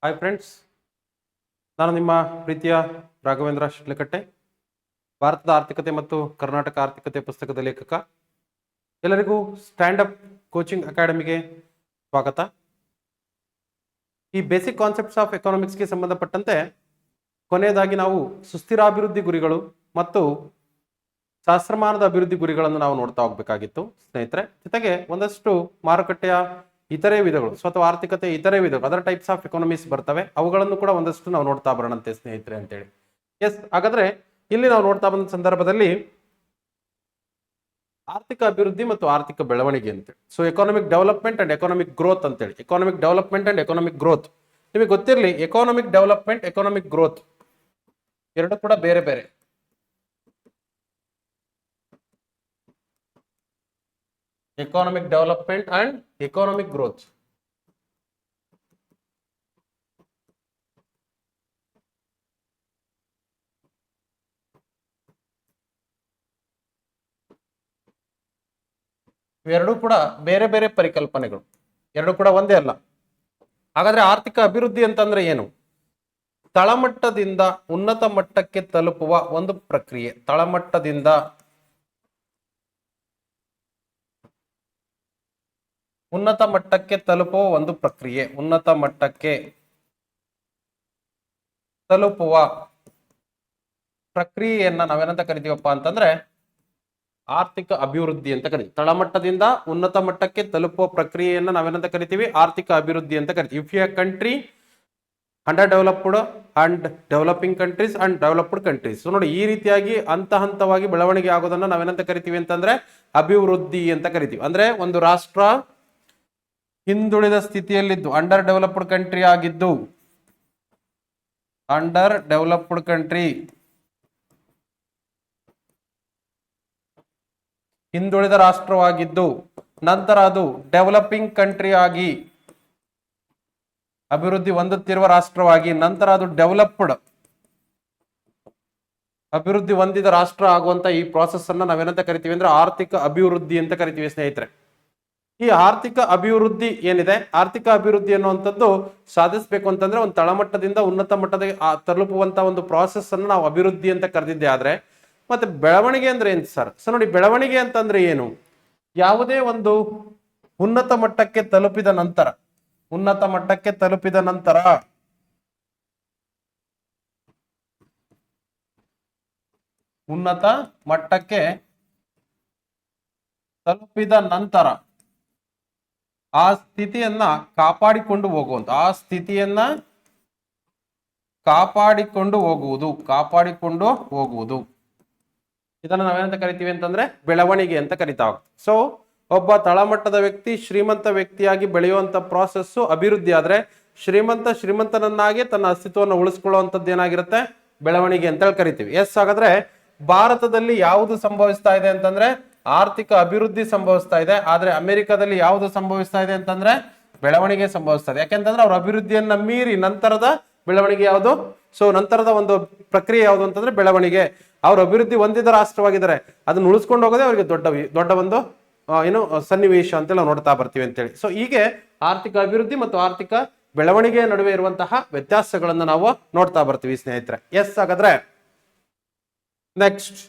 Hi friends, ನಾನು ನಿಮ್ಮ ಪ್ರೀತಿಯ ರಾಘವೇಂದ್ರ ಶಿಡ್ಲಕಟ್ಟೆ, ಭಾರತದ ಆರ್ಥಿಕತೆ ಮತ್ತು ಕರ್ನಾಟಕ ಆರ್ಥಿಕತೆ ಪುಸ್ತಕದ ಲೇಖಕ. ಎಲ್ಲರಿಗೂ ಸ್ಟ್ಯಾಂಡ್ ಅಪ್ ಕೋಚಿಂಗ್ ಅಕಾಡೆಮಿಗೆ ಸ್ವಾಗತ. ಈ ಬೇಸಿಕ್ ಕಾನ್ಸೆಪ್ಟ್ಸ್ ಆಫ್ ಎಕನಾಮಿಕ್ಸ್ಗೆ ಸಂಬಂಧಪಟ್ಟಂತೆ ಕೊನೆಯದಾಗಿ ನಾವು ಸುಸ್ಥಿರಾಭಿವೃದ್ಧಿ ಗುರಿಗಳು ಮತ್ತು ಸಹಸ್ರಮಾನದ ಅಭಿವೃದ್ಧಿ ಗುರಿಗಳನ್ನು ನಾವು ನೋಡ್ತಾ ಹೋಗ್ಬೇಕಾಗಿತ್ತು ಸ್ನೇಹಿತರೆ. ಜೊತೆಗೆ ಒಂದಷ್ಟು ಮಾರುಕಟ್ಟೆಯ ಇತರೆ ವಿಧಗಳು, ಅಥವಾ ಆರ್ಥಿಕತೆ ಇತರೆ ವಿಧಗಳು, ಅದರ್ ಟೈಪ್ಸ್ ಆಫ್ ಎಕಾನಮೀಸ್ ಬರ್ತವೆ, ಅವುಗಳನ್ನು ಕೂಡ ಒಂದಷ್ಟು ನಾವು ನೋಡ್ತಾ ಬರೋಣಂತೆ ಸ್ನೇಹಿತರೆ ಅಂತೇಳಿ. ಎಸ್, ಹಾಗಾದ್ರೆ ಇಲ್ಲಿ ನಾವು ನೋಡ್ತಾ ಬಂದ ಸಂದರ್ಭದಲ್ಲಿ ಆರ್ಥಿಕ ಅಭಿವೃದ್ಧಿ ಮತ್ತು ಆರ್ಥಿಕ ಬೆಳವಣಿಗೆ ಅಂತೇಳಿ, so economic development and economic growth ಅಂತೇಳಿ. Economic development and economic growth ನಿಮಗೆ ಗೊತ್ತಿರಲಿ, ಎಕಾನಮಿಕ್ ಡೆವಲಪ್ಮೆಂಟ್, ಎಕಾನಮಿಕ್ ಗ್ರೋತ್ ಎರಡು ಕೂಡ ಬೇರೆ ಬೇರೆ. Economic development and economic growth ಇವೆರಡೂ ಕೂಡ ಬೇರೆ ಬೇರೆ ಪರಿಕಲ್ಪನೆಗಳು, ಎರಡು ಕೂಡ ಒಂದೇ ಅಲ್ಲ. ಹಾಗಾದ್ರೆ ಆರ್ಥಿಕ ಅಭಿವೃದ್ಧಿ ಅಂತಂದ್ರೆ ಏನು? ತಳಮಟ್ಟದಿಂದ ಉನ್ನತ ಮಟ್ಟಕ್ಕೆ ತಲುಪುವ ಒಂದು ಪ್ರಕ್ರಿಯೆ. ತಳಮಟ್ಟದಿಂದ ಉನ್ನತ ಮಟ್ಟಕ್ಕೆ ತಲುಪುವ ಒಂದು ಪ್ರಕ್ರಿಯೆ. ಉನ್ನತ ಮಟ್ಟಕ್ಕೆ ತಲುಪುವ ಪ್ರಕ್ರಿಯೆಯನ್ನ ನಾವೇನಂತ ಕರಿತೀವಪ್ಪ ಅಂತಂದ್ರೆ ಆರ್ಥಿಕ ಅಭಿವೃದ್ಧಿ ಅಂತ ಕರಿತೀವಿ. ತಳಮಟ್ಟದಿಂದ ಉನ್ನತ ಮಟ್ಟಕ್ಕೆ ತಲುಪುವ ಪ್ರಕ್ರಿಯೆಯನ್ನ ನಾವೇನಂತ ಕರಿತೀವಿ? ಆರ್ಥಿಕ ಅಭಿವೃದ್ಧಿ ಅಂತ ಕರಿತೀವಿ. If you a country under developed and developing countries and developed countries. So ನೋಡಿ, ಈ ರೀತಿಯಾಗಿ ಹಂತ ಹಂತವಾಗಿ ಬೆಳವಣಿಗೆ ಆಗೋದನ್ನ ನಾವೇನಂತ ಕರಿತೀವಿ ಅಂತಂದ್ರೆ ಅಭಿವೃದ್ಧಿ ಅಂತ ಕರಿತೀವಿ. ಅಂದ್ರೆ ಒಂದು ರಾಷ್ಟ್ರ ಹಿಂದುಳಿದ ಸ್ಥಿತಿಯಲ್ಲಿದ್ದು, ಅಂಡರ್ ಡೆವಲಪ್ಡ್ ಕಂಟ್ರಿ ಆಗಿದ್ದು, ಅಂಡರ್ ಡೆವಲಪ್ಡ್ ಕಂಟ್ರಿ, ಹಿಂದುಳಿದ ರಾಷ್ಟ್ರವಾಗಿದ್ದು, ನಂತರ ಅದು ಡೆವಲಪಿಂಗ್ ಕಂಟ್ರಿ ಆಗಿ ಅಭಿವೃದ್ಧಿ ಹೊಂದುತ್ತಿರುವ ರಾಷ್ಟ್ರವಾಗಿ, ನಂತರ ಅದು ಡೆವಲಪ್ಡ್ ಅಭಿವೃದ್ಧಿ ಹೊಂದಿದ ರಾಷ್ಟ್ರ ಆಗುವಂತ ಈ ಪ್ರಾಸೆಸ್ ಅನ್ನ ನಾವೇನಂತ ಕರಿತೀವಿ ಅಂದ್ರೆ ಆರ್ಥಿಕ ಅಭಿವೃದ್ಧಿ ಅಂತ ಕರಿತೀವಿ ಸ್ನೇಹಿತರೆ. ಈ ಆರ್ಥಿಕ ಅಭಿವೃದ್ಧಿ ಏನಿದೆ, ಆರ್ಥಿಕ ಅಭಿವೃದ್ಧಿ ಅನ್ನುವಂಥದ್ದು ಸಾಧಿಸಬೇಕು ಅಂತಂದ್ರೆ ಒಂದು ತಳಮಟ್ಟದಿಂದ ಉನ್ನತ ಮಟ್ಟದ ತಲುಪುವಂತ ಒಂದು ಪ್ರಾಸೆಸ್ ಅನ್ನು ನಾವು ಅಭಿವೃದ್ಧಿ ಅಂತ ಕರೆದಿದ್ದೆ. ಆದ್ರೆ ಮತ್ತೆ ಬೆಳವಣಿಗೆ ಅಂದ್ರೆ ಏನ್ ಸರ್? ಸೊ ನೋಡಿ, ಬೆಳವಣಿಗೆ ಅಂತಂದ್ರೆ ಏನು? ಯಾವುದೇ ಒಂದು ಉನ್ನತ ಮಟ್ಟಕ್ಕೆ ತಲುಪಿದ ನಂತರ, ಉನ್ನತ ಮಟ್ಟಕ್ಕೆ ತಲುಪಿದ ನಂತರ ಉನ್ನತ ಮಟ್ಟಕ್ಕೆ ತಲುಪಿದ ನಂತರ ಆ ಸ್ಥಿತಿಯನ್ನ ಕಾಪಾಡಿಕೊಂಡು ಹೋಗುವಂತ, ಆ ಸ್ಥಿತಿಯನ್ನ ಕಾಪಾಡಿಕೊಂಡು ಹೋಗುವುದು ಇದನ್ನ ನಾವೇನಂತ ಕರಿತೀವಿ ಅಂತಂದ್ರೆ ಬೆಳವಣಿಗೆ ಅಂತ ಕರಿತಾ ಹೋಗ್ತೀವಿ. ಸೊ ಒಬ್ಬ ತಳಮಟ್ಟದ ವ್ಯಕ್ತಿ ಶ್ರೀಮಂತ ವ್ಯಕ್ತಿಯಾಗಿ ಬೆಳೆಯುವಂತ ಪ್ರಾಸೆಸ್ ಅಭಿವೃದ್ಧಿ ಆದ್ರೆ, ಶ್ರೀಮಂತನನ್ನಾಗಿ ತನ್ನ ಅಸ್ತಿತ್ವವನ್ನು ಉಳಿಸ್ಕೊಳ್ಳುವಂಥದ್ದು ಏನಾಗಿರುತ್ತೆ? ಬೆಳವಣಿಗೆ ಅಂತ ಹೇಳಿ ಕರಿತೀವಿ. ಎಸ್, ಹಾಗಾದ್ರೆ ಭಾರತದಲ್ಲಿ ಯಾವುದು ಸಂಭವಿಸ್ತಾ ಇದೆ ಅಂತಂದ್ರೆ ಆರ್ಥಿಕ ಅಭಿವೃದ್ಧಿ ಸಂಭವಿಸ್ತಾ ಇದೆ. ಆದ್ರೆ ಅಮೆರಿಕದಲ್ಲಿ ಯಾವುದು ಸಂಭವಿಸ್ತಾ ಇದೆ ಅಂತಂದ್ರೆ ಬೆಳವಣಿಗೆ ಸಂಭವಿಸ್ತಾ ಇದೆ. ಯಾಕೆಂತಂದ್ರೆ ಅವ್ರ ಅಭಿವೃದ್ಧಿಯನ್ನ ಮೀರಿ ನಂತರದ ಬೆಳವಣಿಗೆ ಯಾವುದು? ಸೊ ನಂತರದ ಒಂದು ಪ್ರಕ್ರಿಯೆ ಯಾವುದು ಅಂತಂದ್ರೆ ಬೆಳವಣಿಗೆ. ಅವ್ರ ಅಭಿವೃದ್ಧಿ ಹೊಂದಿದ ರಾಷ್ಟ್ರವಾಗಿದ್ದಾರೆ, ಅದನ್ನ ಉಳಿಸ್ಕೊಂಡು ಹೋಗೋದೇ ಅವರಿಗೆ ದೊಡ್ಡ ಒಂದು ಸನ್ನಿವೇಶ ಅಂತೇಳಿ ನಾವು ನೋಡ್ತಾ ಬರ್ತೀವಿ ಅಂತೇಳಿ. ಸೊ ಹೀಗೆ ಆರ್ಥಿಕ ಅಭಿವೃದ್ಧಿ ಮತ್ತು ಆರ್ಥಿಕ ಬೆಳವಣಿಗೆಯ ನಡುವೆ ಇರುವಂತಹ ವ್ಯತ್ಯಾಸಗಳನ್ನು ನಾವು ನೋಡ್ತಾ ಬರ್ತೀವಿ ಸ್ನೇಹಿತರೆ. ಎಸ್, ಹಾಗಾದ್ರೆ ನೆಕ್ಸ್ಟ್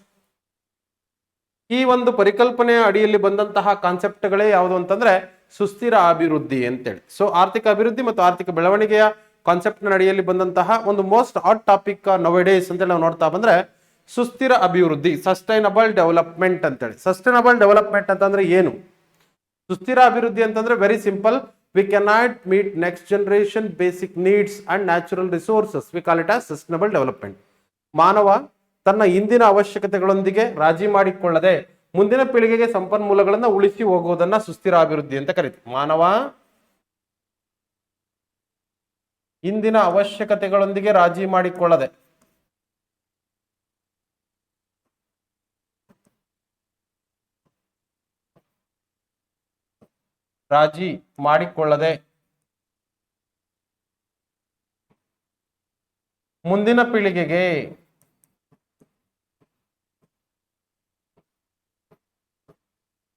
ಈ ಒಂದು ಪರಿಕಲ್ಪನೆಯ ಅಡಿಯಲ್ಲಿ ಬಂದಂತಹ ಕಾನ್ಸೆಪ್ಟ್ಗಳೇ ಯಾವುದು ಅಂತಂದ್ರೆ ಸುಸ್ಥಿರ ಅಭಿವೃದ್ಧಿ ಅಂತೇಳಿ. ಸೊ ಆರ್ಥಿಕ ಅಭಿವೃದ್ಧಿ ಮತ್ತು ಆರ್ಥಿಕ ಬೆಳವಣಿಗೆಯ ಕಾನ್ಸೆಪ್ಟ್ ನ ಅಡಿಯಲ್ಲಿ ಬಂದಂತಹ ಒಂದು ಮೋಸ್ಟ್ ಹಾಟ್ ಟಾಪಿಕ್ ನೌಡೇಸ್ ಅಂತೇಳಿ ನಾವು ನೋಡ್ತಾ ಬಂದ್ರೆ ಸುಸ್ಥಿರ ಅಭಿವೃದ್ಧಿ, ಸಸ್ಟೈನಬಲ್ ಡೆವಲಪ್ಮೆಂಟ್ ಅಂತೇಳಿ. ಸಸ್ಟೈನಬಲ್ ಡೆವಲಪ್ಮೆಂಟ್ ಅಂತಂದ್ರೆ ಏನು? ಸುಸ್ಥಿರ ಅಭಿವೃದ್ಧಿ ಅಂತಂದ್ರೆ very simple. V cannot meet next generation basic needs and natural resources, V call it as sustainable development. ಮಾನವ ತನ್ನ ಇಂದಿನ ಅವಶ್ಯಕತೆಗಳೊಂದಿಗೆ ರಾಜಿ ಮಾಡಿಕೊಳ್ಳದೆ ಮುಂದಿನ ಪೀಳಿಗೆಗೆ ಸಂಪನ್ಮೂಲಗಳನ್ನ ಉಳಿಸಿ ಹೋಗುವುದನ್ನ ಸುಸ್ಥಿರ ಅಭಿವೃದ್ಧಿ ಅಂತ ಕರೀತೀವಿ. ಮಾನವ ಇಂದಿನ ಅವಶ್ಯಕತೆಗಳೊಂದಿಗೆ ರಾಜಿ ಮಾಡಿಕೊಳ್ಳದೆ ಮುಂದಿನ ಪೀಳಿಗೆಗೆ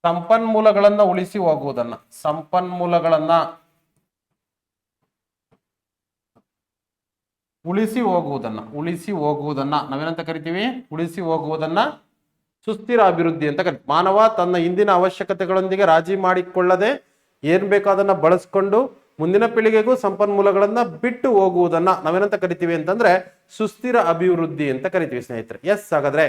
ಸಂಪನ್ಮೂಲಗಳನ್ನ ಉಳಿಸಿ ಹೋಗುವುದನ್ನ ಉಳಿಸಿ ಹೋಗುವುದನ್ನ ನಾವೇನಂತ ಕರಿತೀವಿ? ಉಳಿಸಿ ಹೋಗುವುದನ್ನ ಸುಸ್ಥಿರ ಅಭಿವೃದ್ಧಿ ಅಂತ ಕರಿತೀವಿ. ಮಾನವ ತನ್ನ ಇಂದಿನ ಅವಶ್ಯಕತೆಗಳೊಂದಿಗೆ ರಾಜಿ ಮಾಡಿಕೊಳ್ಳದೆ ಏನ್ ಬೇಕೋ ಅದನ್ನ ಬಳಸ್ಕೊಂಡು ಮುಂದಿನ ಪೀಳಿಗೆಗೂ ಸಂಪನ್ಮೂಲಗಳನ್ನ ಬಿಟ್ಟು ಹೋಗುವುದನ್ನ ನಾವೇನಂತ ಕರಿತೀವಿ ಅಂತಂದ್ರೆ ಸುಸ್ಥಿರ ಅಭಿವೃದ್ಧಿ ಅಂತ ಕರಿತೀವಿ ಸ್ನೇಹಿತರೆ. ಎಸ್, ಹಾಗಾದ್ರೆ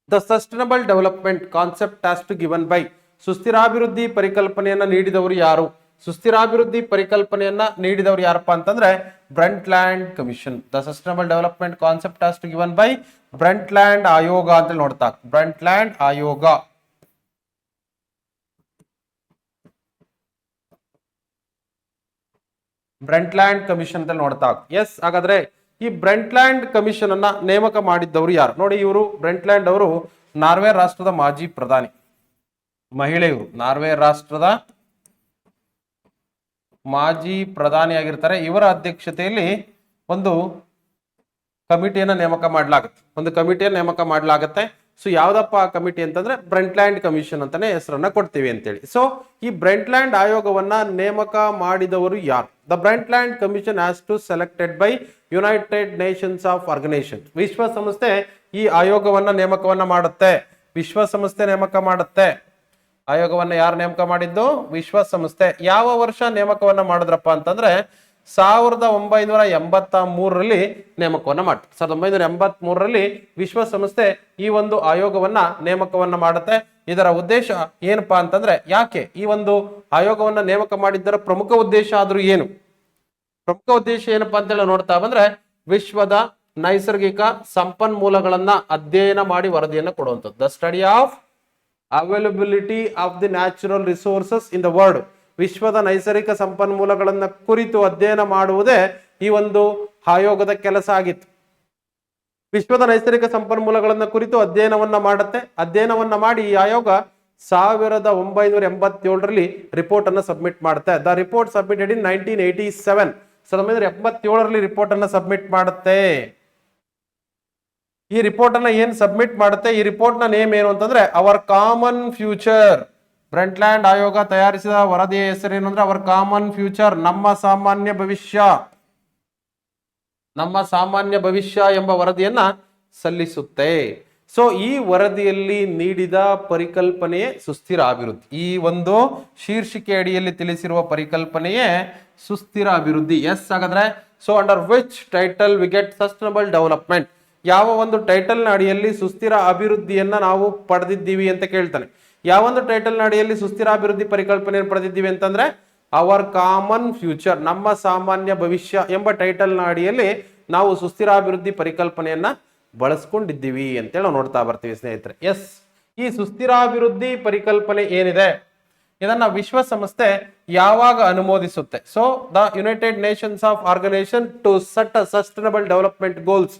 the sustainable development concept has to given by, ಸುಸ್ಥಿರಾಭಿವೃದ್ಧಿ ಪರಿಕಲ್ಪನೆಯನ್ನ ನೀಡಿದವರು ಯಾರು? ಸುಸ್ಥಿರಾಭಿವೃದ್ಧಿ ಪರಿಕಲ್ಪನೆಯನ್ನ ನೀಡಿದವರು ಯಾರಪ್ಪ ಅಂತಂದ್ರೆ Brundtland commission. The sustainable development concept has to given by Brundtland ಆಯೋಗ ಅಂತ ನೋಡ್ತಾ, ಬ್ರಂಟ್ಲ್ಯಾಂಡ್ ಆಯೋಗ. ಬ್ರಂಟ್ಲ್ಯಾಂಡ್ ಕಮಿಷನ್ ಅಂತ ನೋಡ್ತಾ. ಎಸ್, ಹಾಗಾದ್ರೆ ಈ ಬ್ರಂಟ್ಲ್ಯಾಂಡ್ ಕಮಿಷನ್ ಅನ್ನ ನೇಮಕ ಮಾಡಿದ್ದವರು ಯಾರು? ನೋಡಿ, ಇವರು ಬ್ರಂಟ್ಲ್ಯಾಂಡ್ ಅವರು ನಾರ್ವೆ ರಾಷ್ಟ್ರದ ಮಾಜಿ ಪ್ರಧಾನಿ ಮಹಿಳೆ. ಇವರು ನಾರ್ವೆ ರಾಷ್ಟ್ರದ ಮಾಜಿ ಪ್ರಧಾನಿ ಆಗಿರ್ತಾರೆ. ಇವರ ಅಧ್ಯಕ್ಷತೆಯಲ್ಲಿ ಒಂದು ಕಮಿಟಿಯನ್ನ ನೇಮಕ ಮಾಡಲಾಗುತ್ತೆ. ಸೊ ಯಾವ್ದಪ್ಪ ಆ ಕಮಿಟಿ ಅಂತಂದ್ರೆ ಬ್ರಂಟ್ಲ್ಯಾಂಡ್ ಕಮಿಷನ್ ಅಂತಾನೆ ಹೆಸರನ್ನ ಕೊಡ್ತೀವಿ ಅಂತೇಳಿ. ಸೊ ಈ ಬ್ರಂಟ್ಲ್ಯಾಂಡ್ ಆಯೋಗವನ್ನ ನೇಮಕ ಮಾಡಿದವರು ಯಾರು? The Brundtland commission has to selected by united Nations of organisation. ವಿಶ್ವಸಂಸ್ಥೆ ಈ ಆಯೋಗವನ್ನ ನೇಮಕವನ್ನ ಮಾಡುತ್ತೆ. ವಿಶ್ವಸಂಸ್ಥೆ ನೇಮಕ ಮಾಡುತ್ತೆ. ಆಯೋಗವನ್ನ ಯಾರು ನೇಮಕ ಮಾಡಿದ್ದು? ವಿಶ್ವಸಂಸ್ಥೆ. ಯಾವ ವರ್ಷ ನೇಮಕವನ್ನ ಮಾಡಿದ್ರಪ್ಪ ಅಂತಂದ್ರೆ 1983ರಲ್ಲಿ ನೇಮಕವನ್ನ ಮಾಡ್ತಾರೆ. 1983ರಲ್ಲಿ ವಿಶ್ವಸಂಸ್ಥೆ ಈ ಒಂದು ಆಯೋಗವನ್ನ ನೇಮಕವನ್ನ ಮಾಡುತ್ತೆ. ಇದರ ಉದ್ದೇಶ ಏನಪ್ಪಾ ಅಂತಂದ್ರೆ, ಯಾಕೆ ಈ ಒಂದು ಆಯೋಗವನ್ನ ನೇಮಕ ಮಾಡಿದ್ದರ ಪ್ರಮುಖ ಉದ್ದೇಶ ಆದ್ರೂ ಏನು? ಪ್ರಮುಖ ಉದ್ದೇಶ ಏನಪ್ಪಾ ಅಂತೇಳಿ ನೋಡ್ತಾ ಬಂದ್ರೆ, ವಿಶ್ವದ ನೈಸರ್ಗಿಕ ಸಂಪನ್ಮೂಲಗಳನ್ನ ಅಧ್ಯಯನ ಮಾಡಿ ವರದಿಯನ್ನ ಕೊಡುವಂಥದ್ದು. The study of availability of the natural resources in the world. ವಿಶ್ವದ ನೈಸರ್ಗಿಕ ಸಂಪನ್ಮೂಲಗಳನ್ನ ಕುರಿತು ಅಧ್ಯಯನ ಮಾಡುವುದೇ ಈ ಒಂದು ಆಯೋಗದ ಕೆಲಸ ಆಗಿತ್ತು. ವಿಶ್ವದ ನೈಸರ್ಗಿಕ ಸಂಪನ್ಮೂಲಗಳನ್ನ ಕುರಿತು ಅಧ್ಯಯನವನ್ನ ಮಾಡುತ್ತೆ. ಅಧ್ಯಯನವನ್ನ ಮಾಡಿ ಈ ಆಯೋಗ 1987ರಲ್ಲಿ ರಿಪೋರ್ಟ್ ಅನ್ನ ಸಬ್ಮಿಟ್ ಮಾಡುತ್ತೆ. The report submitted in 1987. 1987ರಲ್ಲಿ ರಿಪೋರ್ಟ್ ಅನ್ನ ಸಬ್ಮಿಟ್ ಮಾಡುತ್ತೆ. ಈ ರಿಪೋರ್ಟ್ ಅನ್ನ ಏನ್ ಸಬ್ಮಿಟ್ ಮಾಡುತ್ತೆ? ಈ ರಿಪೋರ್ಟ್ ನ ನೇಮ್ ಏನು ಅಂತಂದ್ರೆ ಅವರ್ ಕಾಮನ್ ಫ್ಯೂಚರ್. ಬ್ರಂಟ್ಲ್ಯಾಂಡ್ ಆಯೋಗ ತಯಾರಿಸಿದ ವರದಿಯ ಹೆಸರೇನು ಅಂದ್ರೆ ಅವರ್ ಕಾಮನ್ ಫ್ಯೂಚರ್, ನಮ್ಮ ಸಾಮಾನ್ಯ ಭವಿಷ್ಯ. ನಮ್ಮ ಸಾಮಾನ್ಯ ಭವಿಷ್ಯ ಎಂಬ ವರದಿಯನ್ನ ಸಲ್ಲಿಸುತ್ತೆ. ಸೊ ಈ ವರದಿಯಲ್ಲಿ ನೀಡಿದ ಪರಿಕಲ್ಪನೆಯೇ ಸುಸ್ಥಿರ ಅಭಿವೃದ್ಧಿ. ಈ ಒಂದು ಶೀರ್ಷಿಕೆ ಅಡಿಯಲ್ಲಿ ತಿಳಿಸಿರುವ ಪರಿಕಲ್ಪನೆಯೇ ಸುಸ್ಥಿರ ಅಭಿವೃದ್ಧಿ. ಎಸ್, ಹಾಗಾದ್ರೆ so under which title we get sustainable development? ಯಾವ ಒಂದು ಟೈಟಲ್ ನ ಅಡಿಯಲ್ಲಿ ಸುಸ್ಥಿರ ಅಭಿವೃದ್ಧಿಯನ್ನ ನಾವು ಪಡೆದಿದ್ದೀವಿ ಅಂತ ಕೇಳ್ತಾನೆ. ಯಾವೊಂದು ಟೈಟಲ್ ನ ಅಡಿಯಲ್ಲಿ ಸುಸ್ಥಿರ ಅಭಿವೃದ್ಧಿ ಪರಿಕಲ್ಪನೆಯನ್ನು ಪಡೆದಿದ್ದೀವಿ ಅಂತಂದ್ರೆ ಅವರ್ ಕಾಮನ್ ಫ್ಯೂಚರ್, ನಮ್ಮ ಸಾಮಾನ್ಯ ಭವಿಷ್ಯ ಎಂಬ ಟೈಟಲ್ ನ ಅಡಿಯಲ್ಲಿ ನಾವು ಸುಸ್ಥಿರ ಅಭಿವೃದ್ಧಿ ಪರಿಕಲ್ಪನೆಯನ್ನ ಬಳಸ್ಕೊಂಡಿದ್ದೀವಿ ಅಂತೇಳಿ ನಾವು ನೋಡ್ತಾ ಬರ್ತೀವಿ ಸ್ನೇಹಿತರೆ. ಎಸ್, ಈ ಸುಸ್ಥಿರಾಭಿವೃದ್ಧಿ ಪರಿಕಲ್ಪನೆ ಏನಿದೆ ಇದನ್ನ ವಿಶ್ವಸಂಸ್ಥೆ ಯಾವಾಗ ಅನುಮೋದಿಸುತ್ತೆ? So the united Nations of organisation to set sustainable development goals,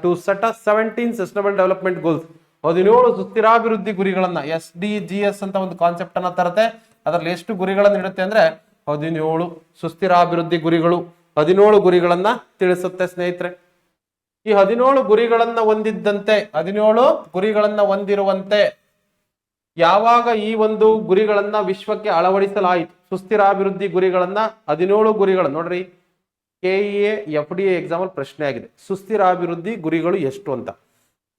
to set 17 sustainable development goals, 17 ಸುಸ್ಥಿರಾಭಿವೃದ್ಧಿ ಗುರಿಗಳನ್ನ, SDGs ಅಂತ ಒಂದು ಕಾನ್ಸೆಪ್ಟ್ ಅನ್ನ ತರುತ್ತೆ. ಅದರಲ್ಲಿ ಎಷ್ಟು ಗುರಿಗಳನ್ನು ಇಡುತ್ತೆ ಅಂದ್ರೆ 17 ಸುಸ್ಥಿರಾಭಿವೃದ್ಧಿ ಗುರಿಗಳು, 17 ಗುರಿಗಳನ್ನ ತಿಳಿಸುತ್ತೆ ಸ್ನೇಹಿತರೆ. ಈ 17 ಗುರಿಗಳನ್ನ ಹೊಂದಿದ್ದಂತೆ, 17 ಗುರಿಗಳನ್ನ ಹೊಂದಿರುವಂತೆ ಯಾವಾಗ ಈ ಒಂದು ಗುರಿಗಳನ್ನ ವಿಶ್ವಕ್ಕೆ ಅಳವಡಿಸಲಾಯಿತು? ಸುಸ್ಥಿರಾಭಿವೃದ್ಧಿ ಗುರಿಗಳನ್ನ 17 ಗುರಿಗಳನ್ನ ನೋಡ್ರಿ, KEA FDA ಎಕ್ಸಾಂಪಲ್ ಪ್ರಶ್ನೆ ಆಗಿದೆ, ಸುಸ್ಥಿರಾಭಿವೃದ್ಧಿ ಗುರಿಗಳು ಎಷ್ಟು ಅಂತ.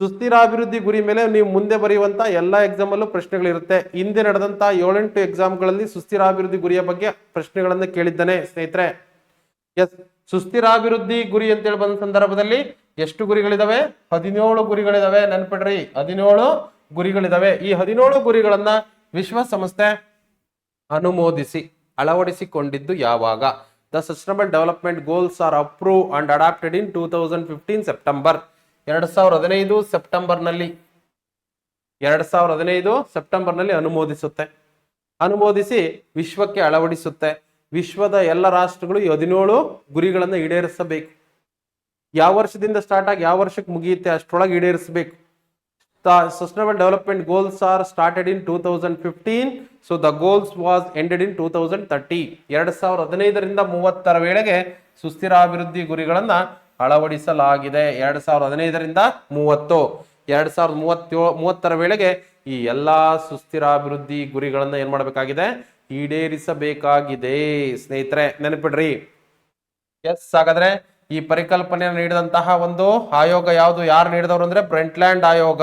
ಸುಸ್ಥಿರಾಭಿವೃದ್ಧಿ ಗುರಿ ಮೇಲೆ ನೀವು ಮುಂದೆ ಬರೆಯುವಂತ ಎಲ್ಲಾ ಎಕ್ಸಾಮ್ ಅಲ್ಲೂ ಪ್ರಶ್ನೆಗಳಿರುತ್ತೆ. ಹಿಂದೆ ನಡೆದಂತ 7-8 ಎಕ್ಸಾಮ್ಗಳಲ್ಲಿ ಸುಸ್ಥಿರಾಭಿವೃದ್ಧಿ ಗುರಿಯ ಬಗ್ಗೆ ಪ್ರಶ್ನೆಗಳನ್ನ ಕೇಳಿದ್ದಾನೆ ಸ್ನೇಹಿತರೆ. ಎಸ್, ಸುಸ್ಥಿರಾಭಿವೃದ್ಧಿ ಗುರಿ ಅಂತೇಳಿ ಬಂದ ಸಂದರ್ಭದಲ್ಲಿ ಎಷ್ಟು ಗುರಿಗಳಿದಾವೆ? 17 ಗುರಿಗಳಿದಾವೆ. ನೆನ್ಪಿಡ್ರಿ, 17 ಗುರಿಗಳಿದಾವೆ. ಈ 17 ಗುರಿಗಳನ್ನ ವಿಶ್ವಸಂಸ್ಥೆ ಅನುಮೋದಿಸಿ ಅಳವಡಿಸಿಕೊಂಡಿದ್ದು ಯಾವಾಗ? The sustainable development goals are approve and adapted in 2015 September. 2015 ಸೆಪ್ಟೆಂಬರ್ನಲ್ಲಿ 2015 ಸೆಪ್ಟೆಂಬರ್ನಲ್ಲಿ ಅನುಮೋದಿಸಿ ವಿಶ್ವಕ್ಕೆ ಅಳವಡಿಸುತ್ತೆ. ವಿಶ್ವದ ಎಲ್ಲ ರಾಷ್ಟ್ರಗಳು ಈ 17 ಗುರಿಗಳನ್ನು ಈಡೇರಿಸಬೇಕು. ಯಾವ ವರ್ಷದಿಂದ ಸ್ಟಾರ್ಟ್ ಆಗಿ ಯಾವ ವರ್ಷಕ್ಕೆ ಮುಗಿಯುತ್ತೆ ಅಷ್ಟರೊಳಗೆ ಈಡೇರಿಸಬೇಕು. Sustainable development goals are started in 2015, so the goals was ended in 2030. 2015ರಿಂದ 30ರ ವೇಳೆಗೆ ಸುಸ್ಥಿರಾಭಿವೃದ್ಧಿ ಗುರಿಗಳನ್ನ ಅಳವಡಿಸಲಾಗಿದೆ. 2015ರಿಂದ 30, 2030ರ ವೇಳೆಗೆ ಈ ಎಲ್ಲಾ ಸುಸ್ಥಿರಾಭಿವೃದ್ಧಿ ಗುರಿಗಳನ್ನ ಏನ್ ಮಾಡಬೇಕಾಗಿದೆ? ಈಡೇರಿಸಬೇಕಾಗಿದೆ ಸ್ನೇಹಿತರೆ, ನೆನಪಿಡ್ರಿ. ಎಸ್, ಹಾಗಾದ್ರೆ ಈ ಪರಿಕಲ್ಪನೆಯನ್ನು ನೀಡಿದಂತಹ ಒಂದು ಆಯೋಗ ಯಾವುದು, ಯಾರು ನೀಡಿದವರು ಅಂದ್ರೆ ಬ್ರೆಂಟ್ಲ್ಯಾಂಡ್ ಆಯೋಗ.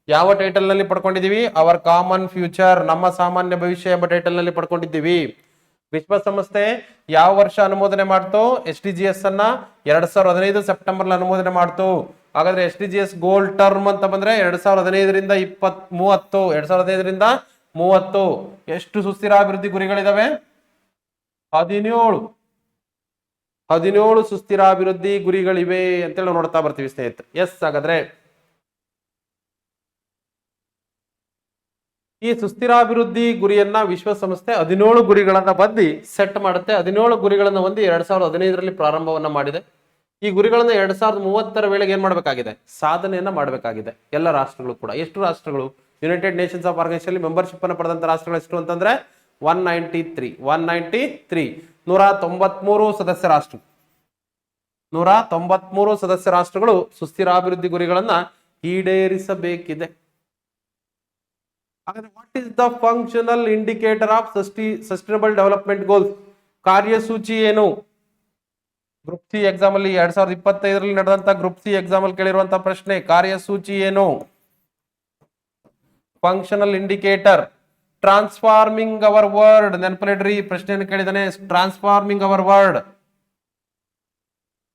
ಯಾವ ಟೈಟಲ್ ನಲ್ಲಿ ಪಡ್ಕೊಂಡಿದೀವಿ? ಅವರ್ ಕಾಮನ್ ಫ್ಯೂಚರ್, ನಮ್ಮ ಸಾಮಾನ್ಯ ಭವಿಷ್ಯ ಎಂಬ ಟೈಟಲ್ ನಲ್ಲಿ ಪಡ್ಕೊಂಡಿದ್ದೀವಿ. ವಿಶ್ವಸಂಸ್ಥೆ ಯಾವ ವರ್ಷ ಅನುಮೋದನೆ ಮಾಡ್ತು? SDGs ಅನ್ನ 2015 ಸೆಪ್ಟೆಂಬರ್ ಅನುಮೋದನೆ ಮಾಡ್ತು. ಹಾಗಾದ್ರೆ SDGs ಗೋಲ್ ಟರ್ಮ್ ಅಂತ ಬಂದ್ರೆ 2015ರಿಂದ 2030 ಎಷ್ಟು ಸುಸ್ಥಿರ ಅಭಿವೃದ್ಧಿ ಗುರಿಗಳಿದಾವೆ? 17 ಸುಸ್ಥಿರಾಭಿವೃದ್ಧಿ ಗುರಿಗಳಿವೆ ಅಂತೇಳಿ ನಾವು ನೋಡ್ತಾ ಬರ್ತೀವಿ ಸ್ನೇಹಿತರೆ. ಎಸ್, ಹಾಗಾದ್ರೆ ಈ ಸುಸ್ಥಿರಾಭಿವೃದ್ಧಿ ಗುರಿಯನ್ನ ವಿಶ್ವಸಂಸ್ಥೆ 17 ಗುರಿಗಳನ್ನ ಬಂದು ಸೆಟ್ ಮಾಡುತ್ತೆ. 17 ಗುರಿಗಳನ್ನ ಹೊಂದಿ 2015ರಲ್ಲಿ ಪ್ರಾರಂಭವನ್ನ ಮಾಡಿದೆ. ಈ ಗುರಿಗಳನ್ನ 2030 ವೇಳೆಗೆ ಏನ್ ಮಾಡಬೇಕಾಗಿದೆ? ಸಾಧನೆಯನ್ನ ಮಾಡಬೇಕಾಗಿದೆ ಎಲ್ಲ ರಾಷ್ಟ್ರಗಳು ಕೂಡ. ಎಷ್ಟು ರಾಷ್ಟ್ರಗಳು? United Nations of organization membership ಅನ್ನು ಪಡೆದಂತ ರಾಷ್ಟ್ರಗಳು ಎಷ್ಟು ಅಂತಂದ್ರೆ 193 193 ಸದಸ್ಯ ರಾಷ್ಟ್ರ 193 ಸದಸ್ಯ ರಾಷ್ಟ್ರಗಳು ಸುಸ್ಥಿರಾಭಿವೃದ್ಧಿ ಗುರಿಗಳನ್ನ ಈಡೇರಿಸಬೇಕಿದೆ. ಹಾಗಾದ್ರೆ what is the functional indicator of sustainable development goals? ಕಾರ್ಯಸೂಚಿ ಏನು? ಗ್ರೂಪ್ ಸಿ ಎಕ್ಸಾಮ್ ಅಲ್ಲಿ 2025ರಲ್ಲಿ ನಡೆದಂತ ಗ್ರೂಪ್ ಸಿ ಎಕ್ಸಾಮ್ ಅಲ್ಲಿ ಕೇಳಿರುವಂತಹ ಪ್ರಶ್ನೆ, ಕಾರ್ಯಸೂಚಿ ಏನು? Functional indicator. Transforming our world, ನೆನಪಿಡ್ರಿ ಪ್ರಶ್ನೆಯನ್ನು ಕೇಳಿದಾನೆ. ಟ್ರಾನ್ಸ್ಫಾರ್ಮಿಂಗ್ ಅವರ್ ವರ್ಲ್ಡ್,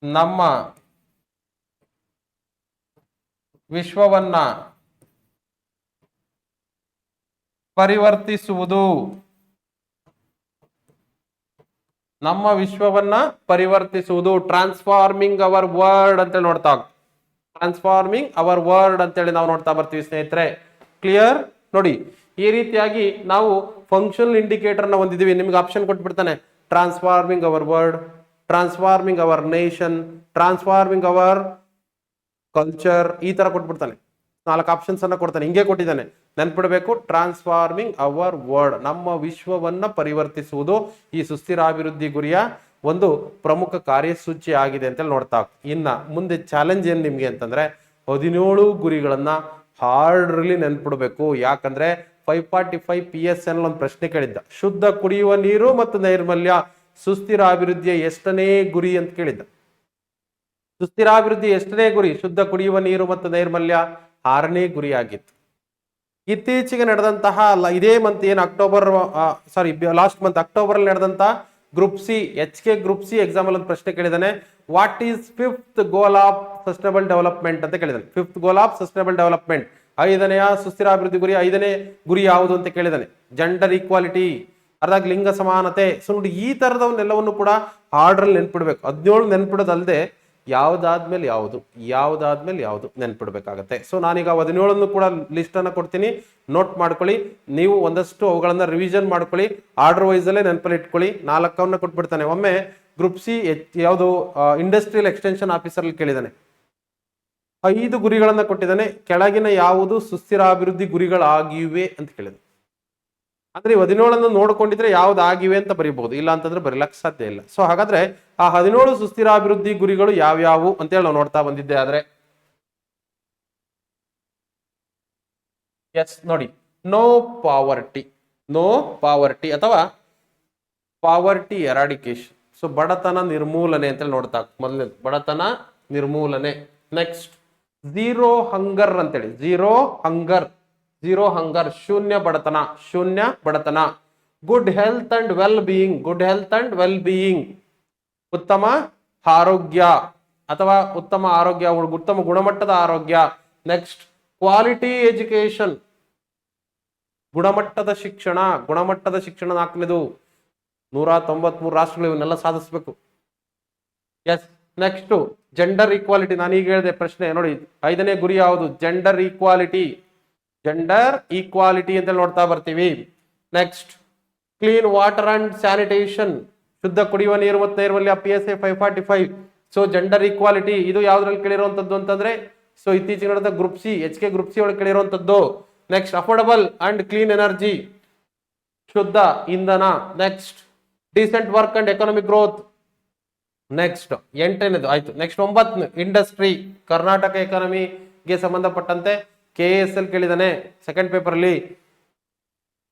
ನಮ್ಮ ವಿಶ್ವವನ್ನ ಪರಿವರ್ತಿಸುವುದು. ನಮ್ಮ ವಿಶ್ವವನ್ನ ಪರಿವರ್ತಿಸುವುದು, ಟ್ರಾನ್ಸ್ಫಾರ್ಮಿಂಗ್ ಅವರ್ ವರ್ಲ್ಡ್ ಅಂತೇಳಿ ನೋಡ್ತಾ ಟ್ರಾನ್ಸ್ಫಾರ್ಮಿಂಗ್ ಅವರ್ ವರ್ಲ್ಡ್ ಅಂತೇಳಿ ನಾವು ನೋಡ್ತಾ ಬರ್ತೀವಿ ಸ್ನೇಹಿತರೆ. ಕ್ಲಿಯರ್? ನೋಡಿ, ಈ ರೀತಿಯಾಗಿ ನಾವು ಫಂಕ್ಷನಲ್ ಇಂಡಿಕೇಟರ್ ನ ಹೊಂದಿದ್ದೀವಿ. ನಿಮ್ಗೆ ಆಪ್ಷನ್ ಕೊಟ್ಬಿಡ್ತಾನೆ, transforming our world, transforming our nation, transforming our culture, ಈ ತರ ಕೊಟ್ಬಿಡ್ತಾನೆ. 4 ಆಪ್ಷನ್ಸ್ ಅನ್ನ ಕೊಡ್ತಾನೆ. ಹಿಂಗೆ ಕೊಟ್ಟಿದ್ದಾನೆ, ನೆನ್ಪಿಡ್ಬೇಕು. ಟ್ರಾನ್ಸ್ಫಾರ್ಮಿಂಗ್ ಅವರ್ ವರ್ಲ್ಡ್, ನಮ್ಮ ವಿಶ್ವವನ್ನ ಪರಿವರ್ತಿಸುವುದು ಈ ಸುಸ್ಥಿರಾಭಿವೃದ್ಧಿ ಗುರಿಯ ಒಂದು ಪ್ರಮುಖ ಕಾರ್ಯಸೂಚಿ ಆಗಿದೆ ಅಂತೇಳಿ ನೋಡ್ತಾ. ಇನ್ನ ಮುಂದೆ ಚಾಲೆಂಜ್ ಏನ್ ನಿಮ್ಗೆ ಅಂತಂದ್ರೆ 17 ಗುರಿಗಳನ್ನ ಹಾರ್ಡ್ಲಿ ನೆನ್ಪಿಡ್ಬೇಕು. ಯಾಕಂದ್ರೆ 545 PSN ಒಂದು ಪ್ರಶ್ನೆ ಕೇಳಿದ್ದ, ಶುದ್ಧ ಕುಡಿಯುವ ನೀರು ಮತ್ತು ನೈರ್ಮಲ್ಯ ಸುಸ್ಥಿರ ಅಭಿವೃದ್ಧಿಯ ಎಷ್ಟನೇ ಗುರಿ ಅಂತ ಕೇಳಿದ್ದ. ಸುಸ್ಥಿರಾಭಿವೃದ್ಧಿ ಎಷ್ಟನೇ ಗುರಿ? ಶುದ್ಧ ಕುಡಿಯುವ ನೀರು ಮತ್ತು ನೈರ್ಮಲ್ಯ 6ನೇ ಗುರಿ ಆಗಿತ್ತು. ಇತ್ತೀಚೆಗೆ ನಡೆದಂತಹ ಇದೇ ಮಂತ್ ಏನು ಲಾಸ್ಟ್ ಮಂತ್ ಅಕ್ಟೋಬರ್ ಅಲ್ಲಿ ನಡೆದಂತಹ group C HK group C exam ಅಲ್ಲಿ ಒಂದು ಪ್ರಶ್ನೆ ಕೇಳಿದಾನೆ, what is 5th goal of sustainable development ಅಂತ ಕೇಳಿದಾನೆ. 5th goal of sustainable development, 5ನೇ ಸುಸ್ಥಿರಾಭಿವೃದ್ಧಿ ಗುರಿ 5ನೇ ಗುರಿ ಯಾವುದು ಅಂತ ಕೇಳಿದಾನೆ. ಜೆಂಡರ್ ಈಕ್ವಾಲಿಟಿ, ಅರ್ಧಾಗಿ ಲಿಂಗ ಸಮಾನತೆ. ಸೊ ನೋಡಿ, ಈ ತರದವನ್ನೆಲ್ಲವನ್ನು ಕೂಡ ಆರ್ಡರ್ ನೆನ್ಪಿಡ್ಬೇಕು. 17 ನೆನ್ಪಿಡೋದಲ್ಲದೆ ಯಾವ್ದಾದ್ಮೇಲೆ ಯಾವುದು ನೆನ್ಪಿಡ್ಬೇಕಾಗತ್ತೆ. ಸೊ ನಾನೀಗ 17 ಕೂಡ ಲಿಸ್ಟ್ ಅನ್ನ ಕೊಡ್ತೀನಿ, ನೋಟ್ ಮಾಡ್ಕೊಳ್ಳಿ. ನೀವು ಒಂದಷ್ಟು ಅವುಗಳನ್ನ ರಿವಿಷನ್ ಮಾಡ್ಕೊಳ್ಳಿ, ಆರ್ಡರ್ ವೈಸ್ ಅಲ್ಲೇ ನೆನಪಲ್ಲಿ ಇಟ್ಕೊಳ್ಳಿ. 4 ಕೊಟ್ಬಿಡ್ತಾನೆ. ಒಮ್ಮೆ ಗ್ರೂಪ್ ಸಿ ಯಾವುದು ಇಂಡಸ್ಟ್ರಿಯಲ್ ಎಕ್ಸ್ಟೆನ್ಷನ್ ಆಫೀಸರ್ ಅಲ್ಲಿ ಕೇಳಿದಾನೆ, 5 ಗುರಿಗಳನ್ನ ಕೊಟ್ಟಿದ್ದಾನೆ. ಕೆಳಗಿನ ಯಾವುದು ಸುಸ್ಥಿರಾಭಿವೃದ್ಧಿ ಗುರಿಗಳಾಗಿವೆ ಅಂತ ಕೇಳಿದೆ. ಅಂದ್ರೆ 17 ನೋಡ್ಕೊಂಡಿದ್ರೆ ಯಾವ್ದು ಆಗಿವೆ ಅಂತ ಬರೀಬಹುದು, ಇಲ್ಲ ಅಂತಂದ್ರೆ ಬರೀಲಕ್ ಸಾಧ್ಯ ಇಲ್ಲ. ಸೊ ಹಾಗಾದ್ರೆ ಆ 17 ಸುಸ್ಥಿರಾಭಿವೃದ್ಧಿ ಗುರಿಗಳು ಯಾವ್ಯಾವು ಅಂತೇಳಿ ನಾವು ನೋಡ್ತಾ ಬಂದಿದ್ದೆ. ಆದ್ರೆ ಎಸ್ ನೋಡಿ, ನೋ ಪಾವರ್ಟಿ ಅಥವಾ ಪಾವರ್ಟಿ ಎರಾಡಿಕೇಶನ್. ಸೊ ಬಡತನ ನಿರ್ಮೂಲನೆ ಅಂತೇಳಿ ನೋಡ್ತಾ, ಮೊದಲನೇದು ಬಡತನ ನಿರ್ಮೂಲನೆ. ನೆಕ್ಸ್ಟ್ ಝೀರೋ ಹಂಗರ್ ಅಂತೇಳಿ, ಝೀರೋ ಹಂಗರ್, ಶೂನ್ಯ ಬಡತನ. Good health and well being, ಉತ್ತಮ ಆರೋಗ್ಯ ಅಥವಾ ಉತ್ತಮ ಗುಣಮಟ್ಟದ ಆರೋಗ್ಯ. ನೆಕ್ಸ್ಟ್ ಕ್ವಾಲಿಟಿ ಎಜುಕೇಶನ್, ಗುಣಮಟ್ಟದ ಶಿಕ್ಷಣ. 4ನೇದು. 193 ರಾಷ್ಟ್ರಗಳು ಇವನ್ನೆಲ್ಲ ಸಾಧಿಸಬೇಕು. ಎಸ್. Next gender equality. ನಾನು ಈಗ ಹೇಳಿದೆ ಪ್ರಶ್ನೆ ನೋಡಿ, 5ನೇ ಗುರಿ ಯಾವುದು? ಜೆಂಡರ್ ಈಕ್ವಾಲಿಟಿ ಅಂತ ನೋಡ್ತಾ ಬರ್ತೀವಿ. Next clean water and sanitation, ಶುದ್ಧ ಕುಡಿಯುವ ನೀರು ಮತ್ತು ನೈರ್ಮಲ್ಯ, PSA 545. ಸೊ ಜೆಂಡರ್ ಈಕ್ವಾಲಿಟಿ ಇದು ಯಾವ್ದ್ರಲ್ಲಿ ಕೇಳಿರುವಂತದ್ದು ಅಂತಂದ್ರೆ, ಸೊ ಇತ್ತೀಚೆಗೆ ನಡೆದ group C HK group C ಒಳಗೆ ಕೇಳಿರುವಂತದ್ದು. Next affordable and clean energy, ಶುದ್ಧ ಇಂಧನ. Next decent work and economic growth. Next 8ನೇದು ಆಯ್ತು. ನೆಕ್ಸ್ಟ್ 9 ಇಂಡಸ್ಟ್ರಿ, ಕರ್ನಾಟಕ ಎಕಾನಮಿಗೆ ಸಂಬಂಧಪಟ್ಟಂತೆ KSL ಕೇಳಿದಾನೆ ಸೆಕೆಂಡ್ ಪೇಪರ್ ಅಲ್ಲಿ.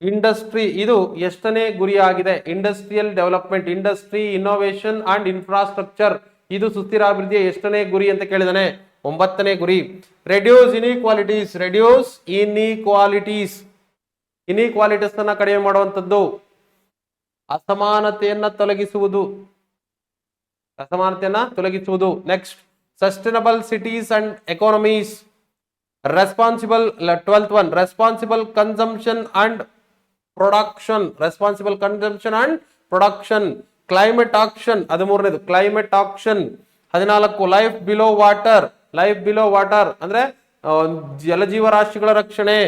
ಇಂಡಸ್ಟ್ರಿ ಇದು ಎಷ್ಟನೇ ಗುರಿ ಆಗಿದೆ? Industrial development, industry, innovation and infrastructure ಇದು ಸುಸ್ಥಿರಾಭಿವೃದ್ಧಿಯ ಎಷ್ಟನೇ ಗುರಿ ಅಂತ ಕೇಳಿದಾನೆ? 9ನೇ ಗುರಿ. Reduce inequalities, reduce inequalities, inequalities ಅನ್ನ ಕಡಿಮೆ ಮಾಡುವಂಥದ್ದು, ಅಸಮಾನತೆಯನ್ನ ತೊಲಗಿಸುವುದು, ಅಸಮಾನತೆಯನ್ನ ತೊಲಗಿಸುವುದು. Next sustainable cities and economies, responsible 12th one, responsible consumption and production, responsible consumption and production. Climate action 13ನೇದು, climate action. 14 life below water, life below water ಅಂದ್ರೆ ಜಲಜೀವರಾಶಿಗಳ ರಕ್ಷಣೆ.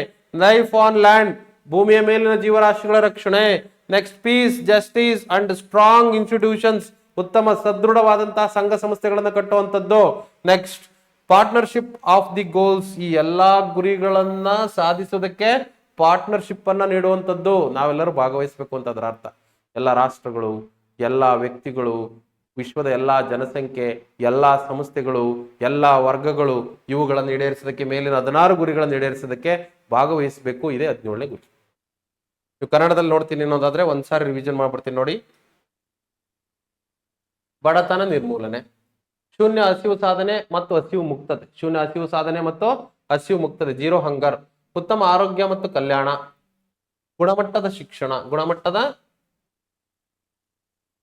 ಲೈಫ್ ಆನ್ ಲ್ಯಾಂಡ್, ಭೂಮಿಯ ಮೇಲಿನ ಜೀವರಾಶಿಗಳ ರಕ್ಷಣೆ. Next peace, justice and strong institutions, ಉತ್ತಮ ಸದೃಢವಾದಂತಹ ಸಂಘ ಸಂಸ್ಥೆಗಳನ್ನು ಕಟ್ಟುವಂಥದ್ದು. Next partnership of the goals, ಈ ಎಲ್ಲಾ ಗುರಿಗಳನ್ನ ಸಾಧಿಸೋದಕ್ಕೆ ಪಾರ್ಟ್ನರ್ಶಿಪ್ ಅನ್ನ ನೀಡುವಂಥದ್ದು. ನಾವೆಲ್ಲರೂ ಭಾಗವಹಿಸಬೇಕು ಅಂತ ಅದರ ಅರ್ಥ. ಎಲ್ಲ ರಾಷ್ಟ್ರಗಳು, ಎಲ್ಲ ವ್ಯಕ್ತಿಗಳು, ವಿಶ್ವದ ಎಲ್ಲಾ ಜನಸಂಖ್ಯೆ, ಎಲ್ಲಾ ಸಂಸ್ಥೆಗಳು, ಎಲ್ಲಾ ವರ್ಗಗಳು ಇವುಗಳನ್ನು ಈಡೇರಿಸೋದಕ್ಕೆ, ಮೇಲಿನ 16 ಗುರಿಗಳನ್ನು ಈಡೇರಿಸೋದಕ್ಕೆ ಭಾಗವಹಿಸಬೇಕು. ಇದೆ 17ನೇ ಗುರಿ. ನೀವು ಕನ್ನಡದಲ್ಲಿ ನೋಡ್ತೀನಿ ಅನ್ನೋದಾದ್ರೆ ಒಂದ್ಸಾರಿ ರಿವಿಷನ್ ಮಾಡ್ಬಿಡ್ತೀನಿ ನೋಡಿ. ಬಡತನ ನಿರ್ಮೂಲನೆ, ಶೂನ್ಯ ಹಸಿವು ಸಾಧನೆ ಮತ್ತು ಹಸಿವು ಮುಕ್ತತೆ, ಶೂನ್ಯ ಹಸಿವು ಸಾಧನೆ ಮತ್ತು ಹಸಿವು ಮುಕ್ತತೆ, ಜೀರೋ ಹಂಗರ್. ಉತ್ತಮ ಆರೋಗ್ಯ ಮತ್ತು ಕಲ್ಯಾಣ, ಗುಣಮಟ್ಟದ ಶಿಕ್ಷಣ, ಗುಣಮಟ್ಟದ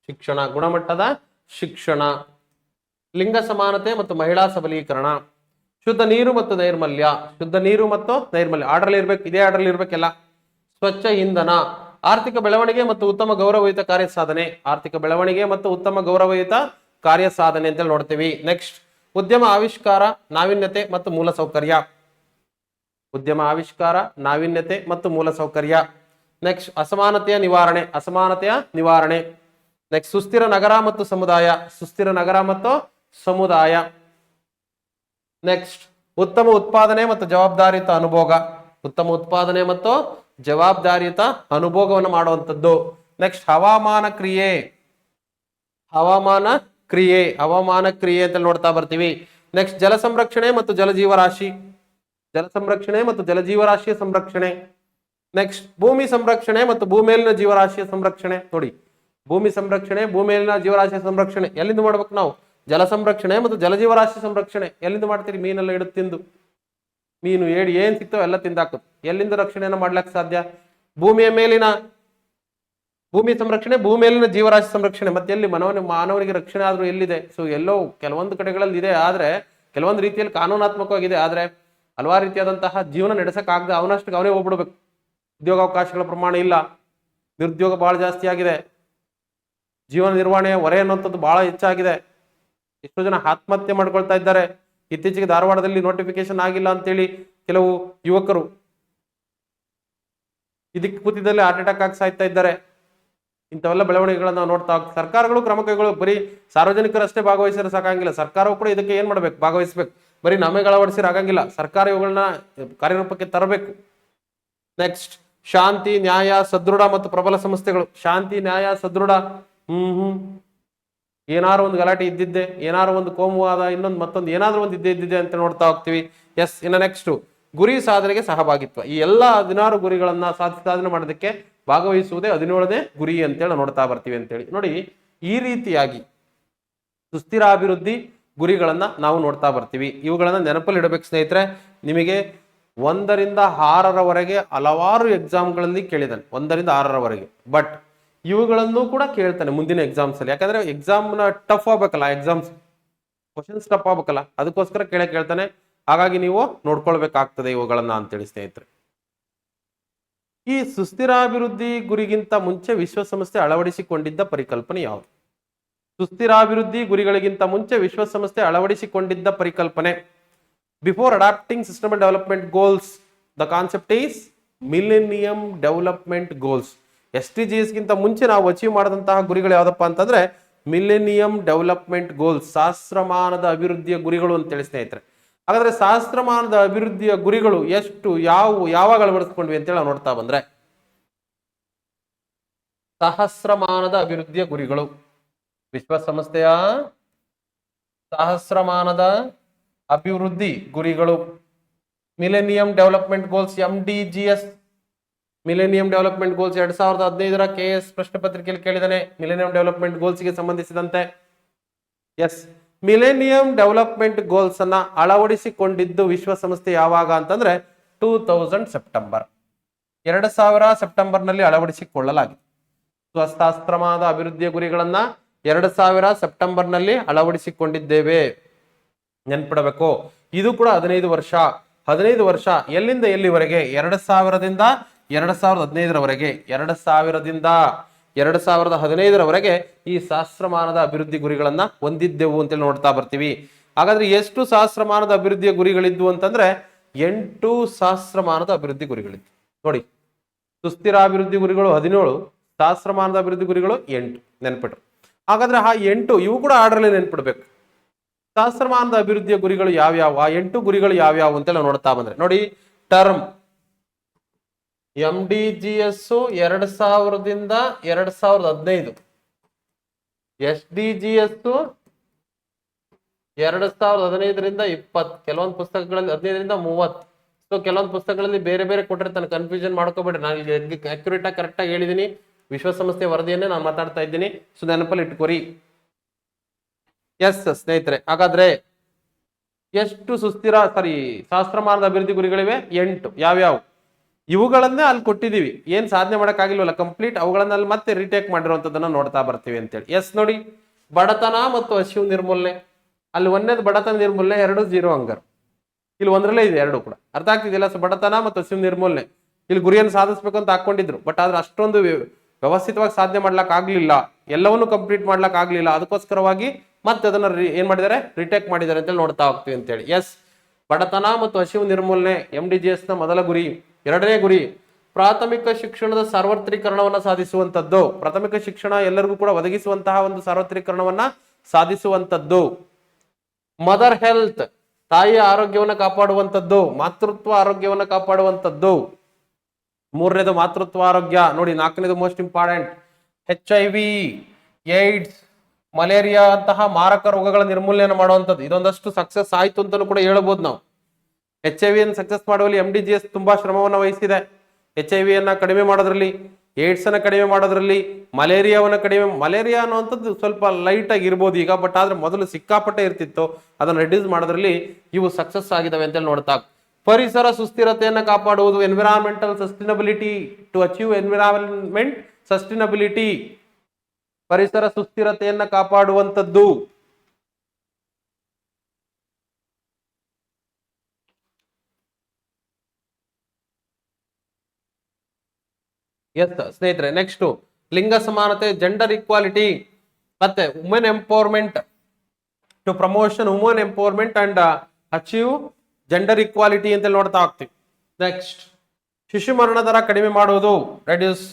ಶಿಕ್ಷಣ, ಗುಣಮಟ್ಟದ ಶಿಕ್ಷಣ, ಲಿಂಗ ಸಮಾನತೆ ಮತ್ತು ಮಹಿಳಾ ಸಬಲೀಕರಣ, ಶುದ್ಧ ನೀರು ಮತ್ತು ನೈರ್ಮಲ್ಯ, ಶುದ್ಧ ನೀರು ಮತ್ತು ನೈರ್ಮಲ್ಯ ಆರ್ಡರ್ ಇರ್ಬೇಕು, ಇದೇ ಆರ್ಡರ್ ಇರ್ಬೇಕೆಲ್ಲ. ಸ್ವಚ್ಛ ಇಂಧನ, ಆರ್ಥಿಕ ಬೆಳವಣಿಗೆ ಮತ್ತು ಉತ್ತಮ ಗೌರವಯುತ ಕಾರ್ಯ ಸಾಧನೆ, ಆರ್ಥಿಕ ಬೆಳವಣಿಗೆ ಮತ್ತು ಉತ್ತಮ ಗೌರವಯುತ ಕಾರ್ಯ ಸಾಧನೆ ಅಂತ ನೋಡ್ತೀವಿ. ನೆಕ್ಸ್ಟ್ ಉದ್ಯಮ ಆವಿಷ್ಕಾರ, ನಾವೀನ್ಯತೆ ಮತ್ತು ಮೂಲಸೌಕರ್ಯ, ಉದ್ಯಮ ಆವಿಷ್ಕಾರ, ನಾವೀನ್ಯತೆ ಮತ್ತು ಮೂಲಸೌಕರ್ಯ. ನೆಕ್ಸ್ಟ್ ಅಸಮಾನತೆಯ ನಿವಾರಣೆ, ಅಸಮಾನತೆಯ ನಿವಾರಣೆ. ನೆಕ್ಸ್ಟ್ ಸುಸ್ಥಿರ ನಗರ ಮತ್ತು ಸಮುದಾಯ, ಸುಸ್ಥಿರ ನಗರ ಮತ್ತು ಸಮುದಾಯ. ನೆಕ್ಸ್ಟ್ ಉತ್ತಮ ಉತ್ಪಾದನೆ ಮತ್ತು ಜವಾಬ್ದಾರಿಯುತ ಅನುಭೋಗ, ಉತ್ತಮ ಉತ್ಪಾದನೆ ಮತ್ತು ಜವಾಬ್ದಾರಿಯುತ ಅನುಭೋಗವನ್ನು ಮಾಡುವಂಥದ್ದು. ನೆಕ್ಸ್ಟ್ ಹವಾಮಾನ ಕ್ರಿಯೆ, ಹವಾಮಾನ ಕ್ರಿಯೆ, ಹವಾಮಾನ ಕ್ರಿಯೆ ಅಂತ ನೋಡ್ತಾ ಬರ್ತೀವಿ. ನೆಕ್ಸ್ಟ್ ಜಲ ಸಂರಕ್ಷಣೆ ಮತ್ತು ಜಲಜೀವರಾಶಿ, ಜಲ ಸಂರಕ್ಷಣೆ ಮತ್ತು ಜಲಜೀವರಾಶಿಯ ಸಂರಕ್ಷಣೆ. ನೆಕ್ಸ್ಟ್ ಭೂಮಿ ಸಂರಕ್ಷಣೆ ಮತ್ತು ಭೂಮೇಲಿನ ಜೀವರಾಶಿಯ ಸಂರಕ್ಷಣೆ. ನೋಡಿ, ಭೂಮಿ ಸಂರಕ್ಷಣೆ, ಭೂಮೇಲಿನ ಜೀವರಾಶಿಯ ಸಂರಕ್ಷಣೆ ಎಲ್ಲಿಂದ ಮಾಡ್ಬೇಕು ನಾವು? ಜಲ ಸಂರಕ್ಷಣೆ ಮತ್ತು ಜಲಜೀವರಾಶಿ ಸಂರಕ್ಷಣೆ ಎಲ್ಲಿಂದ ಮಾಡ್ತೀರಿ? ಮೀನೆಲ್ಲ ಹಿಡಿದು ತಿಂದು, ಮೀನು ಏಡಿ ಏನ್ ಸಿಗ್ತಾವ ಎಲ್ಲ ತಿಂದಾಕೋದು. ಎಲ್ಲಿಂದ ರಕ್ಷಣೆಯನ್ನು ಮಾಡ್ಲಿಕ್ಕೆ ಸಾಧ್ಯ? ಭೂಮಿಯ ಮೇಲಿನ ಭೂಮಿ ಸಂರಕ್ಷಣೆ, ಭೂಮಿಯಲ್ಲಿನ ಜೀವರಾಶಿ ಸಂರಕ್ಷಣೆ. ಮತ್ತೆ ಎಲ್ಲಿ ಮಾನವನಿಗೆ ರಕ್ಷಣೆ ಆದ್ರೂ ಎಲ್ಲಿದೆ? ಸೊ ಎಲ್ಲೋ ಕೆಲವೊಂದು ಕಡೆಗಳಲ್ಲಿ ಇದೆ, ಆದ್ರೆ ಕೆಲವೊಂದು ರೀತಿಯಲ್ಲಿ ಕಾನೂನಾತ್ಮಕವಾಗಿದೆ. ಆದ್ರೆ ಹಲವಾರು ರೀತಿಯಾದಂತಹ ಜೀವನ ನಡೆಸಕ್ಕಾಗದೆ ಅವನಷ್ಟಕ್ಕೆ ಅವನೇ ಹೋಗ್ಬಿಡ್ಬೇಕು. ಉದ್ಯೋಗಾವಕಾಶಗಳ ಪ್ರಮಾಣ ಇಲ್ಲ, ನಿರುದ್ಯೋಗ ಬಹಳ ಜಾಸ್ತಿ ಆಗಿದೆ, ಜೀವನ ನಿರ್ವಹಣೆಯ ಹೊರೆ ಅನ್ನುವಂಥದ್ದು ಬಹಳ ಹೆಚ್ಚಾಗಿದೆ. ಎಷ್ಟೋ ಜನ ಆತ್ಮಹತ್ಯೆ ಮಾಡ್ಕೊಳ್ತಾ ಇದ್ದಾರೆ. ಇತ್ತೀಚೆಗೆ ಧಾರವಾಡದಲ್ಲಿ ನೋಟಿಫಿಕೇಶನ್ ಆಗಿಲ್ಲ ಅಂತೇಳಿ ಕೆಲವು ಯುವಕರು ಇದಕ್ಕೆ ಕೂತಿದ್ದಲ್ಲಿ ಹಾರ್ಟ್ ಅಟ್ಯಾಕ್ ಆಗಿ ಸಾಯ್ತಾ ಇದ್ದಾರೆ. ಇಂಥವೆಲ್ಲ ಬೆಳವಣಿಗೆಗಳನ್ನ ನಾವು ನೋಡ್ತಾ ಸರ್ಕಾರಗಳು ಕ್ರಮ ಕೈಗೊಳ್ಳು. ಬರೀ ಸಾರ್ವಜನಿಕರಷ್ಟೇ ಭಾಗವಹಿಸಿದ್ರೆ ಸಾಕಾಗಿಲ್ಲ, ಸರ್ಕಾರವು ಕೂಡ ಇದಕ್ಕೆ ಏನ್ ಮಾಡ್ಬೇಕು? ಭಾಗವಹಿಸ್ಬೇಕು. ಬರೀ ನಮಗೆ ಅಳವಡಿಸಿದ್ರೆ ಆಗಂಗಿಲ್ಲ, ಸರ್ಕಾರ ಇವುಗಳನ್ನ ಕಾರ್ಯರೂಪಕ್ಕೆ ತರಬೇಕು. ನೆಕ್ಸ್ಟ್ ಶಾಂತಿ, ನ್ಯಾಯ, ಸದೃಢ ಮತ್ತು ಪ್ರಬಲ ಸಂಸ್ಥೆಗಳು. ಶಾಂತಿ, ನ್ಯಾಯ, ಸದೃಢ. ಏನಾರು ಒಂದು ಗಲಾಟೆ ಇದ್ದಿದ್ದೆ, ಏನಾರು ಒಂದು ಕೋಮುವಾದ, ಇನ್ನೊಂದು ಮತ್ತೊಂದು ಏನಾದ್ರೂ ಒಂದು ಇದ್ದಿದ್ದೆ ಅಂತ ನೋಡ್ತಾ ಹೋಗ್ತೀವಿ. ಎಸ್, ಇನ್ನು ನೆಕ್ಸ್ಟ್ ಗುರಿ ಸಾಧನೆಗೆ ಸಹಭಾಗಿತ್ವ. ಈ ಎಲ್ಲಾ 16 ಗುರಿಗಳನ್ನ ಸಾಧನೆ ಮಾಡೋದಕ್ಕೆ ಭಾಗವಹಿಸುವುದೇ 17ನೇ ಗುರಿ ಅಂತೇಳಿ ನೋಡ್ತಾ ಬರ್ತೀವಿ ಅಂತೇಳಿ ನೋಡಿ. ಈ ರೀತಿಯಾಗಿ ಸುಸ್ಥಿರಾಭಿವೃದ್ಧಿ ಗುರಿಗಳನ್ನ ನಾವು ನೋಡ್ತಾ ಬರ್ತೀವಿ. ಇವುಗಳನ್ನ ನೆನಪಲ್ಲಿ ಇಡಬೇಕು ಸ್ನೇಹಿತರೆ. ನಿಮಗೆ 1ರಿಂದ 6ರವರೆಗೆ ಹಲವಾರು ಎಕ್ಸಾಮ್ಗಳಲ್ಲಿ ಕೇಳಿದಾನೆ, 1ರಿಂದ 6ರವರೆಗೆ. ಬಟ್ ಇವುಗಳನ್ನು ಕೂಡ ಕೇಳ್ತಾನೆ ಮುಂದಿನ ಎಕ್ಸಾಮ್ಸ್ ಅಲ್ಲಿ. ಯಾಕಂದ್ರೆ ಎಕ್ಸಾಮ್ನ ಟಫ್ ಆಗ್ಬೇಕಲ್ಲ, ಎಕ್ಸಾಮ್ಸ್ ಕ್ವಶನ್ಸ್ ಟಫ್ ಆಗ್ಬೇಕಲ್ಲ, ಅದಕ್ಕೋಸ್ಕರ ಕೇಳ್ತಾನೆ. ಹಾಗಾಗಿ ನೀವು ನೋಡ್ಕೊಳ್ಬೇಕಾಗ್ತದೆ ಇವುಗಳನ್ನ ಅಂತೇಳಿ ಸ್ನೇಹಿತರೆ. ಈ ಸುಸ್ಥಿರಾಭಿವೃದ್ಧಿ ಗುರಿಗಿಂತ ಮುಂಚೆ ವಿಶ್ವಸಂಸ್ಥೆ ಅಳವಡಿಸಿಕೊಂಡಿದ್ದ ಪರಿಕಲ್ಪನೆ ಯಾವುದು? ಸುಸ್ಥಿರಾಭಿವೃದ್ಧಿ ಗುರಿಗಳಿಗಿಂತ ಮುಂಚೆ ವಿಶ್ವಸಂಸ್ಥೆ ಅಳವಡಿಸಿಕೊಂಡಿದ್ದ ಪರಿಕಲ್ಪನೆ. Before adapting system development goals, the concept is millennium development goals. SDGs ಗಿಂತ ಮುಂಚೆ ನಾವು ಅಚೀವ್ ಮಾಡಿದಂತಹ ಗುರಿಗಳು ಯಾವ್ದಪ್ಪ ಅಂತಂದ್ರೆ ಮಿಲೆನಿಯಂ ಡೆವಲಪ್ಮೆಂಟ್ ಗೋಲ್ಸ್, ಸಹಸ್ರಮಾನದ ಅಭಿವೃದ್ಧಿಯ ಗುರಿಗಳು ಅಂತೇಳಿ ಸ್ನೇಹಿತರೆ. ಹಾಗಾದ್ರೆ ಸಹಸ್ರಮಾನದ ಅಭಿವೃದ್ಧಿಯ ಗುರಿಗಳು ಎಷ್ಟು, ಯಾವಾಗ ಅಳವಡಿಸ್ಕೊಂಡ್ವಿ ಅಂತೇಳಿ ನಾವು ನೋಡ್ತಾ ಬಂದ್ರೆ, ಸಹಸ್ರಮಾನದ ಅಭಿವೃದ್ಧಿಯ ಗುರಿಗಳು, ವಿಶ್ವಸಂಸ್ಥೆಯ ಸಹಸ್ರಮಾನದ ಅಭಿವೃದ್ಧಿ ಗುರಿಗಳು, millennium development goals MDGs. Millennium development goals 2015ರ KS ಪ್ರಶ್ನೆ ಪತ್ರಿಕೆಯಲ್ಲಿ ಕೇಳಿದಾನೆ ಮಿಲೆನಿಯಂ ಡೆವಲಪ್ಮೆಂಟ್ ಗೋಲ್ಸ್ಗೆ ಸಂಬಂಧಿಸಿದಂತೆ. ಎಸ್, ಮಿಲೇನಿಯಂ ಡೆವಲಪ್ಮೆಂಟ್ ಗೋಲ್ಸ್ ಅನ್ನ ಅಳವಡಿಸಿಕೊಂಡಿದ್ದು ವಿಶ್ವಸಂಸ್ಥೆ ಯಾವಾಗ ಅಂತಂದ್ರೆ 2000 ಸೆಪ್ಟೆಂಬರ್ 2000 ಸೆಪ್ಟೆಂಬರ್ನಲ್ಲಿ ಅಳವಡಿಸಿಕೊಳ್ಳಲಾಗಿದೆ. ಸ್ವಸ್ಥಾಶ್ರಮದ ಅಭಿವೃದ್ಧಿಯ ಗುರಿಗಳನ್ನ 2000 ಸೆಪ್ಟೆಂಬರ್ನಲ್ಲಿ ಅಳವಡಿಸಿಕೊಂಡಿದ್ದೇವೆ, ನೆನ್ಪಿಡಬೇಕು. ಇದು ಕೂಡ 15 ವರ್ಷ ಎಲ್ಲಿಂದ ಎಲ್ಲಿವರೆಗೆ? 2000ದಿಂದ 2015ರವರೆಗೆ 2015ರವರೆಗೆ ಈ ಸಹಸ್ರಮಾನದ ಅಭಿವೃದ್ಧಿ ಗುರಿಗಳನ್ನ ಹೊಂದಿದ್ದೆವು ಅಂತೇಳಿ ನೋಡ್ತಾ ಬರ್ತೀವಿ. ಹಾಗಾದ್ರೆ ಎಷ್ಟು ಸಹಸ್ರಮಾನದ ಅಭಿವೃದ್ಧಿಯ ಗುರಿಗಳಿದ್ವು ಅಂತಂದ್ರೆ 8 ಸಹಸ್ರಮಾನದ ಅಭಿವೃದ್ಧಿ ಗುರಿಗಳಿದ್ವು. ನೋಡಿ, ಸುಸ್ಥಿರ ಅಭಿವೃದ್ಧಿ ಗುರಿಗಳು 17, ಸಹಸ್ರಮಾನದ ಅಭಿವೃದ್ಧಿ ಗುರಿಗಳು 8, ನೆನ್ಪಿಟ್ರು. ಹಾಗಾದ್ರೆ ಆ 8 ಇವು ಕೂಡ ಆರ್ಡರ್ಲಿ ನೆನ್ಪಿಡ್ಬೇಕು. ಸಹಸ್ರಮಾನದ ಅಭಿವೃದ್ಧಿಯ ಗುರಿಗಳು ಯಾವ್ಯಾವ, ಆ 8 ಗುರಿಗಳು ಯಾವ್ಯಾವು ಅಂತೆಲ್ಲ ನೋಡ್ತಾ ಬಂದ್ರೆ ನೋಡಿ, ಟರ್ಮ್ MDGs 2000ದಿಂದ 2015, SDGs 2015ರಿಂದ 20, ಕೆಲವೊಂದು ಪುಸ್ತಕಗಳಲ್ಲಿ 15ರಿಂದ 30. ಸೊ ಕೆಲವೊಂದು ಪುಸ್ತಕಗಳಲ್ಲಿ ಬೇರೆ ಬೇರೆ ಕೊಟ್ಟಿರ್ತಾನೆ, ಕನ್ಫ್ಯೂಷನ್ ಮಾಡ್ಕೋಬೇಡ್ರಿ. ನಾನು ಅಕ್ಯುರೇಟ್ ಆಗಿ ಕರೆಕ್ಟ್ ಆಗಿ ಹೇಳಿದೀನಿ, ವಿಶ್ವಸಂಸ್ಥೆ ವರದಿಯನ್ನೇ ನಾನು ಮಾತಾಡ್ತಾ ಇದ್ದೀನಿ. ಸೊ ನೆನಪಲ್ಲಿ ಇಟ್ಕೋರಿ. ಎಸ್ ಸ್ನೇಹಿತರೆ, ಹಾಗಾದ್ರೆ ಎಷ್ಟು ಸಹಸ್ರಮಾನದ ಅಭಿವೃದ್ಧಿ ಗುರಿಗಳಿವೆ? 8. ಯಾವ್ಯಾವು? ಇವುಗಳನ್ನೇ ಅಲ್ಲಿ ಕೊಟ್ಟಿದೀವಿ, ಏನ್ ಸಾಧನೆ ಮಾಡಕ್ಕಾಗಿಲ್ವಲ್ಲ ಕಂಪ್ಲೀಟ್, ಅವುಗಳನ್ನ ಅಲ್ಲಿ ಮತ್ತೆ ರಿಟೇಕ್ ಮಾಡಿರುವಂತದನ್ನ ನೋಡ್ತಾ ಬರ್ತೀವಿ ಅಂತೇಳಿ. ಎಸ್ ನೋಡಿ, ಬಡತನ ಮತ್ತು ಹಸಿವು ನಿರ್ಮೂಲನೆ. ಅಲ್ಲಿ ಒಂದೇದು ಬಡತನ ನಿರ್ಮೂಲನೆ, 2 0 ಹಂಗರ್. ಇಲ್ಲಿ ಒಂದರಲ್ಲೇ ಇದೆ 2 ಕೂಡ. ಅರ್ಥ ಆಗ್ತಿದೆಯಲ್ಲ? ಸೊ ಬಡತನ ಮತ್ತು ಹಸಿವು ನಿರ್ಮೂಲನೆ ಇಲ್ಲಿ ಗುರಿಯನ್ನು ಸಾಧಿಸ್ಬೇಕು ಅಂತ ಹಾಕೊಂಡಿದ್ರು. ಬಟ್ ಆದ್ರೆ ಅಷ್ಟೊಂದು ವ್ಯವಸ್ಥಿತವಾಗಿ ಸಾಧನೆ ಮಾಡ್ಲಕ್ ಆಗ್ಲಿಲ್ಲ, ಎಲ್ಲವನ್ನೂ ಕಂಪ್ಲೀಟ್ ಮಾಡ್ಲಕ್ ಆಗ್ಲಿಲ್ಲ. ಅದಕ್ಕೋಸ್ಕರವಾಗಿ ಮತ್ತೆ ಅದನ್ನ ಏನ್ ಮಾಡಿದ್ದಾರೆ? ರಿಟೇಕ್ ಮಾಡಿದ್ದಾರೆ ಅಂತೇಳಿ ನೋಡ್ತಾ ಹೋಗ್ತೀವಿ ಅಂತೇಳಿ. ಎಸ್, ಬಡತನ ಮತ್ತು ಹಸಿವು ನಿರ್ಮೂಲನೆ MDGs ನ ಮೊದಲ ಗುರಿ. 2ನೇ ಗುರಿ ಪ್ರಾಥಮಿಕ ಶಿಕ್ಷಣದ ಸಾರ್ವತ್ರೀಕರಣವನ್ನ ಸಾಧಿಸುವಂತದ್ದು. ಪ್ರಾಥಮಿಕ ಶಿಕ್ಷಣ ಎಲ್ಲರಿಗೂ ಕೂಡ ಒದಗಿಸುವಂತಹ ಒಂದು ಸಾರ್ವತ್ರೀಕರಣವನ್ನ ಸಾಧಿಸುವಂತದ್ದು. ಮದರ್ ಹೆಲ್ತ್, ತಾಯಿಯ ಆರೋಗ್ಯವನ್ನ ಕಾಪಾಡುವಂತದ್ದು, ಮಾತೃತ್ವ ಆರೋಗ್ಯವನ್ನ ಕಾಪಾಡುವಂತದ್ದು. 3ನೇದು ಮಾತೃತ್ವ ಆರೋಗ್ಯ. ನೋಡಿ, 4ನೇದು most important, HIV, AIDS, malaria ಅಂತಹ ಮಾರಕ ರೋಗಗಳ ನಿರ್ಮೂಲನೆ ಮಾಡುವಂಥದ್ದು. ಇದೊಂದಷ್ಟು ಸಕ್ಸಸ್ ಆಯ್ತು ಅಂತಲೂ ಕೂಡ ಹೇಳ್ಬೋದು ನಾವು. HIV ಅನ್ನು ಸಕ್ಸಸ್ ಮಾಡುವಲ್ಲಿ MDGs ತುಂಬಾ ಶ್ರಮವನ್ನು ವಹಿಸಿದೆ. HIV ಅನ್ನ ಕಡಿಮೆ ಮಾಡೋದ್ರಲ್ಲಿ, ಏಡ್ಸ್ ಅನ್ನ ಕಡಿಮೆ ಮಾಡೋದ್ರಲ್ಲಿ, ಮಲೇರಿಯಾ ಅನ್ನುವಂಥದ್ದು ಸ್ವಲ್ಪ ಲೈಟ್ ಆಗಿ ಇರ್ಬೋದು ಈಗ, ಬಟ್ ಆದ್ರೆ ಮೊದಲು ಸಿಕ್ಕಾಪಟ್ಟೆ ಇರ್ತಿತ್ತು. ಅದನ್ನ ರಿಡ್ಯೂಸ್ ಮಾಡೋದ್ರಲ್ಲಿ ಇವು ಸಕ್ಸಸ್ ಆಗಿದಾವೆ ಅಂತೇಳಿ ನೋಡ್ತಾ. ಪರಿಸರ ಸುಸ್ಥಿರತೆಯನ್ನ ಕಾಪಾಡುವುದು, environmental sustainability, to achieve environment sustainability, ಪರಿಸರ ಸುಸ್ಥಿರತೆಯನ್ನ ಕಾಪಾಡುವಂಥದ್ದು. ಎಸ್ ಸ್ನೇಹಿತರೆ, ನೆಕ್ಸ್ಟ್ ಲಿಂಗ ಸಮಾನತೆ, ಜೆಂಡರ್ ಇಕ್ವಾಲಿಟಿ, ಮತ್ತೆ women empowerment, to promotion women empowerment and achieve gender equality ಅಂತ ನೋಡ್ತಾ ಹೋಗ್ತೀವಿ. ನೆಕ್ಸ್ಟ್ ಶಿಶು ಮರಣ ದರ ಕಡಿಮೆ ಮಾಡುವುದು, reduce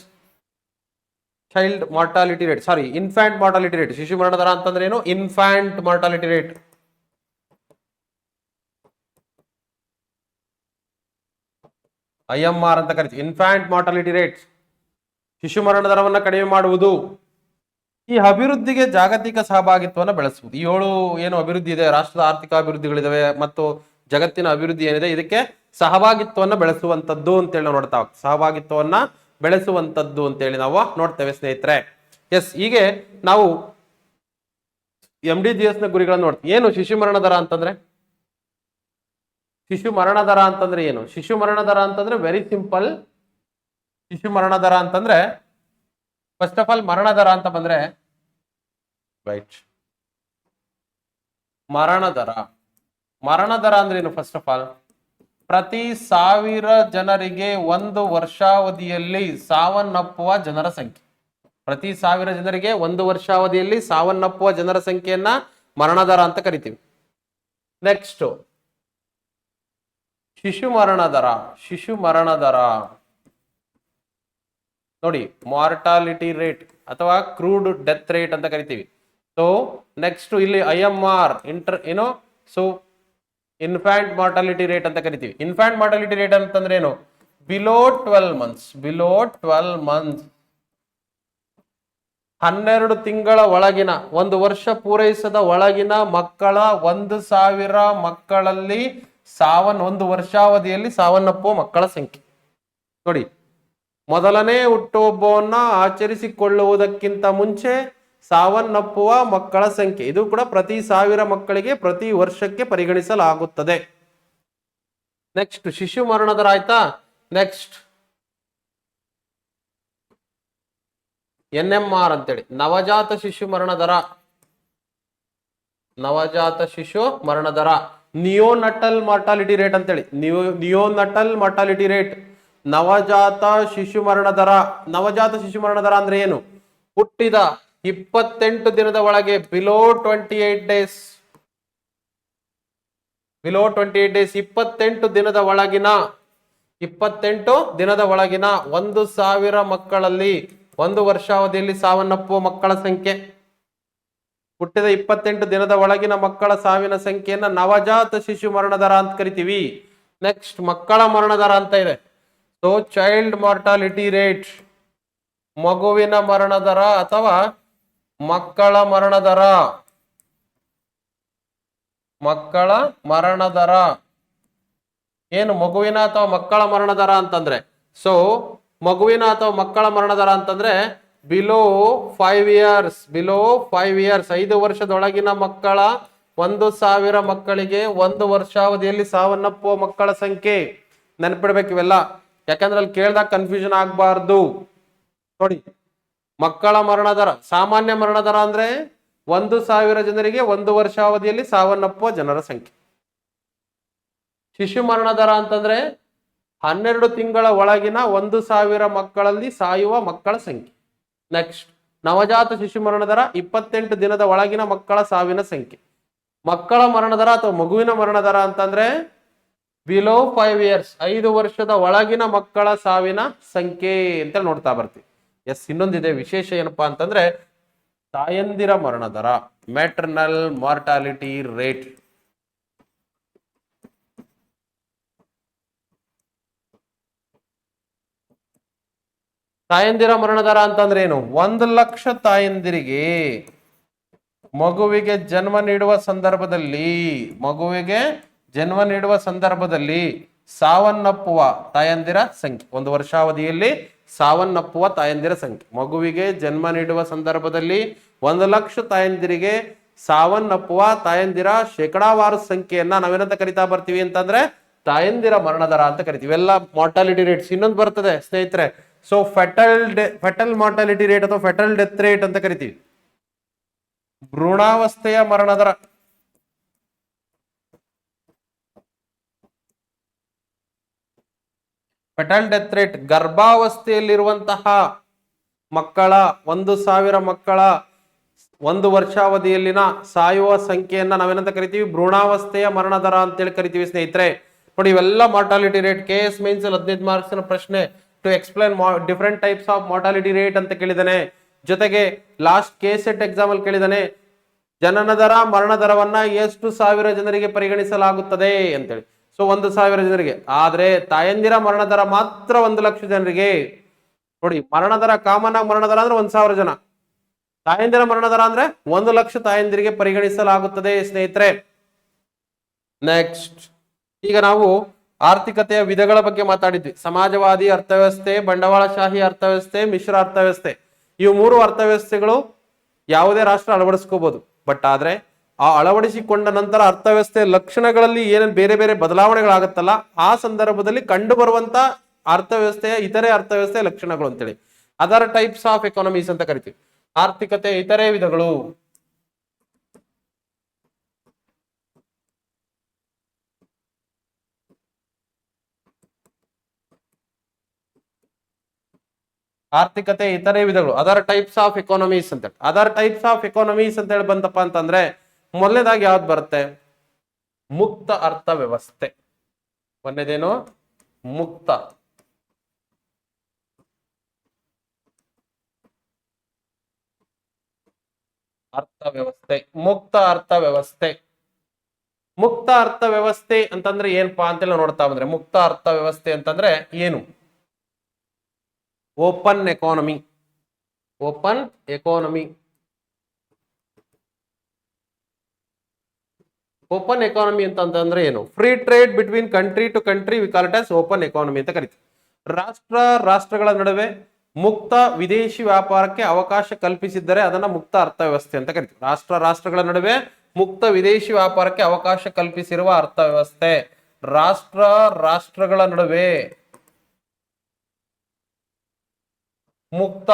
child mortality rate, infant mortality rate. ಶಿಶು ಮರಣ ದರ ಅಂತಂದ್ರೆ ಏನು? Infant mortality rate. IMR ಅಂತ ಕರಿತೀವಿ, ಇನ್ಫ್ಯಾಂಟ್ ಮಾರ್ಟಾಲಿಟಿ ರೇಟ್. ಶಿಶು ಮರಣ ದರವನ್ನ ಕಡಿಮೆ ಮಾಡುವುದು. ಈ ಅಭಿವೃದ್ಧಿಗೆ ಜಾಗತಿಕ ಸಹಭಾಗಿತ್ವವನ್ನು ಬೆಳೆಸುವುದು. ಈ 7 ಏನು ಅಭಿವೃದ್ಧಿ ಇದೆ, ರಾಷ್ಟ್ರದ ಆರ್ಥಿಕ ಅಭಿವೃದ್ಧಿಗಳಿದಾವೆ ಮತ್ತು ಜಗತ್ತಿನ ಅಭಿವೃದ್ಧಿ ಏನಿದೆ, ಇದಕ್ಕೆ ಸಹಭಾಗಿತ್ವವನ್ನು ಬೆಳೆಸುವಂತದ್ದು ಅಂತೇಳಿ ನಾವು ನೋಡ್ತಾ ಹೋಗ್ತೀವಿ. ಸಹಭಾಗಿತ್ವವನ್ನ ಬೆಳೆಸುವಂತದ್ದು ಅಂತೇಳಿ ನಾವು ನೋಡ್ತೇವೆ ಸ್ನೇಹಿತರೆ. ಎಸ್, ಹೀಗೆ ನಾವು MDGs ನ ಗುರಿಗಳನ್ನು ನೋಡ್ತೀವಿ. ಏನು ಶಿಶು ಮರಣ ದರ ಅಂತಂದ್ರೆ? ಶಿಶು ಮರಣ ದರ ಅಂತಂದ್ರೆ ಏನು? ಶಿಶು ಮರಣ ದರ ಅಂತಂದ್ರೆ ವೆರಿ ಸಿಂಪಲ್. ಶಿಶು ಮರಣ ದರ ಅಂತಂದ್ರೆ ಫಸ್ಟ್ ಆಫ್ ಆಲ್ ಮರಣ ದರ ಅಂತ ಬಂದ್ರೆ ರೈಟ್, ಮರಣ ದರ ಅಂದ್ರೆ ಏನು? ಫಸ್ಟ್ ಆಫ್ ಆಲ್ ಪ್ರತಿ 1000 ಜನರಿಗೆ 1 ವರ್ಷಾವಧಿಯಲ್ಲಿ ಸಾವನ್ನಪ್ಪುವ ಜನರ ಸಂಖ್ಯೆ. ಪ್ರತಿ 1000 ಜನರಿಗೆ 1 ವರ್ಷಾವಧಿಯಲ್ಲಿ ಸಾವನ್ನಪ್ಪುವ ಜನರ ಸಂಖ್ಯೆಯನ್ನ ಮರಣ ದರ ಅಂತ ಕರಿತೀವಿ. ನೆಕ್ಸ್ಟ್ ಶಿಶು ಮರಣ ದರ ನೋಡಿ, ಮಾರ್ಟಾಲಿಟಿ ರೇಟ್ ಅಥವಾ ಕ್ರೂಡ್ ಡೆತ್ ರೇಟ್ ಅಂತ ಕರಿತೀವಿ. ಸೊ ನೆಕ್ಸ್ಟ್ ಇಲ್ಲಿ IMR ಇನ್ಫ್ಯಾಂಟ್ ಮಾರ್ಟಾಲಿಟಿ ರೇಟ್ ಅಂತ ಕರಿತೀವಿ. ಇನ್ಫ್ಯಾಂಟ್ ಮಾರ್ಟಾಲಿಟಿ ರೇಟ್ ಅಂತಂದ್ರೆ ಏನು? ಬಿಲೋ 12 ಮಂತ್ಸ್ 12 ತಿಂಗಳ ಒಳಗಿನ, 1 ವರ್ಷ ಪೂರೈಸದ ಒಳಗಿನ ಮಕ್ಕಳ 1000 ಮಕ್ಕಳಲ್ಲಿ 1 ವರ್ಷಾವಧಿಯಲ್ಲಿ ಸಾವನ್ನಪ್ಪುವ ಮಕ್ಕಳ ಸಂಖ್ಯೆ. ನೋಡಿ, ಮೊದಲನೇ ಹುಟ್ಟುಹಬ್ಬವನ್ನ ಆಚರಿಸಿಕೊಳ್ಳುವುದಕ್ಕಿಂತ ಮುಂಚೆ ಸಾವನ್ನಪ್ಪುವ ಮಕ್ಕಳ ಸಂಖ್ಯೆ. ಇದು ಕೂಡ ಪ್ರತಿ 1000 ಮಕ್ಕಳಿಗೆ ಪ್ರತಿ ವರ್ಷಕ್ಕೆ ಪರಿಗಣಿಸಲಾಗುತ್ತದೆ. ನೆಕ್ಸ್ಟ್ ಶಿಶು ಮರಣ ದರ ಆಯ್ತಾ. ನೆಕ್ಸ್ಟ್ NMR ಅಂತೇಳಿ, ನವಜಾತ ಶಿಶು ಮರಣ ದರ. ನವಜಾತ ಶಿಶು ಮರಣ ದರ, ನಿಯೋನಟಲ್ ಮಾರ್ಟಾಲಿಟಿ ರೇಟ್ ಅಂತೇಳಿ, ನಿಯೋನಟಲ್ ಮಾರ್ಟಾಲಿಟಿ ರೇಟ್, ನವಜಾತ ಶಿಶು ಮರಣ ದರ. ನವಜಾತ ಶಿಶು ಮರಣ ದರ ಅಂದ್ರೆ ಏನು? ಹುಟ್ಟಿದ 28 ದಿನದ ಒಳಗೆ, ಬಿಲೋ 28 ಡೇಸ್, ಬಿಲೋ 28 ಡೇಸ್, 28 ದಿನದ ಒಳಗಿನ 1,000 ಮಕ್ಕಳಲ್ಲಿ 1 ವರ್ಷಾವಧಿಯಲ್ಲಿ ಸಾವನ್ನಪ್ಪುವ ಮಕ್ಕಳ ಸಂಖ್ಯೆ. ಹುಟ್ಟಿದ 28 ದಿನದ ಒಳಗಿನ ಮಕ್ಕಳ ಸಾವಿನ ಸಂಖ್ಯೆಯನ್ನ ನವಜಾತ ಶಿಶು ಮರಣ ದರ ಅಂತ ಕರಿತೀವಿ. ನೆಕ್ಸ್ಟ್ ಮಕ್ಕಳ ಮರಣ ದರ ಅಂತ ಇದೆ. ಸೊ ಚೈಲ್ಡ್ ಮಾರ್ಟಾಲಿಟಿ ರೇಟ್, ಮಗುವಿನ ಮರಣ ದರ ಅಥವಾ ಮಕ್ಕಳ ಮರಣ ದರ. ಮಕ್ಕಳ ಮರಣ ದರ ಏನು? ಮಗುವಿನ ಅಥವಾ ಮಕ್ಕಳ ಮರಣ ದರ ಅಂತಂದ್ರೆ, ಸೊ ಮಗುವಿನ ಅಥವಾ ಮಕ್ಕಳ ಮರಣ ದರ ಅಂತಂದ್ರೆ ಬಿಲೋ 5 ಇಯರ್ಸ್, ಬಿಲೋ 5 ಇಯರ್ಸ್, 5 ವರ್ಷದೊಳಗಿನ ಮಕ್ಕಳ 1,000 ಮಕ್ಕಳಿಗೆ 1 ವರ್ಷಾವಧಿಯಲ್ಲಿ ಸಾವನ್ನಪ್ಪುವ ಮಕ್ಕಳ ಸಂಖ್ಯೆ. ನೆನಪಿಡ್ಬೇಕು ಇವೆಲ್ಲ, ಯಾಕಂದ್ರೆ ಅಲ್ಲಿ ಕೇಳಿದಾಗ ಕನ್ಫ್ಯೂಷನ್ ಆಗ್ಬಾರ್ದು. ನೋಡಿ, ಮಕ್ಕಳ ಮರಣ ದರ, ಸಾಮಾನ್ಯ ಮರಣ ದರ ಅಂದ್ರೆ 1,000 ಜನರಿಗೆ 1 ವರ್ಷಾವಧಿಯಲ್ಲಿ ಸಾವನ್ನಪ್ಪುವ ಜನರ ಸಂಖ್ಯೆ. ಶಿಶು ಮರಣ ದರ ಅಂತಂದ್ರೆ 12 ತಿಂಗಳ ಒಳಗಿನ 1,000 ಮಕ್ಕಳಲ್ಲಿ ಸಾಯುವ ಮಕ್ಕಳ ಸಂಖ್ಯೆ. ನೆಕ್ಸ್ಟ್ ನವಜಾತ ಶಿಶು ಮರಣ ದರ 28 ದಿನದ ಒಳಗಿನ ಮಕ್ಕಳ ಸಾವಿನ ಸಂಖ್ಯೆ. ಮಕ್ಕಳ ಮರಣ ದರ ಅಥವಾ ಮಗುವಿನ ಮರಣ ದರ ಅಂತಂದ್ರೆ ಬಿಲೋ 5 ಇಯರ್ಸ್, 5 ವರ್ಷದ ಒಳಗಿನ ಮಕ್ಕಳ ಸಾವಿನ ಸಂಖ್ಯೆ ಅಂತ ನೋಡ್ತಾ ಬರ್ತೀವಿ. ಎಸ್, ಇನ್ನೊಂದಿದೆ ವಿಶೇಷ ಏನಪ್ಪಾ ಅಂತಂದ್ರೆ ತಾಯಂದಿರ ಮರಣ ದರ, ಮ್ಯಾಟರ್ನಲ್ ಮಾರ್ಟಾಲಿಟಿ ರೇಟ್. ತಾಯಂದಿರ ಮರಣ ದರ ಅಂತಂದ್ರೆ ಏನು? 1,00,000 ತಾಯಂದಿರಿಗೆ ಮಗುವಿಗೆ ಜನ್ಮ ನೀಡುವ ಸಂದರ್ಭದಲ್ಲಿ ಸಾವನ್ನಪ್ಪುವ ತಾಯಂದಿರ ಸಂಖ್ಯೆ. 1 ವರ್ಷಾವಧಿಯಲ್ಲಿ ಸಾವನ್ನಪ್ಪುವ ತಾಯಂದಿರ ಸಂಖ್ಯೆ. ಮಗುವಿಗೆ ಜನ್ಮ ನೀಡುವ ಸಂದರ್ಭದಲ್ಲಿ 1,00,000 ತಾಯಂದಿರಿಗೆ ಸಾವನ್ನಪ್ಪುವ ತಾಯಂದಿರ ಶೇಕಡಾವಾರು ಸಂಖ್ಯೆಯನ್ನ ನಾವೇನಂತ ಕರಿತಾ ಬರ್ತೀವಿ ಅಂತಂದ್ರೆ ತಾಯಂದಿರ ಮರಣ ದರ ಅಂತ ಕರಿತೀವಿ. ಇವೆಲ್ಲ ಮಾರ್ಟಾಲಿಟಿ ರೇಟ್ಸ್. ಇನ್ನೊಂದು ಬರ್ತದೆ ಸ್ನೇಹಿತರೆ, ಸೊ ಫೆಟಲ್ ಮಾರ್ಟಾಲಿಟಿ ರೇಟ್ ಅಥವಾ ಫೆಟಲ್ ಡೆತ್ ರೇಟ್ ಅಂತ ಕರಿತೀವಿ. ಭ್ರೂಣಾವಸ್ಥೆಯ ಮರಣ ದರ. ಫೆಟಲ್ ಡೆತ್ ರೇಟ್, ಗರ್ಭಾವಸ್ಥೆಯಲ್ಲಿರುವಂತಹ ಮಕ್ಕಳ 1,000 ಮಕ್ಕಳ 1 ವರ್ಷಾವಧಿಯಲ್ಲಿನ ಸಾಯುವ ಸಂಖ್ಯೆಯನ್ನ ನಾವೇನಂತ ಕರಿತೀವಿ? ಭ್ರೂಣಾವಸ್ಥೆಯ ಮರಣ ದರ ಅಂತೇಳಿ ಕರಿತೀವಿ ಸ್ನೇಹಿತರೆ. ನೋಡಿ, ಇವೆಲ್ಲ mortality rate. KS mains 15 marks ಪ್ರಶ್ನೆ to explain different types of mortality rate ಅಂತ ಕೇಳಿದಾನೆ. ಜೊತೆಗೆ ಲಾಸ್ಟ್ KSET ಎಕ್ಸಾಮ್ ಅಲ್ಲಿ ಕೇಳಿದಾನೆ ಜನನ ದರ ಮರಣ ದರವನ್ನ ಎಷ್ಟು 1,000 ಜನರಿಗೆ ಪರಿಗಣಿಸಲಾಗುತ್ತದೆ ಅಂತೇಳಿ. ಸೊ 1,000 ಜನರಿಗೆ. ಆದ್ರೆ ತಾಯಂದಿರ ಮರಣ ದರ ಮಾತ್ರ 1,00,000 ಜನರಿಗೆ. ನೋಡಿ, ಮರಣ ದರ ಕಾಮನ್ ಆಗಿ ಮರಣ ದರ ಅಂದ್ರೆ 1,000 ಜನ, ತಾಯಂದಿರ ಮರಣ ದರ ಅಂದ್ರೆ 1,00,000 ತಾಯಂದಿರಿಗೆ ಪರಿಗಣಿಸಲಾಗುತ್ತದೆ ಸ್ನೇಹಿತರೆ. ನೆಕ್ಸ್ಟ್, ಈಗ ನಾವು ಆರ್ಥಿಕತೆಯ ವಿಧಗಳ ಬಗ್ಗೆ ಮಾತಾಡಿದ್ವಿ. ಸಮಾಜವಾದಿ ಅರ್ಥವ್ಯವಸ್ಥೆ, ಬಂಡವಾಳಶಾಹಿ ಅರ್ಥವ್ಯವಸ್ಥೆ, ಮಿಶ್ರ ಅರ್ಥವ್ಯವಸ್ಥೆ. ಇವು 3 ಅರ್ಥವ್ಯವಸ್ಥೆಗಳು ಯಾವುದೇ ರಾಷ್ಟ್ರ ಅಳವಡಿಸ್ಕೋಬಹುದು. ಬಟ್ ಆದ್ರೆ ಆ ಅಳವಡಿಸಿಕೊಂಡ ನಂತರ ಅರ್ಥವ್ಯವಸ್ಥೆಯ ಲಕ್ಷಣಗಳಲ್ಲಿ ಏನೇನು ಬೇರೆ ಬೇರೆ ಬದಲಾವಣೆಗಳಾಗುತ್ತಲ್ಲ, ಆ ಸಂದರ್ಭದಲ್ಲಿ ಕಂಡು ಬರುವಂತ ಅರ್ಥವ್ಯವಸ್ಥೆಯ ಇತರೆ ಅರ್ಥವ್ಯವಸ್ಥೆಯ ಲಕ್ಷಣಗಳು ಅಂತೇಳಿ ಅದರ್ ಟೈಪ್ಸ್ ಆಫ್ ಎಕಾನಮೀಸ್ ಅಂತ ಕರಿತೀವಿ. ಆರ್ಥಿಕತೆ ಇತರೆ ವಿಧಗಳು. ಆರ್ಥಿಕತೆ ಇತರೆ ವಿಧಗಳು, ಅದರ್ ಟೈಪ್ಸ್ ಆಫ್ ಎಕಾನಮೀಸ್ ಅಂತ. ಅದರ್ ಟೈಪ್ಸ್ ಆಫ್ ಎಕಾನಮೀಸ್ ಅಂತ ಹೇಳಿ ಬಂತಪ್ಪ ಅಂತಂದ್ರೆ ಮೊದಲನೇದಾಗಿ ಯಾವ್ದು ಬರುತ್ತೆ? ಮುಕ್ತ ಅರ್ಥ ವ್ಯವಸ್ಥೆ. ಮೊನ್ನೆದೇನು? ಮುಕ್ತ ಅರ್ಥ ವ್ಯವಸ್ಥೆ. ಮುಕ್ತ ಅರ್ಥ ವ್ಯವಸ್ಥೆ. ಮುಕ್ತ ಅರ್ಥ ವ್ಯವಸ್ಥೆ ಅಂತಂದ್ರೆ ಏನಪ್ಪಾ ಅಂತೇಳಿ ನೋಡ್ತಾ ಬಂದ್ರೆ, ಮುಕ್ತ ಅರ್ಥ ವ್ಯವಸ್ಥೆ ಅಂತಂದ್ರೆ ಏನು? Open economy. Open economy. Open economy ಅಂತಂದ್ರೆ ಏನು? Free trade between country to country, we call it as open economy ಅಂತ ಕರಿತೀವಿ. ರಾಷ್ಟ್ರಗಳ ನಡುವೆ ಮುಕ್ತ ವಿದೇಶಿ ವ್ಯಾಪಾರಕ್ಕೆ ಅವಕಾಶ ಕಲ್ಪಿಸಿದ್ದರೆ ಅದನ್ನ ಮುಕ್ತ ಅರ್ಥವ್ಯವಸ್ಥೆ ಅಂತ ಕರಿತೀವಿ. ರಾಷ್ಟ್ರಗಳ ನಡುವೆ ಮುಕ್ತ ವಿದೇಶಿ ವ್ಯಾಪಾರಕ್ಕೆ ಅವಕಾಶ ಕಲ್ಪಿಸಿರುವ ಅರ್ಥವ್ಯವಸ್ಥೆ. ರಾಷ್ಟ್ರಗಳ ನಡುವೆ ಮುಕ್ತ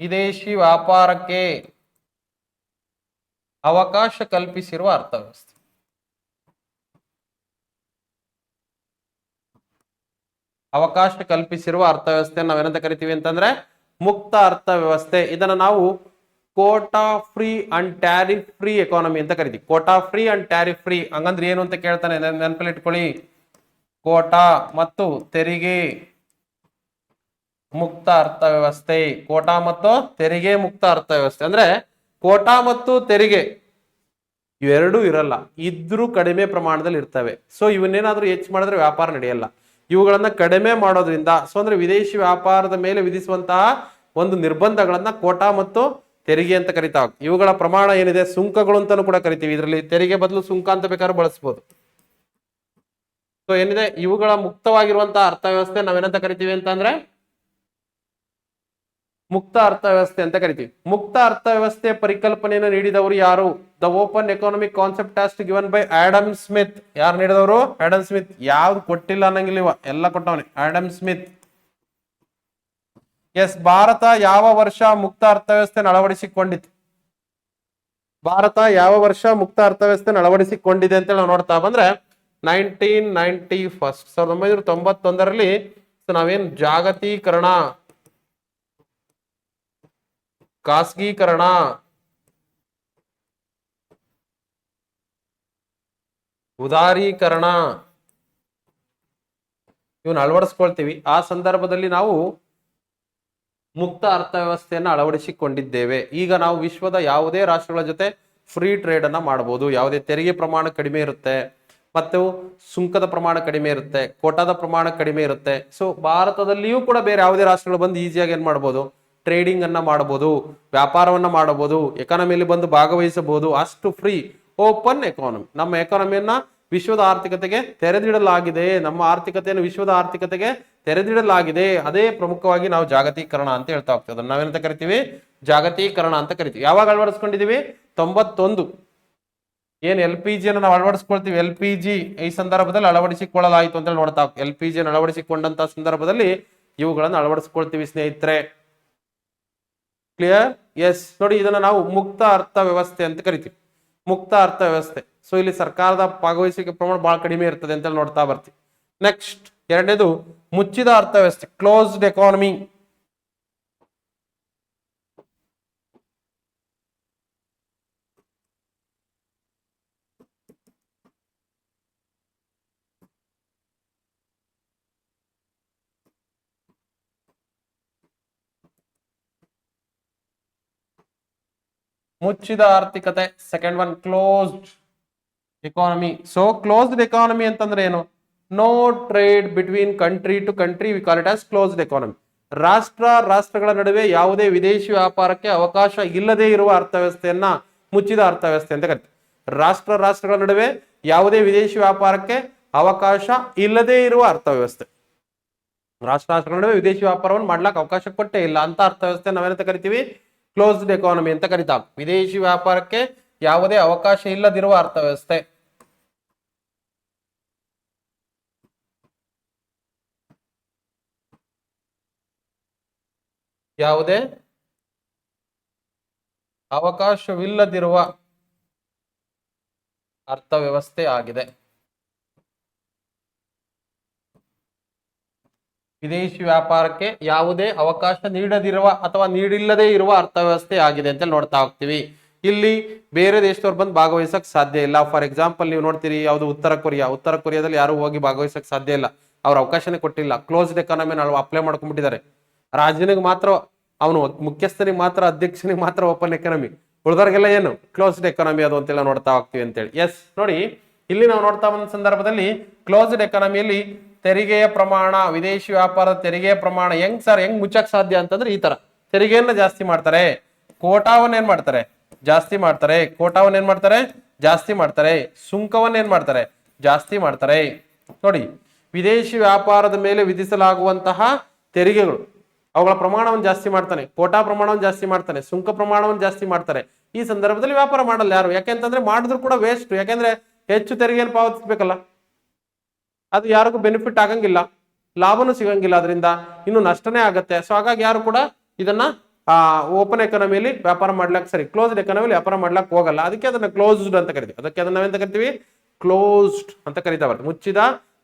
ವಿದೇಶಿ ವ್ಯಾಪಾರಕ್ಕೆ ಅವಕಾಶ ಕಲ್ಪಿಸಿರುವ ಅರ್ಥವ್ಯವಸ್ಥೆ. ಅವಕಾಶ ಕಲ್ಪಿಸಿರುವ ಅರ್ಥವ್ಯವಸ್ಥೆ ನಾವೇನಂತ ಕರಿತೀವಿ ಅಂತಂದ್ರೆ ಮುಕ್ತ ಅರ್ಥವ್ಯವಸ್ಥೆ. ಇದನ್ನ ನಾವು quota free and tariff free economy ಅಂತ ಕರಿತೀವಿ. Quota free and tariff free ಹಂಗಂದ್ರೆ ಏನು ಅಂತ ಕೇಳ್ತಾನೆ, ನೆನಪಲ್ಲಿ ಇಟ್ಕೊಳ್ಳಿ. ಕೋಟಾ ಮತ್ತು ತೆರಿಗೆ ಮುಕ್ತ ಅರ್ಥವ್ಯವಸ್ಥೆ. ಕೋಟಾ ಮತ್ತು ತೆರಿಗೆ ಮುಕ್ತ ಅರ್ಥವ್ಯವಸ್ಥೆ ಅಂದ್ರೆ ಕೋಟಾ ಮತ್ತು ತೆರಿಗೆ ಇವೆರಡೂ ಇರಲ್ಲ, ಇದ್ರೂ ಕಡಿಮೆ ಪ್ರಮಾಣದಲ್ಲಿ ಇರ್ತವೆ. ಸೊ ಇವನ್ನೇನಾದ್ರೂ ಹೆಚ್ಚು ಮಾಡಿದ್ರೆ ವ್ಯಾಪಾರ ನಡೆಯಲ್ಲ. ಇವುಗಳನ್ನ ಕಡಿಮೆ ಮಾಡೋದ್ರಿಂದ, ಸೊ ಅಂದ್ರೆ ವಿದೇಶಿ ವ್ಯಾಪಾರದ ಮೇಲೆ ವಿಧಿಸುವಂತಹ ಒಂದು ನಿರ್ಬಂಧಗಳನ್ನ ಕೋಟಾ ಮತ್ತು ತೆರಿಗೆ ಅಂತ ಕರಿತಾ. ಇವುಗಳ ಪ್ರಮಾಣ ಏನಿದೆ ಸುಂಕಗಳು ಅಂತಾನು ಕೂಡ ಕರಿತೀವಿ. ಇದರಲ್ಲಿ ತೆರಿಗೆ ಬದಲು ಸುಂಕ ಅಂತ ಬೇಕಾದ್ರೂ ಬಳಸಬಹುದು. ಸೊ ಏನಿದೆ ಇವುಗಳ ಮುಕ್ತವಾಗಿರುವಂತಹ ಅರ್ಥವ್ಯವಸ್ಥೆ ನಾವೇನಂತ ಕರಿತೀವಿ ಅಂತಂದ್ರೆ ಮುಕ್ತ ಅರ್ಥವ್ಯವಸ್ಥೆ ಅಂತ ಕರಿತೀವಿ. ಮುಕ್ತ ಅರ್ಥವ್ಯವಸ್ಥೆ ಪರಿಕಲ್ಪನೆಯನ್ನು ನೀಡಿದವರು ಯಾರು? The open economic concept test given by Adam Smith. ಯಾರು ನೀಡಿದವರು? Adam Smith. ಯಾವ್ದು ಕೊಟ್ಟಿಲ್ಲ ಅನ್ನಂಗಿಲ್ಲ, ಎಲ್ಲ ಕೊಟ್ಟವನೆ ಆಡಮ್ ಸ್ಮಿತ್. ಎಸ್, ಭಾರತ ಯಾವ ವರ್ಷ ಮುಕ್ತ ಅರ್ಥವ್ಯವಸ್ಥೆಯನ್ನು ಅಳವಡಿಸಿಕೊಂಡಿತು? ಭಾರತ ಯಾವ ವರ್ಷ ಮುಕ್ತ ಅರ್ಥವ್ಯವಸ್ಥೆಯನ್ನು ಅಳವಡಿಸಿಕೊಂಡಿದೆ ಅಂತ ನಾವು ನೋಡ್ತಾ ಬಂದ್ರೆ 1991, 1991ರಲ್ಲಿ ನಾವೇನ್ ಜಾಗತೀಕರಣ, ಖಾಸಗೀಕರಣ, ಉದಾರೀಕರಣ ಇವನ್ನ ಅಳವಡಿಸ್ಕೊಳ್ತೀವಿ. ಆ ಸಂದರ್ಭದಲ್ಲಿ ನಾವು ಮುಕ್ತ ಅರ್ಥವ್ಯವಸ್ಥೆಯನ್ನು ಅಳವಡಿಸಿಕೊಂಡಿದ್ದೇವೆ. ಈಗ ನಾವು ವಿಶ್ವದ ಯಾವುದೇ ರಾಷ್ಟ್ರಗಳ ಜೊತೆ ಫ್ರೀ ಟ್ರೇಡ್ ಅನ್ನ ಮಾಡಬಹುದು. ಯಾವುದೇ ತೆರಿಗೆ ಪ್ರಮಾಣ ಕಡಿಮೆ ಇರುತ್ತೆ, ಮತ್ತು ಸುಂಕದ ಪ್ರಮಾಣ ಕಡಿಮೆ ಇರುತ್ತೆ, ಕೋಟಾದ ಪ್ರಮಾಣ ಕಡಿಮೆ ಇರುತ್ತೆ. ಸೊ ಭಾರತದಲ್ಲಿಯೂ ಕೂಡ ಬೇರೆ ಯಾವುದೇ ರಾಷ್ಟ್ರಗಳು ಬಂದು ಈಸಿಯಾಗಿ ಏನ್ ಮಾಡ್ಬೋದು, ಟ್ರೇಡಿಂಗ್ ಅನ್ನ ಮಾಡಬಹುದು, ವ್ಯಾಪಾರವನ್ನ ಮಾಡಬಹುದು, ಎಕಾನಮಿಯಲ್ಲಿ ಬಂದು ಭಾಗವಹಿಸಬಹುದು. ಅಷ್ಟು ಫ್ರೀ ಓಪನ್ ಎಕಾನಮಿ. ನಮ್ಮ ಎಕಾನಮಿಯನ್ನ ವಿಶ್ವದ ಆರ್ಥಿಕತೆಗೆ ತೆರೆದಿಡಲಾಗಿದೆ. ನಮ್ಮ ಆರ್ಥಿಕತೆಯನ್ನು ವಿಶ್ವದ ಆರ್ಥಿಕತೆಗೆ ತೆರೆದಿಡಲಾಗಿದೆ. ಅದೇ ಪ್ರಮುಖವಾಗಿ ನಾವು ಜಾಗತೀಕರಣ ಅಂತ ಹೇಳ್ತಾ ಹೋಗ್ತೇವೆ. ಅದನ್ನ ನಾವೇನಂತ ಕರಿತೀವಿ? ಜಾಗತೀಕರಣ ಅಂತ ಕರಿತೀವಿ. ಯಾವಾಗ ಅಳವಡಿಸ್ಕೊಂಡಿದೀವಿ? 91. ಏನ್ LPG ಅನ್ನು ನಾವು ಅಳವಡಿಸ್ಕೊಳ್ತೀವಿ, LPG ಈ ಸಂದರ್ಭದಲ್ಲಿ ಅಳವಡಿಸಿಕೊಳ್ಳಲಾಯಿತು ಅಂತ ನೋಡ್ತಾ ಹೋಗ್ತೀವಿ. LPG ಅನ್ನು ಅಳವಡಿಸಿಕೊಂಡಂತ ಸಂದರ್ಭದಲ್ಲಿ ಇವುಗಳನ್ನು ಅಳವಡಿಸಿಕೊಳ್ತೀವಿ ಸ್ನೇಹಿತರೆ. ಕ್ಲಿಯರ್? ಎಸ್. ನೋಡಿ, ಇದನ್ನ ನಾವು ಮುಕ್ತ ಅರ್ಥ ವ್ಯವಸ್ಥೆ ಅಂತ ಕರಿತೀವಿ. ಮುಕ್ತ ಅರ್ಥ ವ್ಯವಸ್ಥೆ. ಸೊ ಇಲ್ಲಿ ಸರ್ಕಾರದ ಭಾಗವಹಿಸುವಿಕೆ ಪ್ರಮಾಣ ಬಹಳ ಕಡಿಮೆ ಇರ್ತದೆ ಅಂತ ನೋಡ್ತಾ ಬರ್ತೀವಿ. ನೆಕ್ಸ್ಟ್ ಎರಡನೇದು ಮುಚ್ಚಿದ ಅರ್ಥವ್ಯವಸ್ಥೆ, ಕ್ಲೋಸ್ಡ್ ಎಕಾನಮಿ. ಮುಚ್ಚಿದ ಆರ್ಥಿಕತೆ. Second one closed economy. So closed economy ಅಂತಂದ್ರೆ ಏನು? No trade between country to country, we call it as closed economy. ರಾಷ್ಟ್ರಗಳ ನಡುವೆ ಯಾವುದೇ ವಿದೇಶಿ ವ್ಯಾಪಾರಕ್ಕೆ ಅವಕಾಶ ಇಲ್ಲದೆ ಇರುವ ಅರ್ಥವ್ಯವಸ್ಥೆಯನ್ನ ಮುಚ್ಚಿದ ಅರ್ಥವ್ಯವಸ್ಥೆ ಅಂತ ಕರಿತೀವಿ. ರಾಷ್ಟ್ರಗಳ ನಡುವೆ ಯಾವುದೇ ವಿದೇಶಿ ವ್ಯಾಪಾರಕ್ಕೆ ಅವಕಾಶ ಇಲ್ಲದೆ ಇರುವ ಅರ್ಥವ್ಯವಸ್ಥೆ. ರಾಷ್ಟ್ರಗಳ ನಡುವೆ ವಿದೇಶಿ ವ್ಯಾಪಾರವನ್ನು ಮಾಡ್ಲಿಕ್ಕೆ ಅವಕಾಶ ಕೊಟ್ಟೇ ಇಲ್ಲ ಅಂತ ಅರ್ಥವ್ಯವಸ್ಥೆ ನಾವೇನಂತ ಕರಿತೀವಿ? ಕ್ಲೋಸ್ಡ್ ಎಕಾನಮಿ ಅಂತ ಕರಿತಾವ. ವಿದೇಶಿ ವ್ಯಾಪಾರಕ್ಕೆ ಯಾವುದೇ ಅವಕಾಶ ಇಲ್ಲದಿರುವ ಅರ್ಥವ್ಯವಸ್ಥೆ. ಯಾವುದೇ ಅವಕಾಶವಿಲ್ಲದಿರುವ ಅರ್ಥವ್ಯವಸ್ಥೆ ಆಗಿದೆ. ವಿದೇಶಿ ವ್ಯಾಪಾರಕ್ಕೆ ಯಾವುದೇ ಅವಕಾಶ ನೀಡದಿರುವ ಅಥವಾ ನೀಡಿಲ್ಲದೆ ಇರುವ ಅರ್ಥವ್ಯವಸ್ಥೆ ಆಗಿದೆ ಅಂತ ನೋಡ್ತಾ ಹೋಗ್ತೀವಿ. ಇಲ್ಲಿ ಬೇರೆ ದೇಶದವ್ರು ಬಂದು ಭಾಗವಹಿಸಕ್ ಸಾಧ್ಯ ಇಲ್ಲ. ಫಾರ್ ಎಕ್ಸಾಂಪಲ್ ನೀವು ನೋಡ್ತೀರಿ, ಯಾವುದು ಉತ್ತರ ಕೊರಿಯಾದಲ್ಲಿ ಯಾರು ಹೋಗಿ ಭಾಗವಹಿಸಕ್ ಸಾಧ್ಯ ಇಲ್ಲ. ಅವ್ರ ಅವಕಾಶನೇ ಕೊಟ್ಟಿಲ್ಲ. ಕ್ಲೋಸ್ಡ್ ಎಕಾನಮಿ ನಾವು ಅಪ್ಲೈ ಮಾಡ್ಕೊಂಡ್ಬಿಟ್ಟಿದ್ದಾರೆ. ರಾಜನಿಗೆ ಮಾತ್ರ, ಅವನು ಮುಖ್ಯಸ್ಥನಿಗೆ ಮಾತ್ರ, ಅಧ್ಯಕ್ಷನಿಗೆ ಮಾತ್ರ ಓಪನ್ ಎಕಾನಮಿ, ಉಳಿದವ್ರಿಗೆಲ್ಲ ಏನು ಕ್ಲೋಸ್ಡ್ ಎಕಾನಮಿ ಅದು ಅಂತೆಲ್ಲ ನೋಡ್ತಾ ಹೋಗ್ತೀವಿ ಅಂತೇಳಿ. ಎಸ್, ನೋಡಿ ಇಲ್ಲಿ ನಾವು ನೋಡ್ತಾ ಬಂದ ಸಂದರ್ಭದಲ್ಲಿ ಕ್ಲೋಸ್ಡ್ ಎಕಾನಮಿಯಲ್ಲಿ ತೆರಿಗೆಯ ಪ್ರಮಾಣ, ವಿದೇಶಿ ವ್ಯಾಪಾರದ ತೆರಿಗೆಯ ಪ್ರಮಾಣ ಹೆಂಗ್ ಮುಚ್ಚಕ್ ಸಾಧ್ಯ ಅಂತಂದ್ರೆ ಈ ತರ ತೆರಿಗೆಯನ್ನ ಜಾಸ್ತಿ ಮಾಡ್ತಾರೆ, ಕೋಟಾವನ್ನ ಏನ್ ಮಾಡ್ತಾರೆ, ಜಾಸ್ತಿ ಮಾಡ್ತಾರೆ, ಕೋಟಾವನ್ನ ಏನ್ ಮಾಡ್ತಾರೆ, ಜಾಸ್ತಿ ಮಾಡ್ತಾರೆ, ಸುಂಕವನ್ನ ಏನ್ ಮಾಡ್ತಾರೆ, ಜಾಸ್ತಿ ಮಾಡ್ತಾರೆ. ನೋಡಿ ವಿದೇಶಿ ವ್ಯಾಪಾರದ ಮೇಲೆ ವಿಧಿಸಲಾಗುವಂತಹ ತೆರಿಗೆಗಳು, ಅವುಗಳ ಪ್ರಮಾಣವನ್ನು ಜಾಸ್ತಿ ಮಾಡ್ತಾನೆ, ಕೋಟಾ ಪ್ರಮಾಣವನ್ನು ಜಾಸ್ತಿ ಮಾಡ್ತಾನೆ, ಸುಂಕ ಪ್ರಮಾಣವನ್ನು ಜಾಸ್ತಿ ಮಾಡ್ತಾರೆ. ಈ ಸಂದರ್ಭದಲ್ಲಿ ವ್ಯಾಪಾರ ಮಾಡಲ್ಲ ಯಾರು, ಯಾಕೆಂತಂದ್ರೆ ಮಾಡಿದ್ರು ಕೂಡ ವೇಸ್ಟ್, ಯಾಕೆಂದ್ರೆ ಹೆಚ್ಚು ತೆರಿಗೆಯನ್ನು ಪಾವತಿಸ್ಬೇಕಲ್ಲ, ಅದು ಯಾರಿಗೂ ಬೆನಿಫಿಟ್ ಆಗಂಗಿಲ್ಲ, ಲಾಭನೂ ಸಿಗಂಗಿಲ್ಲ, ಅದರಿಂದ ಇನ್ನು ನಷ್ಟನೇ ಆಗತ್ತೆ. ಸೊ ಹಾಗಾಗಿ ಯಾರು ಕೂಡ ಇದನ್ನ ಓಪನ್ ಎಕಾನಮಿಯಲ್ಲಿ ವ್ಯಾಪಾರ ಮಾಡ್ಲಕ್, ಸರಿ ಕ್ಲೋಸ್ಡ್ ಎಕಾನಮಿಲಿ ವ್ಯಾಪಾರ ಮಾಡ್ಲಕ್ ಹೋಗಲ್ಲ. ಅದಕ್ಕೆ ಅದನ್ನ ಕ್ಲೋಸ್ಡ್ ಅಂತ ಕರಿತೀವಿ. ಅದಕ್ಕೆ ಅದನ್ನ ನಾವೆಂತ ಕರಿತೀವಿ, ಕ್ಲೋಸ್ಡ್ ಅಂತ ಕರಿತಾ ಬರ್ತದೆ, ಮುಚ್ಚಿದ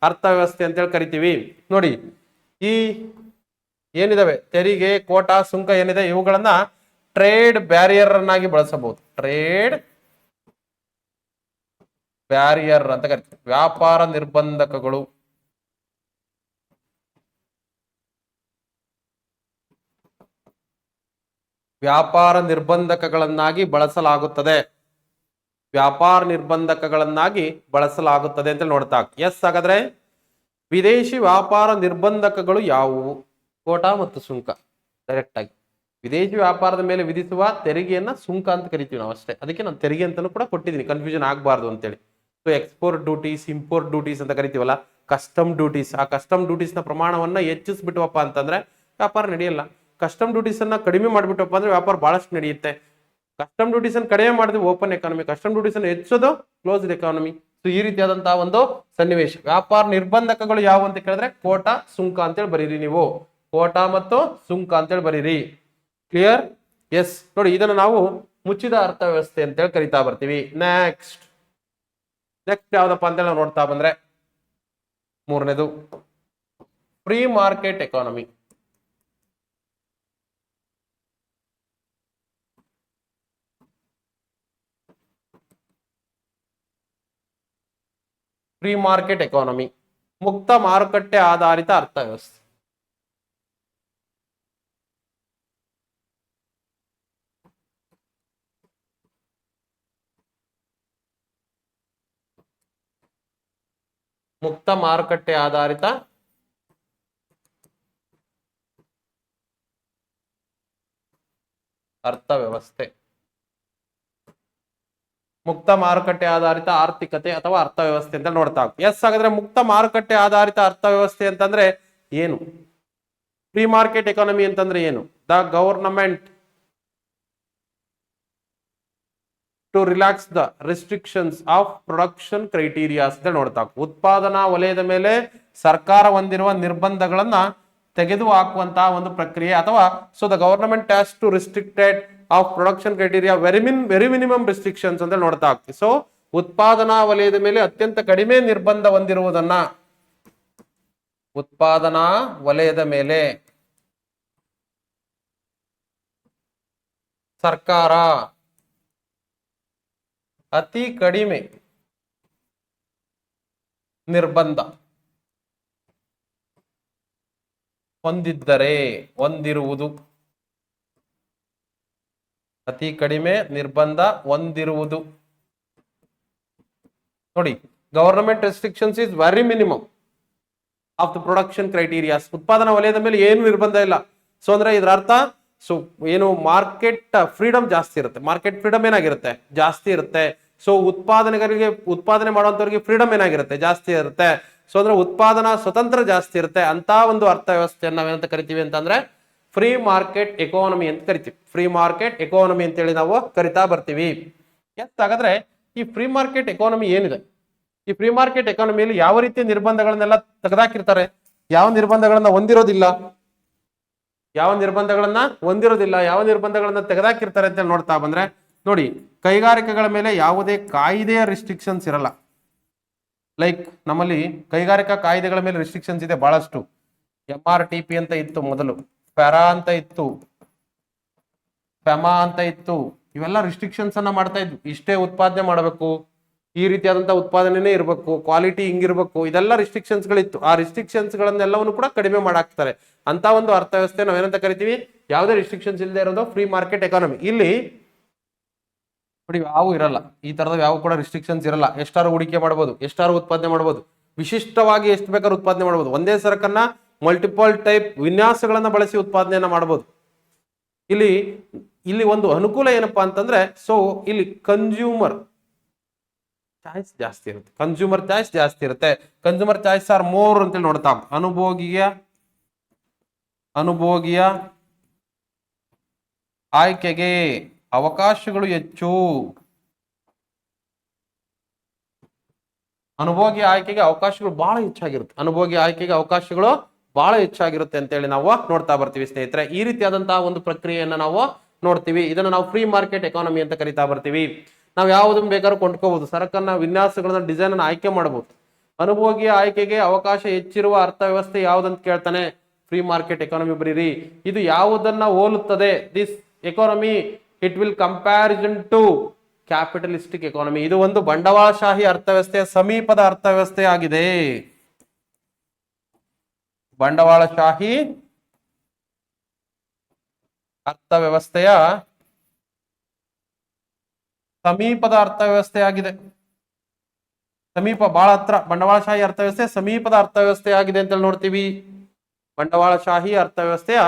ಅರ್ಥವ್ಯವಸ್ಥೆ ಅಂತೇಳಿ ಕರಿತೀವಿ. ನೋಡಿ, ಈ ಏನಿದಾವೆ ತೆರಿಗೆ, ಕೋಟಾ, ಸುಂಕ ಏನಿದೆ, ಇವುಗಳನ್ನ ಟ್ರೇಡ್ ಬ್ಯಾರಿಯರ್ ಅನ್ನಾಗಿ ಬಳಸಬಹುದು. ಟ್ರೇಡ್ ಬ್ಯಾರಿಯರ್ ಅಂತ ಕರಿತೀವಿ, ವ್ಯಾಪಾರ ನಿರ್ಬಂಧಕಗಳು. ವ್ಯಾಪಾರ ನಿರ್ಬಂಧಕಗಳನ್ನಾಗಿ ಬಳಸಲಾಗುತ್ತದೆ, ವ್ಯಾಪಾರ ನಿರ್ಬಂಧಕಗಳನ್ನಾಗಿ ಬಳಸಲಾಗುತ್ತದೆ ಅಂತ ನೋಡ್ತಾ. ಎಸ್, ಹಾಗಾದ್ರೆ ವಿದೇಶಿ ವ್ಯಾಪಾರ ನಿರ್ಬಂಧಕಗಳು ಯಾವುವು? ಕೋಟಾ ಮತ್ತು ಸುಂಕ. ಡೈರೆಕ್ಟ್ ಆಗಿ ವಿದೇಶಿ ವ್ಯಾಪಾರದ ಮೇಲೆ ವಿಧಿಸುವ ತೆರಿಗೆಯನ್ನ ಸುಂಕ ಅಂತ ಕರಿತೀವಿ ನಾವು ಅಷ್ಟೇ. ಅದಕ್ಕೆ ನಾನು ತೆರಿಗೆ ಅಂತಾನು ಕೂಡ ಕೊಟ್ಟಿದ್ದೀನಿ, ಕನ್ಫ್ಯೂಷನ್ ಆಗಬಾರ್ದು ಅಂತೇಳಿ. So export duties, import duties ಅಂತ ಕರಿತೀವಲ್ಲ, ಕಸ್ಟಮ್ ಡ್ಯೂಟೀಸ್. ಆ ಕಸ್ಟಮ್ ಡ್ಯೂಟೀಸ್ ನ ಪ್ರಮಾಣವನ್ನ ಹೆಚ್ಚಿಸ್ಬಿಟ್ವಪ್ಪ ಅಂತಂದ್ರೆ ವ್ಯಾಪಾರ ನಡೆಯಲ್ಲ. ಕಸ್ಟಮ್ ಡ್ಯೂಟೀಸ್ ಅನ್ನ ಕಡಿಮೆ ಮಾಡ್ಬಿಟ್ಟಪ್ಪ ಅಂದ್ರೆ ವ್ಯಾಪಾರ ಬಹಳಷ್ಟು ನಡೆಯುತ್ತೆ. ಕಸ್ಟಮ್ ಡ್ಯೂಟೀಸ್ ಅನ್ನು ಕಡಿಮೆ ಮಾಡಿದ್ವಿ ಓಪನ್ ಎಕಾನಮಿ, ಕಸ್ಟಮ್ ಡ್ಯೂಟೀಸ್ ಅನ್ನು ಹೆಚ್ಚೋದು ಕ್ಲೋಸ್ಡ್ ಎಕಾನಮಿ. ಸೊ ಈ ರೀತಿಯಾದಂತಹ ಒಂದು ಸನ್ನಿವೇಶ. ವ್ಯಾಪಾರ ನಿರ್ಬಂಧಕಗಳು ಯಾವುವು ಅಂತ ಕೇಳಿದ್ರೆ ಕೋಟಾ, ಸುಂಕ ಅಂತೇಳಿ ಬರೀರಿ ನೀವು. ಕೋಟಾ ಮತ್ತು ಸುಂಕ ಅಂತೇಳಿ ಬರೀರಿ. ಕ್ಲಿಯರ್? ಎಸ್. ನೋಡಿ, ಇದನ್ನು ನಾವು ಮುಚ್ಚಿದ ಅರ್ಥವ್ಯವಸ್ಥೆ ಅಂತೇಳಿ ಕರಿತಾ ಬರ್ತೀವಿ. ನೆಕ್ಸ್ಟ್ ಯಾವ್ದಪ್ಪ ಅಂತೇಳಿ ನಾವು ನೋಡ್ತಾ ಬಂದ್ರೆ ಮೂರನೇದು free market economy. Free market economy, ಮುಕ್ತ ಮಾರುಕಟ್ಟೆ ಆಧಾರಿತ ಅರ್ಥವ್ಯವಸ್ಥೆ. ಮುಕ್ತ ಮಾರುಕಟ್ಟೆ ಆಧಾರಿತ ಅರ್ಥವ್ಯವಸ್ಥೆ, ಮುಕ್ತ ಮಾರುಕಟ್ಟೆ ಆಧಾರಿತ ಆರ್ಥಿಕತೆ ಅಥವಾ ಅರ್ಥವ್ಯವಸ್ಥೆ ಅಂತ ನೋಡ್ತಾ. ಎಸ್, ಹಾಗಾದ್ರೆ ಮುಕ್ತ ಮಾರುಕಟ್ಟೆ ಆಧಾರಿತ ಅರ್ಥವ್ಯವಸ್ಥೆ ಅಂತಂದ್ರೆ ಏನು? ಫ್ರೀ ಮಾರ್ಕೆಟ್ ಎಕಾನಮಿ ಅಂತಂದ್ರೆ ಏನು? The government to relax the restrictions of production criterias ಅಂತ ನೋಡ್ತಾ. ಉತ್ಪಾದನಾ ವಲಯದ ಮೇಲೆ ಸರ್ಕಾರ ಹೊಂದಿರುವ ನಿರ್ಬಂಧಗಳನ್ನ ತೆಗೆದು ಹಾಕುವಂತಹ ಒಂದು ಪ್ರಕ್ರಿಯೆ, ಅಥವಾ so the government has to restricted of production criteria, very minimum restrictions ಅಂತ ನೋಡ್ತಾ ಆಗ್ತೀವಿ. ಸೊ ಉತ್ಪಾದನಾ ವಲಯದ ಮೇಲೆ ಅತ್ಯಂತ ಕಡಿಮೆ ನಿರ್ಬಂಧ ಹೊಂದಿರುವುದನ್ನ, ಉತ್ಪಾದನಾ ವಲಯದ ಮೇಲೆ ಸರ್ಕಾರ ಅತಿ ಕಡಿಮೆ ನಿರ್ಬಂಧ ಹೊಂದಿರುವುದು, ಅತಿ ಕಡಿಮೆ ನಿರ್ಬಂಧ ಹೊಂದಿರುವುದು. ನೋಡಿ, government restrictions is very minimum of the production criterias. ಉತ್ಪಾದನಾ ವಲಯದ ಮೇಲೆ ಏನು ನಿರ್ಬಂಧ ಇಲ್ಲ. ಸೊ ಅಂದ್ರೆ ಇದರ ಅರ್ಥ, ಸೊ ಏನು, ಮಾರ್ಕೆಟ್ ಫ್ರೀಡಮ್ ಜಾಸ್ತಿ ಇರುತ್ತೆ. ಮಾರ್ಕೆಟ್ ಫ್ರೀಡಮ್ ಏನಾಗಿರುತ್ತೆ? ಜಾಸ್ತಿ ಇರುತ್ತೆ. ಸೊ ಉತ್ಪಾದನೆ ಮಾಡುವಂತವರಿಗೆ ಫ್ರೀಡಮ್ ಏನಾಗಿರುತ್ತೆ? ಜಾಸ್ತಿ ಇರುತ್ತೆ. ಸೊ ಅಂದ್ರೆ ಉತ್ಪಾದನಾ ಸ್ವತಂತ್ರ ಜಾಸ್ತಿ ಇರುತ್ತೆ. ಅಂತ ಒಂದು ಅರ್ಥವ್ಯವಸ್ಥೆಯನ್ನು ನಾವೇನಂತ ಕರಿತೀವಿ ಅಂತಂದ್ರೆ ಫ್ರೀ ಮಾರ್ಕೆಟ್ ಎಕಾನಮಿ ಅಂತ ಕರಿತೀವಿ. ಫ್ರೀ ಮಾರ್ಕೆಟ್ ಎಕಾನಮಿ ಅಂತೇಳಿ ನಾವು ಕರಿತಾ ಬರ್ತೀವಿ. ಹಾಗಾದ್ರೆ ಈ ಫ್ರೀ ಮಾರ್ಕೆಟ್ ಎಕಾನಮಿ ಏನಿದೆ, ಈ ಫ್ರೀ ಮಾರ್ಕೆಟ್ ಎಕಾನಮಿಯಲ್ಲಿ ಯಾವ ರೀತಿಯ ನಿರ್ಬಂಧಗಳನ್ನೆಲ್ಲ ತೆಗೆದಾಕಿರ್ತಾರೆ, ಯಾವ ನಿರ್ಬಂಧಗಳನ್ನ ಹೊಂದಿರೋದಿಲ್ಲ, ಯಾವ ನಿರ್ಬಂಧಗಳನ್ನ ತೆಗೆದಾಕಿರ್ತಾರೆ ಅಂತ ನೋಡ್ತಾ ಬಂದ್ರೆ, ನೋಡಿ, ಕೈಗಾರಿಕೆಗಳ ಮೇಲೆ ಯಾವುದೇ ಕಾಯ್ದೆಯ ರಿಸ್ಟ್ರಿಕ್ಷನ್ಸ್ ಇರಲ್ಲ. ಲೈಕ್ ನಮ್ಮಲ್ಲಿ ಕೈಗಾರಿಕಾ ಕಾಯ್ದೆಗಳ ಮೇಲೆ ರಿಸ್ಟ್ರಿಕ್ಷನ್ಸ್ ಇದೆ ಬಹಳಷ್ಟು. MRTP ಅಂತ ಇತ್ತು ಮೊದಲು, ಫೆರಾ ಅಂತ ಇತ್ತು, ಫೆಮಾ ಅಂತ ಇತ್ತು. ಇವೆಲ್ಲ ರಿಸ್ಟ್ರಿಕ್ಷನ್ಸ್ ಅನ್ನ ಮಾಡ್ತಾ ಇದ್ವಿ. ಇಷ್ಟೇ ಉತ್ಪಾದನೆ ಮಾಡಬೇಕು, ಈ ರೀತಿಯಾದಂತಹ ಉತ್ಪಾದನೆನೇ ಇರಬೇಕು, ಕ್ವಾಲಿಟಿ ಹಿಂಗಿರ್ಬೇಕು, ಇದೆಲ್ಲ ರಿಸ್ಟ್ರಿಕ್ಷನ್ಸ್ ಗಳಿತ್ತು. ಆ ರಿಸ್ಟ್ರಿಕ್ಷನ್ಸ್ ಗಳನ್ನೆಲ್ಲವನ್ನು ಕೂಡ ಕಡಿಮೆ ಮಾಡಾಕ್ತಾರೆ. ಅಂತ ಒಂದು ಅರ್ಥವ್ಯವಸ್ಥೆ ನಾವೇನಂತ ಕರಿತೀವಿ, ಯಾವುದೇ ರಿಸ್ಟ್ರಿಕ್ಷನ್ಸ್ ಇಲ್ಲದೆ ಇರೋದು ಫ್ರೀ ಮಾರ್ಕೆಟ್ ಎಕಾನಮಿ. ಇಲ್ಲಿ ನೋಡಿ, ಯಾವ ಇರಲ್ಲ, ಈ ತರದ ಯಾವ ಕೂಡ ರಿಸ್ಟ್ರಿಕ್ಷನ್ಸ್ ಇರಲ್ಲ. ಎಷ್ಟಾರು ಹೂಡಿಕೆ ಮಾಡಬಹುದು, ಎಷ್ಟಾರು ಉತ್ಪಾದನೆ ಮಾಡಬಹುದು, ವಿಶಿಷ್ಟವಾಗಿ ಎಷ್ಟು ಬೇಕಾದ್ರೂ ಉತ್ಪಾದನೆ ಮಾಡಬಹುದು. ಒಂದೇ ಸರಕನ್ನ ಮಲ್ಟಿಪಲ್ ಟೈಪ್ ವಿನ್ಯಾಸಗಳನ್ನ ಬಳಸಿ ಉತ್ಪಾದನೆಯನ್ನ ಮಾಡಬಹುದು. ಇಲ್ಲಿ ಒಂದು ಅನುಕೂಲ ಏನಪ್ಪಾ ಅಂತಂದ್ರೆ, ಸೊ ಇಲ್ಲಿ ಕನ್ಸ್ಯೂಮರ್ ಚಾಯ್ಸ್ ಜಾಸ್ತಿ ಇರುತ್ತೆ, ಕನ್ಸ್ಯೂಮರ್ ಚಾಯ್ಸ್ ಜಾಸ್ತಿ ಇರುತ್ತೆ. ಕನ್ಸ್ಯೂಮರ್ ಚಾಯ್ಸ್ ಆರ್ ಮೋರ್ ಅಂತೇಳಿ ನೋಡ್ತಾ, ಅನುಭೋಗಿಯ ಆಯ್ಕೆಗೆ ಅವಕಾಶಗಳು ಹೆಚ್ಚು. ಅನುಭೋಗಿ ಆಯ್ಕೆಗೆ ಅವಕಾಶಗಳು ಬಹಳ ಹೆಚ್ಚಾಗಿರುತ್ತೆ, ಅನುಭೋಗಿ ಆಯ್ಕೆಗೆ ಅವಕಾಶಗಳು ಬಹಳ ಹೆಚ್ಚಾಗಿರುತ್ತೆ ಅಂತೇಳಿ ನಾವು ನೋಡ್ತಾ ಬರ್ತೀವಿ ಸ್ನೇಹಿತರೆ. ಈ ರೀತಿಯಾದಂತಹ ಒಂದು ಪ್ರಕ್ರಿಯೆಯನ್ನ ನಾವು ನೋಡ್ತೀವಿ. ಇದನ್ನು ನಾವು ಫ್ರೀ ಮಾರ್ಕೆಟ್ ಎಕಾನಮಿ ಅಂತ ಕರಿತಾ ಬರ್ತೀವಿ. ನಾವು ಯಾವುದನ್ನು ಬೇಕಾದ್ರೂ ಕೊಂಡ್ಕೋಬಹುದು, ಸರಕನ್ನ ವಿನ್ಯಾಸಗಳನ್ನ ಡಿಸೈನ್ ಅನ್ನು ಆಯ್ಕೆ ಮಾಡಬಹುದು. ಅನುಭೋಗಿಯ ಆಯ್ಕೆಗೆ ಅವಕಾಶ ಹೆಚ್ಚಿರುವ ಅರ್ಥವ್ಯವಸ್ಥೆ ಯಾವುದಂತ ಕೇಳ್ತಾನೆ, ಫ್ರೀ ಮಾರ್ಕೆಟ್ ಎಕಾನಮಿ ಬರೀರಿ. ಇದು ಯಾವುದನ್ನ ಹೋಲುತ್ತದೆ, this economy it will comparison to capitalistic economy. ಇದು ಒಂದು ಬಂಡವಾಳಶಾಹಿ ಅರ್ಥವ್ಯವಸ್ಥೆಯ ಸಮೀಪದ ಅರ್ಥವ್ಯವಸ್ಥೆ ಆಗಿದೆ. ಬಂಡವಾಳಶಾಹಿ ಅರ್ಥವ್ಯವಸ್ಥೆಯ ಸಮೀಪದ ಅರ್ಥವ್ಯವಸ್ಥೆ ಆಗಿದೆ. ಸಮೀಪ, ಬಹಳ ಹತ್ರ. ಬಂಡವಾಳಶಾಹಿ ಅರ್ಥವ್ಯವಸ್ಥೆ ಸಮೀಪದ ಅರ್ಥವ್ಯವಸ್ಥೆ ಆಗಿದೆ ಅಂತ ನೋಡ್ತೀವಿ. ಬಂಡವಾಳಶಾಹಿ ಅರ್ಥವ್ಯವಸ್ಥೆಯ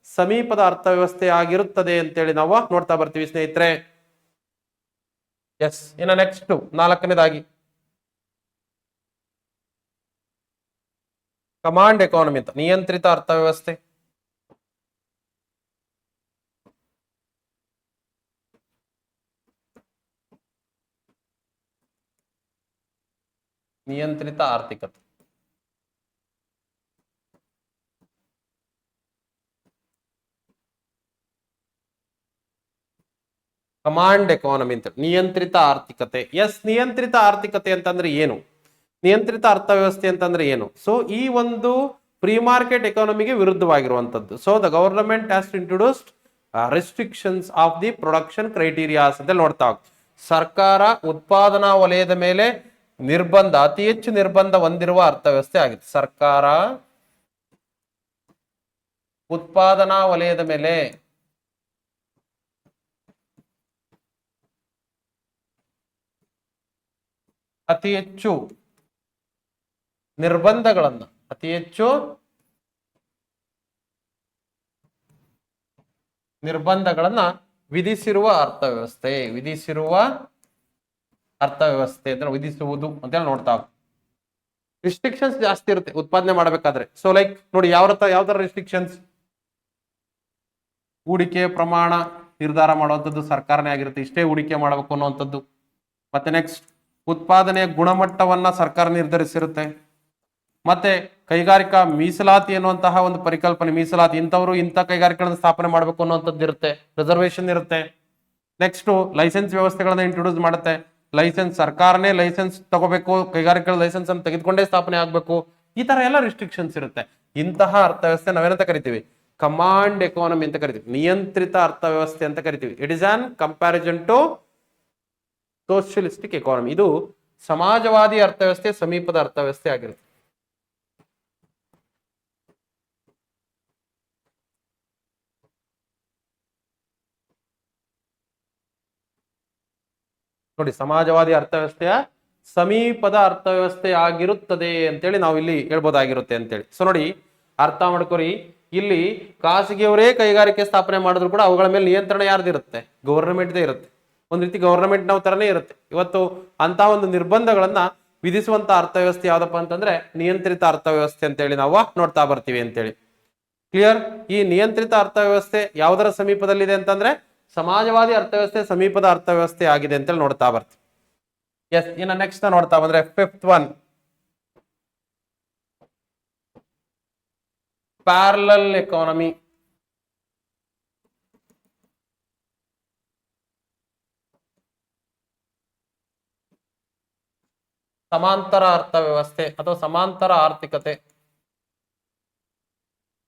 ಸಮೀಪದ ಅರ್ಥವ್ಯವಸ್ಥೆ ಆಗಿರುತ್ತದೆ ಅಂತೇಳಿ ನಾವು ನೋಡ್ತಾ ಬರ್ತೀವಿ ಸ್ನೇಹಿತರೆ. ಎಸ್, ಇನ್ನು ನೆಕ್ಸ್ಟ್ 4ನೇದಾಗಿ ಕಮಾಂಡ್ ಎಕಾನಮಿ ಅಂತ, ನಿಯಂತ್ರಿತ ಅರ್ಥವ್ಯವಸ್ಥೆ. ನಿಯಂತ್ರಿತ ಆರ್ಥಿಕತೆ. ಕಮಾಂಡ್ ಎಕಾನಮಿ ಅಂತ, ನಿಯಂತ್ರಿತ ಆರ್ಥಿಕತೆ. ಎಸ್, ನಿಯಂತ್ರಿತ ಆರ್ಥಿಕತೆ ಅಂತಂದ್ರೆ ಏನು, ನಿಯಂತ್ರಿತ ಅರ್ಥವ್ಯವಸ್ಥೆ ಅಂತಂದ್ರೆ ಏನು? ಸೊ ಈ ಒಂದು ಫ್ರೀ ಮಾರ್ಕೆಟ್ ಎಕಾನಮಿಗೆ ವಿರುದ್ಧವಾಗಿರುವಂತದ್ದು. So the government has introduced restrictions of the production criterias ಅಂತ ನೋಡ್ತಾ ಹೋಗ್ತೀವಿ. ಸರ್ಕಾರ ಉತ್ಪಾದನಾ ವಲಯದ ಮೇಲೆ ನಿರ್ಬಂಧ, ಅತಿ ಹೆಚ್ಚು ನಿರ್ಬಂಧ ಹೊಂದಿರುವ ಅರ್ಥವ್ಯವಸ್ಥೆ ಆಗಿದೆ. ಸರ್ಕಾರ ಉತ್ಪಾದನಾ ವಲಯದ ಮೇಲೆ ಅತಿ ಹೆಚ್ಚು ನಿರ್ಬಂಧಗಳನ್ನ, ಅತಿ ಹೆಚ್ಚು ನಿರ್ಬಂಧಗಳನ್ನ ವಿಧಿಸಿರುವ ಅರ್ಥವ್ಯವಸ್ಥೆ, ವಿಧಿಸಿರುವ ಅರ್ಥವ್ಯವಸ್ಥೆ ಅಂದ್ರೆ ವಿಧಿಸುವುದು ಅಂತ ನೋಡ್ತಾ. ರಿಸ್ಟ್ರಿಕ್ಷನ್ಸ್ ಜಾಸ್ತಿ ಇರುತ್ತೆ ಉತ್ಪಾದನೆ ಮಾಡಬೇಕಾದ್ರೆ. ಸೊ ಲೈಕ್ ನೋಡಿ, ಯಾವ ತರ ರಿಸ್ಟ್ರಿಕ್ಷನ್ಸ್, ಹೂಡಿಕೆ ಪ್ರಮಾಣ ನಿರ್ಧಾರ ಮಾಡುವಂಥದ್ದು ಸರ್ಕಾರನೇ ಆಗಿರುತ್ತೆ, ಇಷ್ಟೇ ಹೂಡಿಕೆ ಮಾಡಬೇಕು ಅನ್ನುವಂಥದ್ದು. ಮತ್ತೆ ನೆಕ್ಸ್ಟ್, ಉತ್ಪಾದನೆಯ ಗುಣಮಟ್ಟವನ್ನ ಸರ್ಕಾರ ನಿರ್ಧರಿಸಿರುತ್ತೆ. ಮತ್ತೆ ಕೈಗಾರಿಕಾ ಮೀಸಲಾತಿ ಅನ್ನುವಂತಹ ಒಂದು ಪರಿಕಲ್ಪನೆ, ಮೀಸಲಾತಿ, ಇಂಥವ್ರು ಇಂಥ ಕೈಗಾರಿಕೆಗಳನ್ನು ಸ್ಥಾಪನೆ ಮಾಡಬೇಕು ಅನ್ನುವಂಥದ್ದು ಇರುತ್ತೆ, ರಿಸರ್ವೇಶನ್ ಇರುತ್ತೆ. ನೆಕ್ಸ್ಟ್, ಲೈಸೆನ್ಸ್ ವ್ಯವಸ್ಥೆಗಳನ್ನ ಇಂಟ್ರೊಡ್ಯೂಸ್ ಮಾಡುತ್ತೆ. ಲೈಸೆನ್ಸ್, ಸರ್ಕಾರನೇ ಲೈಸೆನ್ಸ್ ತಗೋಬೇಕು, ಕೈಗಾರಿಕೆಗಳ ಲೈಸೆನ್ಸ್ ಅನ್ನು ತೆಗೆದುಕೊಂಡೇ ಸ್ಥಾಪನೆ ಆಗ್ಬೇಕು, ಈ ತರ ಎಲ್ಲ ರಿಸ್ಟ್ರಿಕ್ಷನ್ಸ್ ಇರುತ್ತೆ. ಇಂತಹ ಅರ್ಥವ್ಯವಸ್ಥೆ ನಾವೇನಂತ ಕರಿತೀವಿ, ಕಮಾಂಡ್ ಎಕಾನಮಿ ಅಂತ ಕರಿತೀವಿ, ನಿಯಂತ್ರಿತ ಅರ್ಥವ್ಯವಸ್ಥೆ ಅಂತ ಕರಿತೀವಿ. It is on comparison to socialistic economy. ಇದು ಸಮಾಜವಾದಿ ಅರ್ಥವ್ಯವಸ್ಥೆ ಸಮೀಪದ ಅರ್ಥವ್ಯವಸ್ಥೆ ಆಗಿರುತ್ತೆ. ನೋಡಿ, ಸಮಾಜವಾದಿ ಅರ್ಥವ್ಯವಸ್ಥೆಯ ಸಮೀಪದ ಅರ್ಥವ್ಯವಸ್ಥೆ ಆಗಿರುತ್ತದೆ ಅಂತೇಳಿ ನಾವು ಇಲ್ಲಿ ಹೇಳ್ಬೋದಾಗಿರುತ್ತೆ ಅಂತೇಳಿ. ಸೊ ನೋಡಿ, ಅರ್ಥ ಮಾಡ್ಕೊರಿ, ಇಲ್ಲಿ ಖಾಸಗಿಯವರೇ ಕೈಗಾರಿಕೆ ಸ್ಥಾಪನೆ ಮಾಡಿದ್ರು ಕೂಡ ಅವುಗಳ ಮೇಲೆ ನಿಯಂತ್ರಣ ಯಾರ್ದಿರುತ್ತೆ, ಗವರ್ನಮೆಂಟ್ದೇ ಇರುತ್ತೆ. ಒಂದ್ ರೀತಿ ಗವರ್ನಮೆಂಟ್ ನಾವು ತರನೇ ಇರುತ್ತೆ. ಇವತ್ತು ಅಂತ ಒಂದು ನಿರ್ಬಂಧಗಳನ್ನ ವಿಧಿಸುವಂತ ಅರ್ಥವ್ಯವಸ್ಥೆ ಯಾವ್ದಪ್ಪ ಅಂತಂದ್ರೆ ನಿಯಂತ್ರಿತ ಅರ್ಥವ್ಯವಸ್ಥೆ ಅಂತೇಳಿ ನಾವು ನೋಡ್ತಾ ಬರ್ತೀವಿ ಅಂತೇಳಿ. ಕ್ಲಿಯರ್? ಈ ನಿಯಂತ್ರಿತ ಅರ್ಥವ್ಯವಸ್ಥೆ ಯಾವುದರ ಸಮೀಪದಲ್ಲಿದೆ ಅಂತಂದ್ರೆ ಸಮಾಜವಾದಿ ಅರ್ಥವ್ಯವಸ್ಥೆ ಸಮೀಪದ ಅರ್ಥವ್ಯವಸ್ಥೆ ಆಗಿದೆ ಅಂತೇಳಿ ನೋಡ್ತಾ ಬರ್ತೀವಿ. ಎಸ್, ಇನ್ನು ನೆಕ್ಸ್ಟ್ ನೋಡ್ತಾ ಬಂದ್ರೆ 5th ಒನ್, ಪ್ಯಾರಲಲ್ ಎಕಾನಮಿ. ಸಮಾಂತರ ಅರ್ಥವ್ಯವಸ್ಥೆ ಅಥವಾ ಸಮಾಂತರ ಆರ್ಥಿಕತೆ.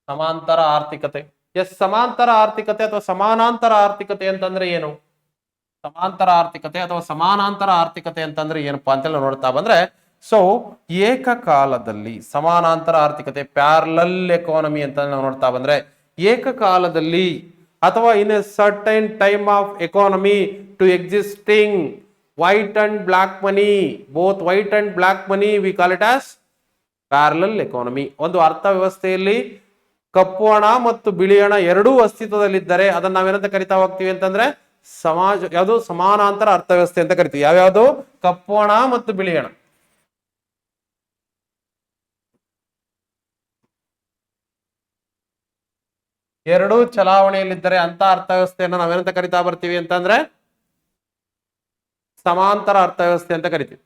ಸಮಾಂತರ ಆರ್ಥಿಕತೆ. ಎಸ್, ಸಮಾಂತರ ಆರ್ಥಿಕತೆ ಅಥವಾ ಸಮಾನಾಂತರ ಆರ್ಥಿಕತೆ ಅಂತಂದ್ರೆ ಏನು? ಸಮಾಂತರ ಆರ್ಥಿಕತೆ ಅಥವಾ ಸಮಾನಾಂತರ ಆರ್ಥಿಕತೆ ಅಂತಂದ್ರೆ ಏನಪ್ಪಾ ಅಂತೆಲ್ಲ ನೋಡ್ತಾ ಬಂದ್ರೆ, ಸೊ ಏಕಕಾಲದಲ್ಲಿ ಸಮಾನಾಂತರ ಆರ್ಥಿಕತೆ, ಪ್ಯಾರಲಲ್ ಎಕಾನಮಿ ಅಂತ ನಾವು ನೋಡ್ತಾ ಬಂದ್ರೆ, ಏಕಕಾಲದಲ್ಲಿ ಅಥವಾ in a certain time of economy to existing white and black money, both white and black money we call it as parallel economy. ಒಂದು ಅರ್ಥವ್ಯವಸ್ಥೆಯಲ್ಲಿ ಕಪ್ಪು ಹಣ ಮತ್ತು ಬಿಳಿ ಹಣ ಎರಡೂ ಅಸ್ತಿತ್ವದಲ್ಲಿದ್ದರೆ ಅದನ್ನ ನಾವೇನಂತ ಕರಿತಾ ಹೋಗ್ತೀವಿ ಅಂತಂದ್ರೆ ಯಾವುದು ಸಮಾನಾಂತರ ಅರ್ಥವ್ಯವಸ್ಥೆ ಅಂತ ಕರಿತೀವಿ. ಯಾವ್ಯಾವುದು? ಕಪ್ಪು ಹಣ ಮತ್ತು ಬಿಳಿ ಹಣ. ಎರಡೂ ಚಲಾವಣೆಯಲ್ಲಿದ್ದರೆ ಅಂತ ಅರ್ಥವ್ಯವಸ್ಥೆಯನ್ನು ನಾವೇನಂತ ಕರಿತಾ ಬರ್ತೀವಿ ಅಂತಂದ್ರೆ ಸಮಾಂತರ ಅರ್ಥವ್ಯವಸ್ಥೆ ಅಂತ ಕರಿತೀವಿ.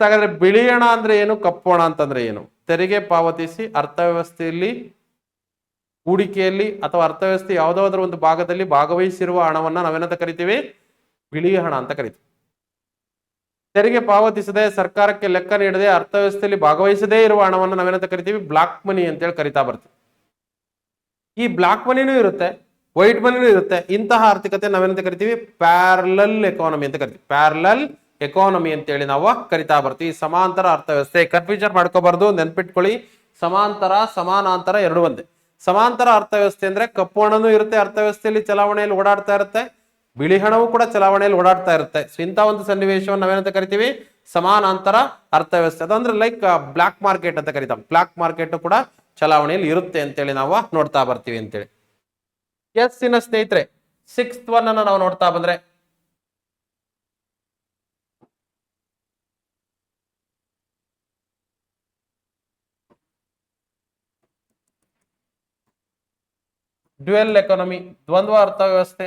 ಹಾಗಾದ್ರೆ ಬಿಳಿ ಹಣ ಅಂದ್ರೆ ಏನು, ಕಪ್ಪು ಹಣ ಅಂತಂದ್ರೆ ಏನು? ತೆರಿಗೆ ಪಾವತಿಸಿ ಅರ್ಥವ್ಯವಸ್ಥೆಯಲ್ಲಿ ಹೂಡಿಕೆಯಲ್ಲಿ ಅಥವಾ ಅರ್ಥವ್ಯವಸ್ಥೆ ಯಾವುದಾದ್ರೂ ಒಂದು ಭಾಗದಲ್ಲಿ ಭಾಗವಹಿಸಿರುವ ಹಣವನ್ನ ನಾವೇನಂತ ಕರಿತೀವಿ? ಬಿಳಿ ಹಣ ಅಂತ ಕರಿತೀವಿ. ತೆರಿಗೆ ಪಾವತಿಸದೆ ಸರ್ಕಾರಕ್ಕೆ ಲೆಕ್ಕ ನೀಡದೆ ಅರ್ಥವ್ಯವಸ್ಥೆಯಲ್ಲಿ ಭಾಗವಹಿಸದೇ ಇರುವ ಹಣವನ್ನು ನಾವೇನಂತ ಕರಿತೀವಿ? ಬ್ಲಾಕ್ ಮನಿ ಅಂತೇಳಿ ಕರಿತಾ ಬರ್ತೀವಿ. ಈ ಬ್ಲಾಕ್ ಮನಿನೂ ಇರುತ್ತೆ, ವೈಟ್ ಮನಿನೂ ಇರುತ್ತೆ. ಇಂತಹ ಆರ್ಥಿಕತೆ ನಾವೇನಂತ ಕರಿತೀವಿ? ಪ್ಯಾರಲಲ್ ಎಕಾನಮಿ ಅಂತ ಕರಿತೀವಿ. ಪ್ಯಾರಲಲ್ ಎಕಾನಮಿ ಅಂತೇಳಿ ನಾವು ಕರಿತಾ ಬರ್ತೀವಿ. ಸಮಾಂತರ ಅರ್ಥವ್ಯವಸ್ಥೆ. ಕನ್ಫ್ಯೂಷನ್ ಮಾಡ್ಕೋಬಾರ್ದು, ನೆನ್ಪಿಟ್ಕೊಳ್ಳಿ. ಸಮಾಂತರ ಸಮಾನಾಂತರ ಎರಡು ಒಂದೇ. ಸಮಾಂತರ ಅರ್ಥವ್ಯವಸ್ಥೆ ಅಂದ್ರೆ ಕಪ್ಪು ಹಣನೂ ಇರುತ್ತೆ, ಅರ್ಥವ್ಯವಸ್ಥೆಯಲ್ಲಿ ಚಲಾವಣೆಯಲ್ಲಿ ಓಡಾಡ್ತಾ ಇರುತ್ತೆ, ಬಿಳಿ ಹಣವೂ ಕೂಡ ಚಲಾವಣೆಯಲ್ಲಿ ಓಡಾಡ್ತಾ ಇರುತ್ತೆ. ಸೊ ಇಂಥ ಒಂದು ಸನ್ನಿವೇಶವನ್ನು ನಾವೇನಂತ ಕರಿತೀವಿ? ಸಮಾನಾಂತರ ಅರ್ಥವ್ಯವಸ್ಥೆ. ಅದಂದ್ರೆ ಲೈಕ್ ಬ್ಲಾಕ್ ಮಾರ್ಕೆಟ್ ಅಂತ ಕರಿತಾವೆ. ಬ್ಲಾಕ್ ಮಾರ್ಕೆಟ್ ಕೂಡ ಚಲಾವಣೆಯಲ್ಲಿ ಇರುತ್ತೆ ಅಂತೇಳಿ ನಾವು ನೋಡ್ತಾ ಬರ್ತೀವಿ ಅಂತೇಳಿ. ಎಸ್ ಇನ್ನ ಸ್ನೇಹಿತರೆ, 6th ಒನ್ ಅನ್ನ ನಾವು ನೋಡ್ತಾ ಬಂದ್ರೆ ಡ್ಯುಯಲ್ ಎಕಾನಮಿ, ದ್ವಂದ್ವ ಅರ್ಥವ್ಯವಸ್ಥೆ.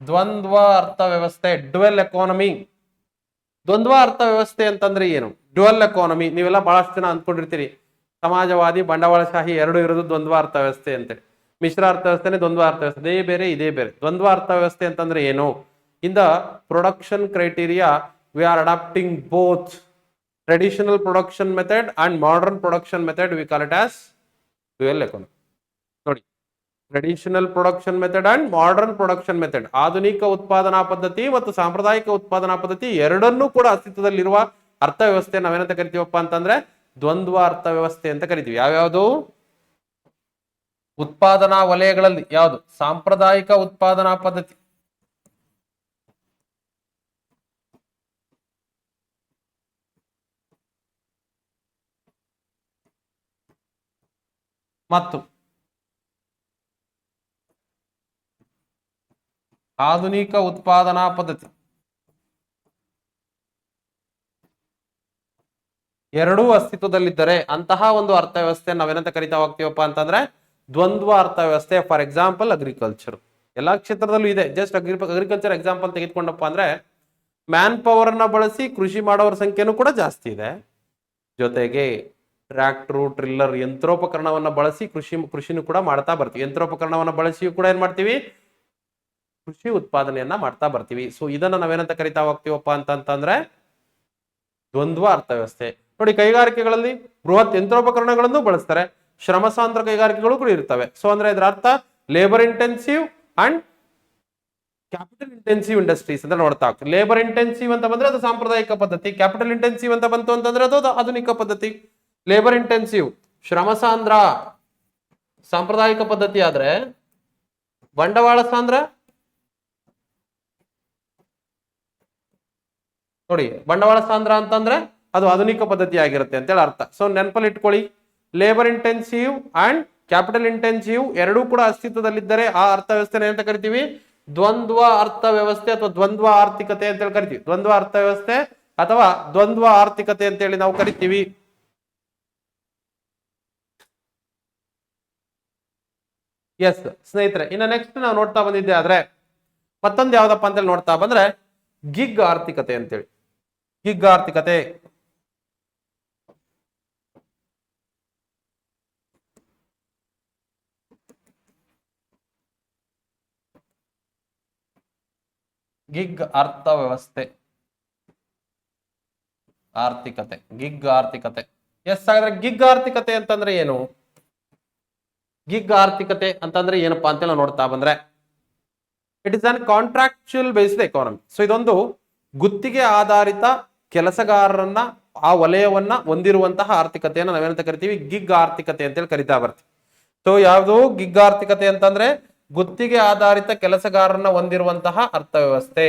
ದ್ವಂದ್ವ ಅರ್ಥವ್ಯವಸ್ಥೆ, ಡ್ಯುಯಲ್ ಎಕಾನಮಿ. ದ್ವಂದ್ವ ಅರ್ಥವ್ಯವಸ್ಥೆ ಅಂತಂದ್ರೆ ಏನು? ಡ್ಯುಯಲ್ ಎಕಾನಮಿ ನೀವೆಲ್ಲ ಬಹಳಷ್ಟು ಜನ ಅಂದ್ಕೊಂಡಿರ್ತೀರಿ ಸಮಾಜವಾದಿ ಬಂಡವಾಳಶಾಹಿ ಎರಡು ಇರೋದು ದ್ವಂದ್ವ ಅರ್ಥವ್ಯವಸ್ಥೆ ಅಂತೇಳಿ. ಮಿಶ್ರ ಅರ್ಥವ್ಯವಸ್ಥೆನೇ ದ್ವಂದ್ವ ಅರ್ಥವ್ಯವಸ್ಥೆ. ಇದೇ ಬೇರೆ ಇದೇ ಬೇರೆ. ದ್ವಂದ್ವ ಅರ್ಥವ್ಯವಸ್ಥೆ ಅಂತಂದ್ರೆ ಏನು? In the production criteria we are adapting both traditional production method and modern production method. We call it as dual economy. ನೋಡಿ, traditional production method and modern production method, ಆಧುನಿಕ ಉತ್ಪಾದನಾ ಪದ್ಧತಿ ಮತ್ತು ಸಾಂಪ್ರದಾಯಿಕ ಉತ್ಪಾದನಾ ಪದ್ಧತಿ ಎರಡನ್ನೂ ಕೂಡ ಅಸ್ತಿತ್ವದಲ್ಲಿರುವ ಅರ್ಥವ್ಯವಸ್ಥೆ ನಾವೇನಂತ ಕರಿತೀವಪ್ಪ ಅಂತಂದ್ರೆ ದ್ವಂದ್ವ ಅರ್ಥವ್ಯವಸ್ಥೆ ಅಂತ ಕರಿತೀವಿ. ಯಾವ್ಯಾವುದು? ಉತ್ಪಾದನಾ ವಲಯಗಳಲ್ಲಿ ಯಾವುದು? ಸಾಂಪ್ರದಾಯಿಕ ಉತ್ಪಾದನಾ ಪದ್ಧತಿ ಮತ್ತು ಆಧುನಿಕ ಉತ್ಪಾದನಾ ಪದ್ಧತಿ ಎರಡೂ ಅಸ್ತಿತ್ವದಲ್ಲಿದ್ದರೆ ಅಂತಹ ಒಂದು ಅರ್ಥವ್ಯವಸ್ಥೆ ನಾವೇನಂತ ಕರಿತಾ ಹೋಗ್ತೀವಪ್ಪ ಅಂತಂದ್ರೆ ದ್ವಂದ್ವ ಅರ್ಥವ್ಯವಸ್ಥೆ. For example agriculture. ಎಲ್ಲಾ ಕ್ಷೇತ್ರದಲ್ಲೂ ಇದೆ. ಜಸ್ಟ್ ಅಗ್ರಿಕಲ್ಚರ್ ಎಕ್ಸಾಂಪಲ್ ತೆಗೆದುಕೊಂಡಪ್ಪ ಅಂದ್ರೆ ಮ್ಯಾನ್ ಪವರ್ ಅನ್ನ ಬಳಸಿ ಕೃಷಿ ಮಾಡೋರ ಸಂಖ್ಯೆನೂ ಕೂಡ ಜಾಸ್ತಿ ಇದೆ. ಜೊತೆಗೆ ಟ್ರ್ಯಾಕ್ಟರ್, ಟ್ರಿಲ್ಲರ್, ಯಂತ್ರೋಪಕರಣವನ್ನ ಬಳಸಿ ಕೃಷಿನೂ ಕೂಡ ಮಾಡ್ತಾ ಬರ್ತೀವಿ. ಯಂತ್ರೋಪಕರಣವನ್ನ ಬಳಸಿಯೂ ಕೂಡ ಏನ್ ಮಾಡ್ತೀವಿ? ಕೃಷಿ ಉತ್ಪಾದನೆಯನ್ನ ಮಾಡ್ತಾ ಬರ್ತೀವಿ. ಸೊ ಇದನ್ನ ನಾವೇನಂತ ಕರಿತಾ ಹೋಗ್ತೀವಪ್ಪ ಅಂತಂದ್ರೆ ದ್ವಂದ್ವ ಅರ್ಥವ್ಯವಸ್ಥೆ. ನೋಡಿ, ಕೈಗಾರಿಕೆಗಳಲ್ಲಿ ಬೃಹತ್ ಯಂತ್ರೋಪಕರಣಗಳನ್ನು ಬಳಸ್ತಾರೆ, ಶ್ರಮ ಸಾಂದ್ರ ಕೈಗಾರಿಕೆಗಳು ಕೂಡ ಇರ್ತವೆ. ಸೊ ಅಂದ್ರೆ ಇದರ ಅರ್ಥ labour intensive and capital intensive industries ಅಂತ ನೋಡ್ತಾ ಹೋಗ್ತೀವಿ. ಲೇಬರ್ ಇಂಟೆನ್ಸಿವ್ ಅಂತ ಬಂದ್ರೆ ಅದು ಸಾಂಪ್ರದಾಯಿಕ ಪದ್ಧತಿ, ಕ್ಯಾಪಿಟಲ್ ಇಂಟೆನ್ಸಿವ್ ಅಂತ ಬಂತು ಅಂತಂದ್ರೆ ಅದು ಆಧುನಿಕ ಪದ್ಧತಿ. ಲೇಬರ್ ಇಂಟೆನ್ಸಿವ್ ಶ್ರಮ ಸಾಂದ್ರ ಸಾಂಪ್ರದಾಯಿಕ ಪದ್ಧತಿ ಆದ್ರೆ ಬಂಡವಾಳ ಸಾಂದ್ರ, ನೋಡಿ ಬಂಡವಾಳ ಸಾಂದ್ರ ಅಂತಂದ್ರೆ ಅದು ಆಧುನಿಕ ಪದ್ಧತಿ ಆಗಿರುತ್ತೆ ಅಂತೇಳಿ ಅರ್ಥ. ಸೊ ನೆನಪಲ್ಲಿ ಇಟ್ಕೊಳ್ಳಿ, labour intensive and capital intensive ಎರಡೂ ಕೂಡ ಅಸ್ತಿತ್ವದಲ್ಲಿದ್ದರೆ ಆ ಅರ್ಥವ್ಯವಸ್ಥೆ ಏನಂತ ಕರಿತೀವಿ? ದ್ವಂದ್ವ ಅರ್ಥವ್ಯವಸ್ಥೆ ಅಥವಾ ದ್ವಂದ್ವ ಆರ್ಥಿಕತೆ ಅಂತೇಳಿ ಕರಿತೀವಿ. ದ್ವಂದ್ವ ಅರ್ಥವ್ಯವಸ್ಥೆ ಅಥವಾ ದ್ವಂದ್ವ ಆರ್ಥಿಕತೆ ಅಂತೇಳಿ ನಾವು ಕರಿತೀವಿ. ಎಸ್ ಸ್ನೇಹಿತರೆ, ಇನ್ನು ನೆಕ್ಸ್ಟ್ ನಾವು ನೋಡ್ತಾ ಬಂದಿದ್ದೆ ಆದ್ರೆ ಮತ್ತೊಂದು ಯಾವ್ದಪ್ಪ ಅಂತೇಳಿ ನೋಡ್ತಾ ಬಂದ್ರೆ ಗಿಗ್ ಆರ್ಥಿಕತೆ ಅಂತೇಳಿ. ಗಿಗ್ ಆರ್ಥಿಕತೆ ಗಿಗ್ ಅರ್ಥವ್ಯವಸ್ಥೆ ಆರ್ಥಿಕತೆ, ಗಿಗ್ ಆರ್ಥಿಕತೆ. ಎಸ್ ಹಾಗಾದ್ರೆ ಗಿಗ್ ಆರ್ಥಿಕತೆ ಅಂತಂದ್ರೆ ಏನು? ಗಿಗ್ ಆರ್ಥಿಕತೆ ಅಂತಂದ್ರೆ ಏನಪ್ಪಾ ಅಂತ ನಾವು ನೋಡ್ತಾ ಬಂದ್ರೆ it is an contractual based economy. So ಇದೊಂದು ಗುತ್ತಿಗೆ ಆಧಾರಿತ ಕೆಲಸಗಾರರನ್ನ ಆ ವಲಯವನ್ನ ಹೊಂದಿರುವಂತಹ ಆರ್ಥಿಕತೆಯನ್ನು ನಾವೇನಂತ ಕರಿತೀವಿ? ಗಿಗ್ ಆರ್ಥಿಕತೆ ಅಂತೇಳಿ ಕರಿತಾ ಬರ್ತೀವಿ. ಸೊ ಯಾವುದು ಗಿಗ್ ಆರ್ಥಿಕತೆ ಅಂತಂದ್ರೆ ಗುತ್ತಿಗೆ ಆಧಾರಿತ ಕೆಲಸಗಾರರನ್ನ ಹೊಂದಿರುವಂತಹ ಅರ್ಥವ್ಯವಸ್ಥೆ.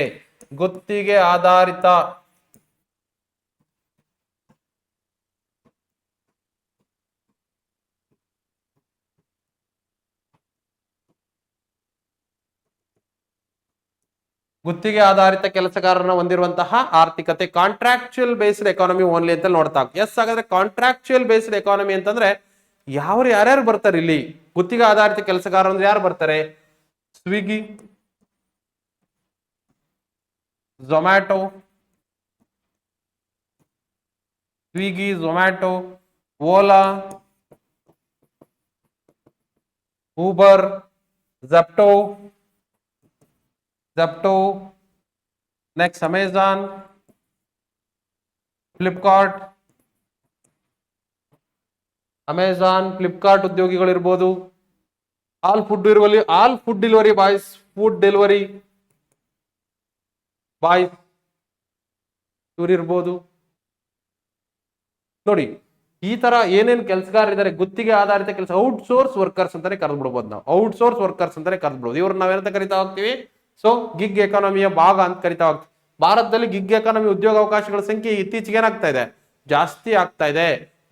ಗುತ್ತಿಗೆ ಆಧಾರಿತ ಗುತ್ತಿಗೆ ಆಧಾರಿತ ಕೆಲಸಗಾರರನ್ನ ಹೊಂದಿರುವಂತಹ ಆರ್ಥಿಕತೆ. ಕಾಂಟ್ರಾಕ್ಚುಯಲ್ ಬೇಸ್ಡ್ ಎಕಾನಮಿ ಓನ್ಲಿ ಅಂತ ನೋಡ್ತಾ. ಎಸ್, ಹಾಗಾದ್ರೆ ಕಾಂಟ್ರಾಕ್ಚುಯಲ್ ಬೇಸ್ಡ್ ಎಕಾನಮಿ ಅಂತಂದ್ರೆ ಯಾರ್ಯಾರು ಬರ್ತಾರೆ ಇಲ್ಲಿ? ಗುತ್ತಿಗೆ ಆಧಾರಿತ ಕೆಲಸಗಾರ ಅಂದ್ರೆ ಯಾರು ಬರ್ತಾರೆ? Swiggy, Zomato, Ola, Uber, Zepto, next Amazon, Flipkart, ಉದ್ಯೋಗಿಗಳಿರ್ಬೋದು. ಆಲ್ ಫುಡ್ ಡೆಲಿವರಿ ಬಾಯ್ಸ್, ಇವ್ರಿರ್ಬೋದು. ನೋಡಿ, ಈ ತರ ಏನೇನ್ ಕೆಲಸಗಾರರಿದ್ದಾರೆ ಗುತ್ತಿಗೆ ಆಧಾರಿತ ಕೆಲಸ, ಔಟ್ಸೋರ್ಸ್ ವರ್ಕರ್ಸ್ ಅಂತಾನೆ ಕರೆದು ಬಿಡ್ಬೋದು ನಾವು. ಇವ್ರನ್ನ ನಾವೇನಂತ ಕರಿತಾ ಹೋಗ್ತೀವಿ? ಸೊ ಗಿಗ್ ಎಕಾನಮಿಯ ಭಾಗ ಅಂತ ಕರಿತಾ ಹೋಗ್ತೀವಿ. ಭಾರತದಲ್ಲಿ ಗಿಗ್ ಎಕಾನಮಿ ಉದ್ಯೋಗ ಅವಕಾಶಗಳ ಸಂಖ್ಯೆ ಇತ್ತೀಚೆಗೆ ಏನಾಗ್ತಾ ಇದೆ? ಜಾಸ್ತಿ ಆಗ್ತಾ ಇದೆ.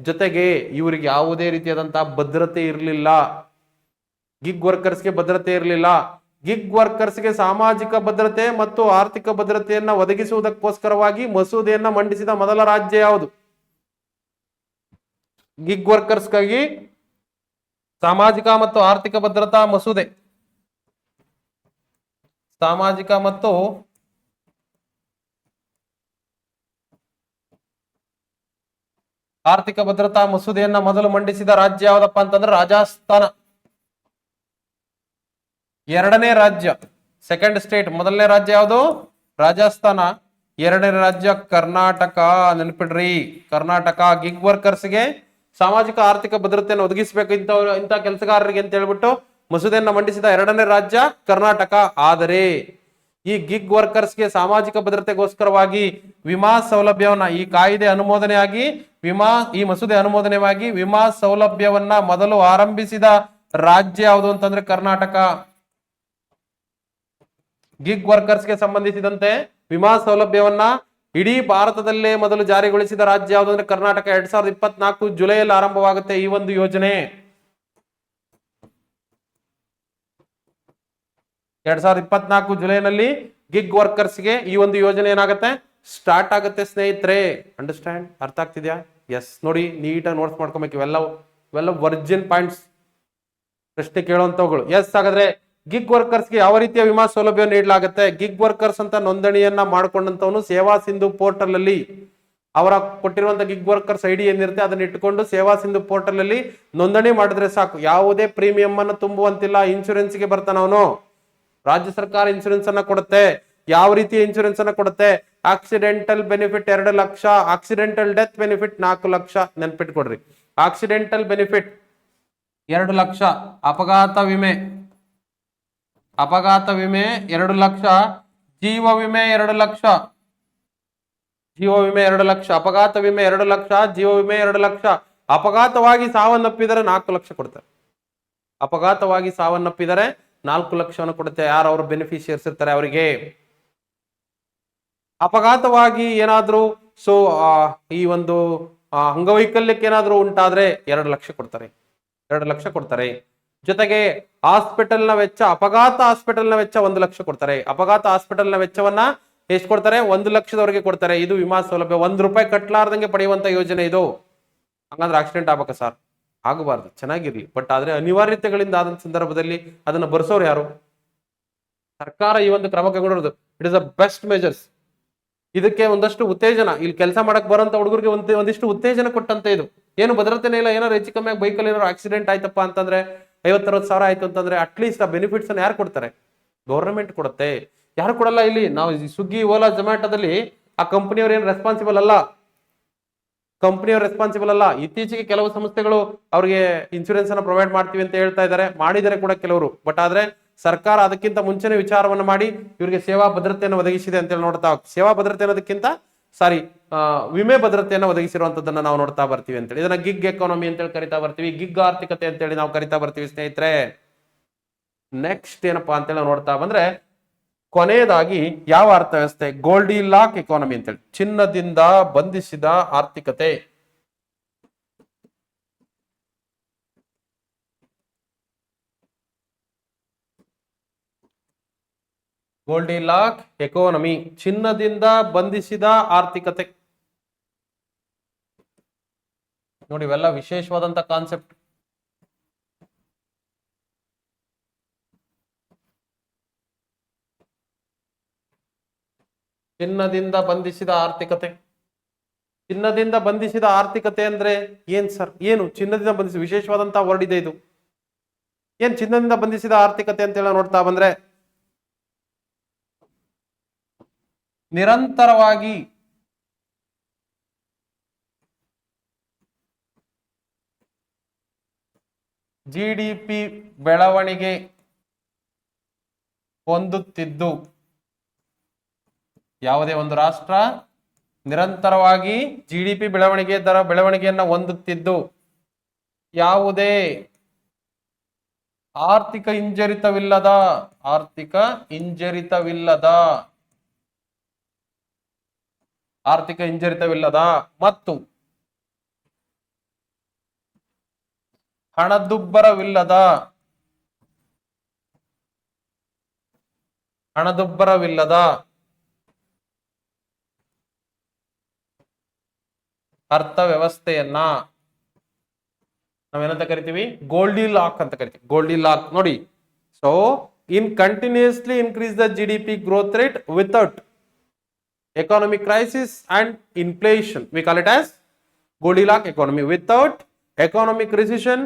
ಜೊತೆಗೆ ಇವರಿಗೆ ಯಾವುದೇ ರೀತಿಯಾದಂತಹ ಭದ್ರತೆ ಇರಲಿಲ್ಲ. ಗಿಗ್ ವರ್ಕರ್ಸ್ಗೆ ಭದ್ರತೆ ಇರಲಿಲ್ಲ. ಗಿಗ್ ವರ್ಕರ್ಸ್ಗೆ ಸಾಮಾಜಿಕ ಭದ್ರತೆ ಮತ್ತು ಆರ್ಥಿಕ ಭದ್ರತೆಯನ್ನ ಒದಗಿಸುವುದಕ್ಕೋಸ್ಕರವಾಗಿ ಮಸೂದೆಯನ್ನ ಮಂಡಿಸಿದ ಮೊದಲ ರಾಜ್ಯ ಯಾವುದು? ಗಿಗ್ ವರ್ಕರ್ಸ್ಗಾಗಿ ಸಾಮಾಜಿಕ ಮತ್ತು ಆರ್ಥಿಕ ಭದ್ರತಾ ಮಸೂದೆ. ಸಾಮಾಜಿಕ ಮತ್ತು ಆರ್ಥಿಕ ಭದ್ರತಾ ಮಸೂದೆಯನ್ನ ಮೊದಲು ಮಂಡಿಸಿದ ರಾಜ್ಯ ಯಾವ್ದಪ್ಪ ಅಂತಂದ್ರೆ ರಾಜಸ್ಥಾನ. ಎರಡನೇ ರಾಜ್ಯ, ಸೆಕೆಂಡ್ ಸ್ಟೇಟ್. ಮೊದಲನೇ ರಾಜ್ಯ ಯಾವುದು? ರಾಜಸ್ಥಾನ. ಎರಡನೇ ರಾಜ್ಯ ಕರ್ನಾಟಕ. ನೆನಪಿಡ್ರಿ, ಕರ್ನಾಟಕ. ಗಿಗ್ ವರ್ಕರ್ಸ್ಗೆ ಸಾಮಾಜಿಕ ಆರ್ಥಿಕ ಭದ್ರತೆಯನ್ನು ಒದಗಿಸಬೇಕು ಇಂಥ ಕೆಲಸಗಾರರಿಗೆ ಅಂತ ಹೇಳ್ಬಿಟ್ಟು ಮಸೂದೆಯನ್ನ ಮಂಡಿಸಿದ ಎರಡನೇ ರಾಜ್ಯ ಕರ್ನಾಟಕ. ಆದರೆ ಈ ಗಿಗ್ ವರ್ಕರ್ಸ್ಗೆ ಸಾಮಾಜಿಕ ಭದ್ರತೆಗೋಸ್ಕರವಾಗಿ ವಿಮಾ ಸೌಲಭ್ಯವನ್ನ, ಈ ಕಾಯ್ದೆ ಅನುಮೋದನೆಯಾಗಿ ಈ ಮಸೂದೆ ಅನುಮೋದನೆಯಾಗಿ ವಿಮಾ ಸೌಲಭ್ಯವನ್ನ ಮೊದಲು ಆರಂಭಿಸಿದ ರಾಜ್ಯ ಯಾವುದು ಅಂತಂದ್ರೆ ಕರ್ನಾಟಕ. ಗಿಗ್ ವರ್ಕರ್ಸ್ಗೆ ಸಂಬಂಧಿಸಿದಂತೆ ವಿಮಾ ಸೌಲಭ್ಯವನ್ನ ಇಡೀ ಭಾರತದಲ್ಲೇ ಮೊದಲು ಜಾರಿಗೊಳಿಸಿದ ರಾಜ್ಯ ಯಾವುದು ಅಂದ್ರೆ ಕರ್ನಾಟಕ. 2024 ಜುಲೈಯಲ್ಲಿ ಆರಂಭವಾಗುತ್ತೆ ಈ ಒಂದು ಯೋಜನೆ. 2024 ಜುಲೈನಲ್ಲಿ ಗಿಗ್ ವರ್ಕರ್ಸ್ಗೆ ಈ ಒಂದು ಯೋಜನೆ ಏನಾಗುತ್ತೆ? ಸ್ಟಾರ್ಟ್ ಆಗುತ್ತೆ ಸ್ನೇಹಿತರೆ. ಅಂಡರ್ಸ್ಟ್ಯಾಂಡ್? ಅರ್ಥ ಆಗ್ತಿದ್ಯಾ? ಎಸ್. ನೋಡಿ, ನೀಟಾಗಿ ನೋಟ್ಸ್ ಮಾಡ್ಕೊಬೇಕು. ಇವೆಲ್ಲ ವರ್ಜಿನ್ ಪಾಯಿಂಟ್ಸ್, ಪ್ರಶ್ನೆ ಕೇಳುವಂತವುಗಳು. ಎಸ್, ಹಾಗಾದ್ರೆ ಗಿಗ್ ವರ್ಕರ್ಸ್ಗೆ ಯಾವ ರೀತಿಯ ವಿಮಾ ಸೌಲಭ್ಯ ನೀಡಲಾಗುತ್ತೆ? ಗಿಗ್ ವರ್ಕರ್ಸ್ ಅಂತ ನೋಂದಣಿಯನ್ನ ಮಾಡಿಕೊಂಡಂತವನು ಸೇವಾ ಸಿಂಧು ಪೋರ್ಟಲ್ ಅಲ್ಲಿ ಅವರ ಕೊಟ್ಟಿರುವಂತಹ ಗಿಗ್ ವರ್ಕರ್ಸ್ ಐಡಿ ಏನಿರುತ್ತೆ ಅದನ್ನ ಇಟ್ಟುಕೊಂಡು ಸೇವಾ ಸಿಂಧು ಪೋರ್ಟಲ್ ಅಲ್ಲಿ ನೋಂದಣಿ ಮಾಡಿದ್ರೆ ಸಾಕು. ಯಾವುದೇ ಪ್ರೀಮಿಯಂ ಅನ್ನು ತುಂಬುವಂತಿಲ್ಲ. ಇನ್ಶೂರೆನ್ಸ್ಗೆ ಬರ್ತಾನ ಅವನು. ರಾಜ್ಯ ಸರ್ಕಾರ ಇನ್ಶೂರೆನ್ಸ್ ಅನ್ನ ಕೊಡುತ್ತೆ. ಯಾವ ರೀತಿಯ ಇನ್ಶೂರೆನ್ಸ್ ಅನ್ನ ಕೊಡುತ್ತೆ? Accidental benefit 2 lakh, accidental death benefit 4 lakh. ನೆನ್ಪಿಟ್ಕೊಡ್ರಿ, ಆಕ್ಸಿಡೆಂಟಲ್ ಬೆನಿಫಿಟ್ 2 ಲಕ್ಷ, ಅಪಘಾತ ವಿಮೆ 2 ಲಕ್ಷ, ಜೀವ ವಿಮೆ 2 ಲಕ್ಷ, ಅಪಘಾತ ವಿಮೆ 2 ಲಕ್ಷ, ಜೀವ ವಿಮೆ 2 ಲಕ್ಷ. ಅಪಘಾತವಾಗಿ ಸಾವನ್ನಪ್ಪಿದರೆ 4 ಲಕ್ಷ ಕೊಡ್ತಾರೆ. ಅಪಘಾತವಾಗಿ ಸಾವನ್ನಪ್ಪಿದರೆ 4 ಲಕ್ಷವನ್ನು ಕೊಡುತ್ತೆ. ಯಾರು ಅವರು ಬೆನಿಫಿಷಿಯರ್ಸ್ ಇರ್ತಾರೆ ಅವರಿಗೆ. ಅಪಘಾತವಾಗಿ ಏನಾದ್ರೂ ಈ ಒಂದು ಅಂಗವೈಕಲ್ಯಕ್ಕೆ ಏನಾದ್ರೂ ಉಂಟಾದ್ರೆ 2 ಲಕ್ಷ ಕೊಡ್ತಾರೆ. 2 ಲಕ್ಷ ಕೊಡ್ತಾರೆ. ಜೊತೆಗೆ ಹಾಸ್ಪಿಟಲ್ನ ವೆಚ್ಚ, ಅಪಘಾತ ಹಾಸ್ಪಿಟಲ್ನ ವೆಚ್ಚ 1 ಲಕ್ಷ ಕೊಡ್ತಾರೆ. ಅಪಘಾತ ಹಾಸ್ಪಿಟಲ್ನ ವೆಚ್ಚವನ್ನ ಎಷ್ಟು ಕೊಡ್ತಾರೆ? 1 ಲಕ್ಷದವರೆಗೆ ಕೊಡ್ತಾರೆ. ಇದು ವಿಮಾ ಸೌಲಭ್ಯ. 1 ರೂಪಾಯಿ ಕಟ್ಲಾರ್ದಂಗೆ ಪಡೆಯುವಂತ ಯೋಜನೆ ಇದು. ಹಂಗಂದ್ರೆ ಆಕ್ಸಿಡೆಂಟ್ ಆಗ್ಬೇಕಾ ಸರ್? ಆಗಬಾರ್ದು, ಚೆನ್ನಾಗಿರ್ಲಿ. ಬಟ್ ಆದ್ರೆ ಅನಿವಾರ್ಯತೆಗಳಿಂದ ಆದ ಸಂದರ್ಭದಲ್ಲಿ ಅದನ್ನ ಬರ್ಸೋರು ಯಾರು? ಸರ್ಕಾರ ಈ ಒಂದು ಕ್ರಮ ಕೈಗೊಂಡಿರೋದು. It is the best measures. ಇದಕ್ಕೆ ಒಂದಷ್ಟು ಉತ್ತೇಜನ, ಇಲ್ಲಿ ಕೆಲಸ ಮಾಡಕ್ ಬರೋಂತ ಹುಡುಗರಿಗೆ ಒಂದಿಷ್ಟು ಉತ್ತೇಜನ ಕೊಟ್ಟಂತೆ ಇದು. ಏನು ಭದ್ರತೆನೇ ಇಲ್ಲ. ಏನಾರು ಹೆಚ್ಚು ಕಮ್ಮಿ ಬೈಕಲ್ಲಿ ಏನಾರು ಆಕ್ಸಿಡೆಂಟ್ ಆಯ್ತಪ್ಪ ಅಂತಂದ್ರೆ 50-60 ಸಾವಿರ ಆಯ್ತು ಅಂತಂದ್ರೆ ಅಟ್ಲೀಸ್ಟ್ ಆ ಬೆನಿಫಿಟ್ಸ್ ಅನ್ನು ಯಾರು ಕೊಡ್ತಾರೆ? ಗೌರ್ಮೆಂಟ್ ಕೊಡುತ್ತೆ. ಯಾರು ಕೊಡಲ್ಲ ಇಲ್ಲಿ. ನಾವು ಸ್ವಿಗ್ಗಿ, ಓಲಾ, ಝೊಮ್ಯಾಟೋದಲ್ಲಿ ಆ ಕಂಪನಿಯವ್ರು ಏನು ರೆಸ್ಪಾನ್ಸಿಬಲ್ ಅಲ್ಲ. ಇತ್ತೀಚೆಗೆ ಕೆಲವು ಸಂಸ್ಥೆಗಳು ಅವ್ರಿಗೆ ಇನ್ಶೂರೆನ್ಸ್ ಅನ್ನ ಪ್ರೊವೈಡ್ ಮಾಡ್ತೀವಿ ಅಂತ ಹೇಳ್ತಾ ಇದ್ದಾರೆ, ಮಾಡಿದರೆ ಕೂಡ ಕೆಲವರು. ಬಟ್ ಆದ್ರೆ ಸರ್ಕಾರ ಅದಕ್ಕಿಂತ ಮುಂಚೆನೆ ವಿಚಾರವನ್ನು ಮಾಡಿ ಇವರಿಗೆ ಸೇವಾ ಭದ್ರತೆಯನ್ನು ಒದಗಿಸಿದೆ ಅಂತ ಹೇಳಿ ನೋಡ್ತಾ ಹೋಗ್ತೀವಿ. ಸೇವಾ ಭದ್ರತೆ ಅನ್ನೋದಕ್ಕಿಂತ ವಿಮೆ ಭದ್ರತೆಯನ್ನು ಒದಗಿಸಿರುವಂತದನ್ನ ನಾವು ನೋಡ್ತಾ ಬರ್ತೀವಿ ಅಂತೇಳಿ. ಇದನ್ನ ಗಿಗ್ ಎಕಾನಮಿ ಅಂತ ಹೇಳಿ ಕರಿತಾ ಬರ್ತೀವಿ. ಗಿಗ್ ಆರ್ಥಿಕತೆ ಅಂತೇಳಿ ನಾವು ಕರಿತಾ ಬರ್ತೀವಿ ಸ್ನೇಹಿತರೆ. ನೆಕ್ಸ್ಟ್ ಏನಪ್ಪಾ ಅಂತೇಳಿ ನೋಡ್ತಾ ಬಂದ್ರೆ ಕೊನೆಯದಾಗಿ ಯಾವ ಅರ್ಥ ವ್ಯವಸ್ಥೆ? ಗೋಲ್ಡಿ ಲಾಕ್ ಎಕಾನಮಿ ಅಂತೇಳಿ, ಚಿನ್ನದಿಂದ ಬಂಧಿಸಿದ ಆರ್ಥಿಕತೆ. ಗೋಲ್ಡಿಲಾಕ್ ಎಕಾನಮಿ, ಚಿನ್ನದಿಂದ ಬಂಧಿಸಿದ ಆರ್ಥಿಕತೆ. ನೋಡಿ ಇವೆಲ್ಲ ವಿಶೇಷವಾದಂತ ಕಾನ್ಸೆಪ್ಟ್. ಚಿನ್ನದಿಂದ ಬಂಧಿಸಿದ ಆರ್ಥಿಕತೆ. ಚಿನ್ನದಿಂದ ಬಂಧಿಸಿದ ಆರ್ಥಿಕತೆ ಅಂದ್ರೆ ಏನ್ ಸರ್? ಏನು ಚಿನ್ನದಿಂದ ಬಂಧಿಸಿ ವಿಶೇಷವಾದಂತಹ ವರ್ಡ್ ಇದೆ ಇದು. ಏನ್ ಚಿನ್ನದಿಂದ ಬಂಧಿಸಿದ ಆರ್ಥಿಕತೆ ಅಂತ ಹೇಳಿ ನೋಡ್ತಾ ಬಂದ್ರೆ, ನಿರಂತರವಾಗಿ GDP ಬೆಳವಣಿಗೆ ಹೊಂದುತ್ತಿದ್ದು, ಯಾವುದೇ ಒಂದು ರಾಷ್ಟ್ರ ನಿರಂತರವಾಗಿ GDP ಬೆಳವಣಿಗೆಯನ್ನ ಹೊಂದುತ್ತಿದ್ದು, ಯಾವುದೇ ಆರ್ಥಿಕ ಹಿಂಜರಿತವಿಲ್ಲದ ಮತ್ತು ಹಣದುಬ್ಬರವಿಲ್ಲದ ಅರ್ಥವ್ಯವಸ್ಥೆಯನ್ನ ನಾವೇನಂತ ಕರಿತೀವಿ? ಗೋಲ್ಡಿಲಾಕ್ ಅಂತ ಕರಿತೀವಿ. ಗೋಲ್ಡಿಲಾಕ್ ನೋಡಿ. So in continuously increase the GDP growth rate without economic crisis and inflation, we call it as Goldilocks economy. Without economic recession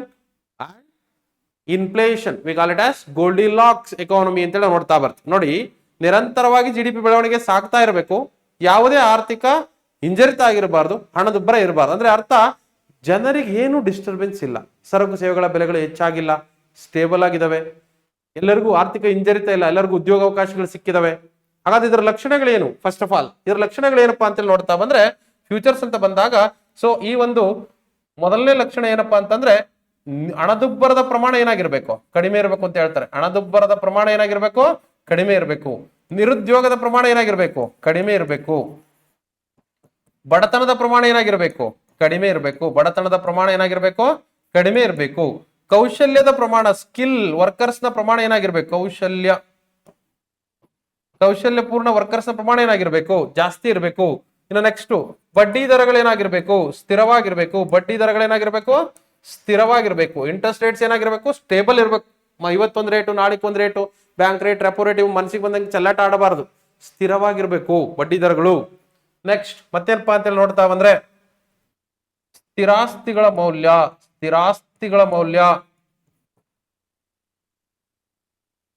and inflation, we call it as Goldilocks economy ಅಂತ ಹೇಳಿ ನೋಡ್ತಾ ಬರ್ತೀವಿ. ನೋಡಿ, ನಿರಂತರವಾಗಿ GDP ಬೆಳವಣಿಗೆ ಸಾಗ್ತಾ ಇರಬೇಕು, ಯಾವುದೇ ಆರ್ಥಿಕ ಹಿಂಜರಿತ ಆಗಿರಬಾರ್ದು, ಹಣದುಬ್ಬರ ಇರಬಾರ್ದು. ಅಂದ್ರೆ ಅರ್ಥ, ಜನರಿಗೆ ಏನು ಡಿಸ್ಟರ್ಬೆನ್ಸ್ ಇಲ್ಲ, ಸರಕು ಸೇವೆಗಳ ಬೆಲೆಗಳು ಹೆಚ್ಚಾಗಿಲ್ಲ, ಸ್ಟೇಬಲ್ ಆಗಿದಾವೆ, ಎಲ್ಲರಿಗೂ ಆರ್ಥಿಕ ಹಿಂಜರಿತ ಇಲ್ಲ, ಎಲ್ಲರಿಗೂ ಉದ್ಯೋಗಾವಕಾಶಗಳು ಸಿಕ್ಕಿದಾವೆ. ಹಾಗಾದ್ರೆ ಇದರ ಲಕ್ಷಣಗಳೇನು? ಫಸ್ಟ್ ಆಫ್ ಆಲ್ ಇದರ ಲಕ್ಷಣಗಳೇನಪ್ಪಾ ಅಂತೇಳಿ ನೋಡ್ತಾ ಬಂದ್ರೆ, ಫ್ಯೂಚರ್ಸ್ ಅಂತ ಬಂದಾಗ, ಸೊ ಈ ಒಂದು ಮೊದಲನೇ ಲಕ್ಷಣ ಏನಪ್ಪಾ ಅಂತಂದ್ರೆ, ಹಣದುಬ್ಬರದ ಪ್ರಮಾಣ ಏನಾಗಿರ್ಬೇಕು? ಕಡಿಮೆ ಇರಬೇಕು ಅಂತ ಹೇಳ್ತಾರೆ. ಹಣದುಬ್ಬರದ ಪ್ರಮಾಣ ಏನಾಗಿರ್ಬೇಕು? ಕಡಿಮೆ ಇರಬೇಕು. ನಿರುದ್ಯೋಗದ ಪ್ರಮಾಣ ಏನಾಗಿರ್ಬೇಕು? ಕಡಿಮೆ ಇರಬೇಕು. ಬಡತನದ ಪ್ರಮಾಣ ಏನಾಗಿರ್ಬೇಕು? ಕಡಿಮೆ ಇರಬೇಕು. ಬಡತನದ ಪ್ರಮಾಣ ಏನಾಗಿರ್ಬೇಕು? ಕಡಿಮೆ ಇರಬೇಕು. ಕೌಶಲ್ಯದ ಪ್ರಮಾಣ, ಸ್ಕಿಲ್ ವರ್ಕರ್ಸ್ ನ ಪ್ರಮಾಣ ಏನಾಗಿರ್ಬೇಕು? ಕೌಶಲ್ಯಪೂರ್ಣ ವರ್ಕರ್ಸ್ ನ ಪ್ರಮಾಣ ಏನಾಗಿರ್ಬೇಕು? ಜಾಸ್ತಿ ಇರಬೇಕು. ಇನ್ನು ನೆಕ್ಸ್ಟ್, ಬಡ್ಡಿ ದರಗಳೇನಾಗಿರ್ಬೇಕು? ಸ್ಥಿರವಾಗಿರ್ಬೇಕು. ಬಡ್ಡಿ ದರಗಳೇನಾಗಿರ್ಬೇಕು? ಸ್ಥಿರವಾಗಿರ್ಬೇಕು. ಇಂಟ್ರೆಸ್ಟ್ ರೇಟ್ಸ್ ಏನಾಗಿರ್ಬೇಕು? ಸ್ಟೇಬಲ್ ಇರ್ಬೇಕು. ಇವತ್ತೊಂದು ರೇಟು, ನಾಳಿಗೊಂದು rate, bank rate, repo rate ಇವು ಮನಸ್ಸಿಗೆ ಬಂದಂಗೆ ಚೆಲ್ಲಾಟ ಆಡಬಾರದು, ಸ್ಥಿರವಾಗಿರ್ಬೇಕು ಬಡ್ಡಿ ದರಗಳು. ನೆಕ್ಸ್ಟ್ ಮತ್ತೇನಪ್ಪಾ ಅಂತೇಳಿ ನೋಡ್ತಾ ಬಂದ್ರೆ, ಸ್ಥಿರಾಸ್ತಿಗಳ ಮೌಲ್ಯ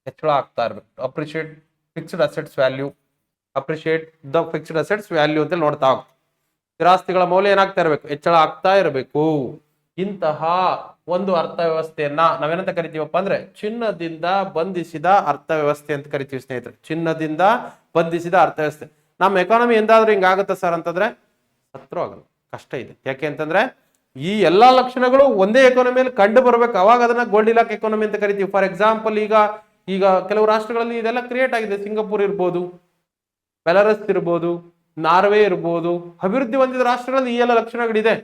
ಹೆಚ್ಚಳ ಆಗ್ತಾ ಇರ್ಬೇಕು. ಅಪ್ರಿಶಿಯೇಟ್ ಫಿಕ್ಸ್ಡ್ ಅಸೆಟ್ಸ್ ವ್ಯಾಲ್ಯೂ ಅಂತ ನೋಡ್ತಾ ಹೋಗ್ತೀವಿ. ಸ್ಥಿರಾಸ್ತಿಗಳ ಮೌಲ್ಯ ಏನಾಗ್ತಾ ಇರಬೇಕು? ಹೆಚ್ಚಳ ಆಗ್ತಾ ಇರಬೇಕು. ಇಂತಹ ಒಂದು ಅರ್ಥವ್ಯವಸ್ಥೆಯನ್ನ ನಾವೇನಂತ ಕರಿತೀವಪ್ಪ ಅಂದ್ರೆ, ಚಿನ್ನದಿಂದ ಬಂಧಿಸಿದ ಅರ್ಥವ್ಯವಸ್ಥೆ ಅಂತ ಕರಿತೀವಿ ಸ್ನೇಹಿತರೆ. ಚಿನ್ನದಿಂದ ಬಂಧಿಸಿದ ಅರ್ಥವ್ಯವಸ್ಥೆ. ನಮ್ಮ ಎಕಾನಮಿ ಎಂದಾದ್ರೂ ಹಿಂಗಾಗುತ್ತೆ ಸರ್ ಅಂತಂದ್ರೆ ಸತ್ರು ಆಗಲ್ಲ, ಕಷ್ಟ ಇದೆ. ಯಾಕೆ ಅಂತಂದ್ರೆ ಈ ಎಲ್ಲಾ ಲಕ್ಷಣಗಳು ಒಂದೇ ಎಕಾನಮಿಯಲ್ಲಿ ಕಂಡು ಬರ್ಬೇಕು, ಅವಾಗ ಅದನ್ನ ಗೋಲ್ಡಿಲಾಕ್ ಎಕಾನಮಿ ಅಂತ ಕರಿತೀವಿ. ಫಾರ್ ಎಕ್ಸಾಂಪಲ್, ಈಗ ಕೆಲವು ರಾಷ್ಟ್ರಗಳಲ್ಲಿ ಇದೆಲ್ಲ ಕ್ರಿಯೇಟ್ ಆಗಿದೆ. ಸಿಂಗಾಪುರ್ ಇರ್ಬೋದು, ಬೆಲಾರಸ್ ಇರ್ಬೋದು, ನಾರ್ವೆ ಇರ್ಬೋದು. ಅಭಿವೃದ್ಧಿ ಹೊಂದಿದ ರಾಷ್ಟ್ರಗಳಲ್ಲಿ ಈ ಎಲ್ಲ ಲಕ್ಷಣಗಳಿದೆ.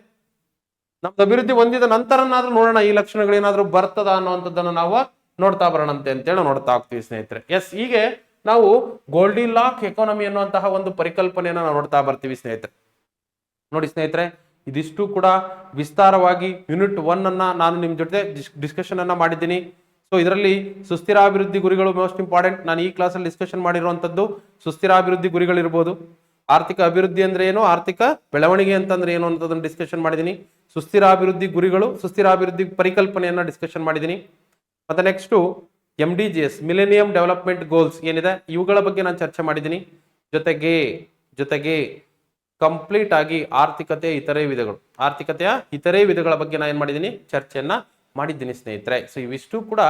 ನಮ್ದು ಅಭಿವೃದ್ಧಿ ಹೊಂದಿದ ನಂತರನಾದ್ರೂ ನೋಡೋಣ ಈ ಲಕ್ಷಣಗಳೇನಾದ್ರೂ ಬರ್ತದ ಅನ್ನೋಂಥದ್ದನ್ನು ನಾವು ನೋಡ್ತಾ ಬರೋಣಂತೆ ಅಂತೇಳಿ ನೋಡ್ತಾ ಹೋಗ್ತೀವಿ ಸ್ನೇಹಿತರೆ. ಎಸ್, ಹೀಗೆ ನಾವು ಗೋಲ್ಡಿಲಾಕ್ ಎಕಾನಮಿ ಅನ್ನುವಂತಹ ಒಂದು ಪರಿಕಲ್ಪನೆಯನ್ನ ನಾವು ನೋಡ್ತಾ ಬರ್ತೀವಿ ಸ್ನೇಹಿತರೆ. ನೋಡಿ ಸ್ನೇಹಿತರೆ, ಇದಿಷ್ಟು ಕೂಡ ವಿಸ್ತಾರವಾಗಿ ಯೂನಿಟ್ 1 ಅನ್ನ ನಾನು ನಿಮ್ ಜೊತೆ ಡಿಸ್ಕಷನ್ ಅನ್ನ ಮಾಡಿದ್ದೀನಿ. ಸೊ ಇದರಲ್ಲಿ ಸುಸ್ಥಿರ ಅಭಿವೃದ್ಧಿ ಗುರಿಗಳು ಮೋಸ್ಟ್ ಇಂಪಾರ್ಟೆಂಟ್. ನಾನು ಈ ಕ್ಲಾಸಲ್ಲಿ ಡಿಸ್ಕಷನ್ ಮಾಡಿರುವಂತದ್ದು ಸುಸ್ಥಿರ ಅಭಿವೃದ್ಧಿ ಗುರಿಗಳಿರ್ಬೋದು. ಆರ್ಥಿಕ ಅಭಿವೃದ್ಧಿ ಅಂದ್ರೆ ಏನು, ಆರ್ಥಿಕ ಬೆಳವಣಿಗೆ ಅಂತಂದ್ರೆ ಏನು ಅನ್ನೋದನ್ನ ಡಿಸ್ಕಷನ್ ಮಾಡಿದ್ದೀನಿ. ಸುಸ್ಥಿರ ಅಭಿವೃದ್ಧಿ ಗುರಿಗಳು, ಸುಸ್ಥಿರ ಅಭಿವೃದ್ಧಿ ಪರಿಕಲ್ಪನೆಯನ್ನ ಡಿಸ್ಕಷನ್ ಮಾಡಿದ್ದೀನಿ. ಮತ್ತೆ next MDGs, millennium development goals ಏನಿದೆ, ಇವುಗಳ ಬಗ್ಗೆ ನಾನು ಚರ್ಚೆ ಮಾಡಿದ್ದೀನಿ. ಜೊತೆಗೆ ಕಂಪ್ಲೀಟ್ ಆಗಿ ಆರ್ಥಿಕತೆಯ ಇತರೆ ವಿಧಗಳ ಬಗ್ಗೆ ನಾನು ಏನ್ ಮಾಡಿದ್ದೀನಿ, ಚರ್ಚೆಯನ್ನ ಮಾಡಿದ್ದೀನಿ ಸ್ನೇಹಿತರೆ. ಸೊ ಇವಿಷ್ಟು ಕೂಡ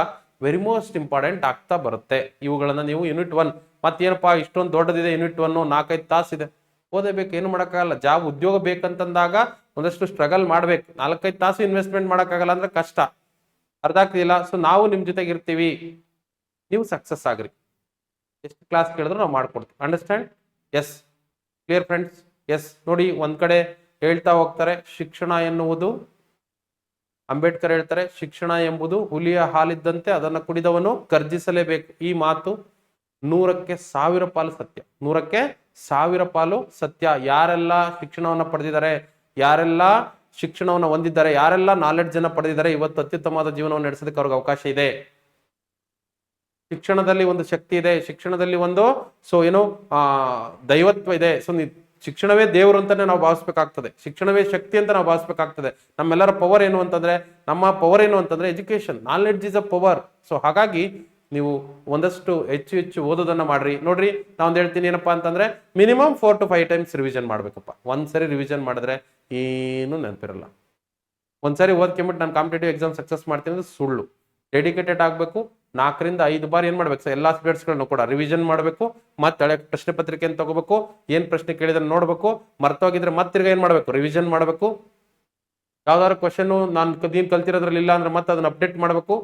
ವೆರಿ ಮೋಸ್ಟ್ ಇಂಪಾರ್ಟೆಂಟ್ ಆಗ್ತಾ ಬರುತ್ತೆ. ಇವುಗಳನ್ನ ನೀವು ಯೂನಿಟ್ 1 ಮತ್ತೇನಪ್ಪಾ ಇಷ್ಟೊಂದು ದೊಡ್ಡದಿದೆ ಯೂನಿಟ್ 1, 4-5 ತಾಸಿದೆ, ಓದಬೇಕು, ಏನು ಮಾಡೋಕ್ಕಾಗಲ್ಲ. ಜಾಬ್ ಉದ್ಯೋಗ ಬೇಕಂತಂದಾಗ ಒಂದಷ್ಟು ಸ್ಟ್ರಗಲ್ ಮಾಡ್ಬೇಕು. 4-5 ತಾಸು ಇನ್ವೆಸ್ಟ್ಮೆಂಟ್ ಮಾಡೋಕ್ಕಾಗಲ್ಲ ಅಂದ್ರೆ ಕಷ್ಟ, ಅರ್ಥ ಆಗ್ತಿಲ್ಲ. ಸೊ ನಾವು ನಿಮ್ ಜೊತೆಗೆ ಇರ್ತೀವಿ, ನೀವು ಸಕ್ಸಸ್ ಆಗ್ರಿ. ಎಷ್ಟು ಕ್ಲಾಸ್ ಕೇಳಿದ್ರು ನಾವು ಮಾಡ್ಕೊಡ್ತೀವಿ. Understand? Yes, clear friends? Yes, ನೋಡಿ ಒಂದ್ ಕಡೆ ಹೇಳ್ತಾ ಹೋಗ್ತಾರೆ, ಶಿಕ್ಷಣ ಎನ್ನುವುದು, ಅಂಬೇಡ್ಕರ್ ಹೇಳ್ತಾರೆ, ಶಿಕ್ಷಣ ಎಂಬುದು ಹುಲಿಯ ಹಾಲಿದ್ದಂತೆ, ಅದನ್ನು ಕುಡಿದವನು ಗರ್ಜಿಸಲೇಬೇಕು. ಈ ಮಾತು 100ಕ್ಕೆ 1000 ಪಾಲು ಸತ್ಯ. 100ಕ್ಕೆ 1000 ಪಾಲು ಸತ್ಯ. ಯಾರೆಲ್ಲ ಶಿಕ್ಷಣವನ್ನ ಪಡೆದಿದ್ದಾರೆ, ಯಾರೆಲ್ಲ ಶಿಕ್ಷಣವನ್ನು ಹೊಂದಿದ್ದಾರೆ, ಯಾರೆಲ್ಲ ನಾಲೆಡ್ಜ್ ಅನ್ನ ಪಡೆದಿದ್ದಾರೆ, ಇವತ್ತು ಅತ್ಯುತ್ತಮವಾದ ಜೀವನವನ್ನು ನಡೆಸೋದಕ್ಕೆ ಅವ್ರಿಗೆ ಅವಕಾಶ ಇದೆ. ಶಿಕ್ಷಣದಲ್ಲಿ ಒಂದು ಶಕ್ತಿ ಇದೆ, ಶಿಕ್ಷಣದಲ್ಲಿ ಒಂದು ಏನು ದೈವತ್ವ ಇದೆ. ಸೊ ಶಿಕ್ಷಣವೇ ದೇವರು ಅಂತಾನೆ ನಾವು ಭಾವಿಸ್ಬೇಕಾಗ್ತದೆ, ಶಿಕ್ಷಣವೇ ಶಕ್ತಿ ಅಂತ ನಾವು ಭಾವಿಸ್ಬೇಕಾಗ್ತದೆ. ನಮ್ಮೆಲ್ಲರ ಪವರ್ ಏನು ಅಂತಂದ್ರೆ, ನಮ್ಮ ಪವರ್ ಏನು ಅಂತಂದ್ರೆ education, knowledge is a power. So ಹಾಗಾಗಿ ನೀವು ಒಂದಷ್ಟು ಹೆಚ್ಚು ಓದೋದನ್ನ ಮಾಡ್ರಿ. ನೋಡ್ರಿ, ನಾವೊಂದು ಹೇಳ್ತೀನಿ ಏನಪ್ಪಾ ಅಂತಂದ್ರೆ, ಮಿನಿಮಮ್ 4 to 5 times ರಿವಿಷನ್ ಮಾಡ್ಬೇಕಪ್ಪ. ಒಂದ್ಸರಿ ರಿವಿಷನ್ ಮಾಡಿದ್ರೆ ಏನು ನೆನಪಿರಲ್ಲ. ಒಂದ್ಸರಿ ಓದ್ಕೊಂಬಿಟ್ಟು ನಾನು ಕಾಂಪಿಟೇಟಿವ್ ಎಕ್ಸಾಮ್ ಸಕ್ಸಸ್ ಮಾಡ್ತೀನಿ ಅಂದ್ರೆ ಸುಳ್ಳು. ಡೆಡಿಕೇಟೆಡ್ ಆಗಬೇಕು. 4 ರಿಂದ 5 ಬಾರಿ ಏನ್ ಮಾಡ್ಬೇಕು, ಎಲ್ಲಾ ಸ್ಪೀಡ್ಸ್ಗಳನ್ನು ಕೂಡ ರಿವಿಷನ್ ಮಾಡಬೇಕು. ಮತ್ತೆ ಹಳೆ ಪ್ರಶ್ನೆ ಪತ್ರಿಕೆಯನ್ನು ತಗೋಬೇಕು, ಏನ್ ಪ್ರಶ್ನೆ ಕೇಳಿದ್ರೆ ನೋಡ್ಬೇಕು, ಮರ್ತೋಗಿದ್ರೆ ಮತ್ತಿರ್ಗ ಏನ್ ಮಾಡ್ಬೇಕು, ರಿವಿಷನ್ ಮಾಡಬೇಕು. ಯಾವ್ದಾದ್ರು ಕ್ವಶನ್ ನೀನ್ ಕಲ್ತಿರೋದ್ರಲ್ಲಿ ಇಲ್ಲ ಅಂದ್ರೆ ಮತ್ತೆ ಅದನ್ನ ಅಪ್ಡೇಟ್ ಮಾಡಬೇಕು.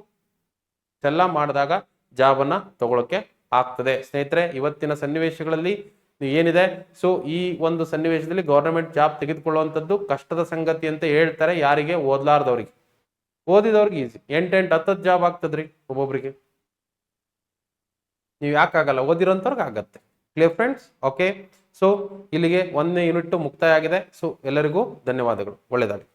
ಎಲ್ಲ ಮಾಡಿದಾಗ ಜಾಬ್ ಅನ್ನ ತಗೊಳಕ್ಕೆ ಆಗ್ತದೆ. ಸ್ನೇಹಿತರೆ, ಇವತ್ತಿನ ಸನ್ನಿವೇಶಗಳಲ್ಲಿ ಏನಿದೆ, ಸೊ ಈ ಒಂದು ಸನ್ನಿವೇಶದಲ್ಲಿ ಗವರ್ನಮೆಂಟ್ ಜಾಬ್ ತೆಗೆದುಕೊಳ್ಳುವಂಥದ್ದು ಕಷ್ಟದ ಸಂಗತಿ ಅಂತ ಹೇಳ್ತಾರೆ. ಯಾರಿಗೆ? ಓದ್ಲಾರ್ದವ್ರಿಗೆ. ಓದಿದವ್ರಿಗೆ ಈಸಿ. 8 10 ಜಾಬ್ ಆಗ್ತದ್ರಿ ಒಬ್ಬೊಬ್ರಿಗೆ. ನೀವು ಯಾಕಾಗಲ್ಲ? ಓದಿರೋಂಥವ್ರಿಗೆ ಆಗತ್ತೆ. Clear friends? ಓಕೆ, ಸೊ ಇಲ್ಲಿಗೆ 1ನೇ ಯೂನಿಟ್ ಮುಕ್ತಾಯ ಆಗಿದೆ. ಸೊ ಎಲ್ಲರಿಗೂ ಧನ್ಯವಾದಗಳು. ಒಳ್ಳೆಯದಾಗಲಿ.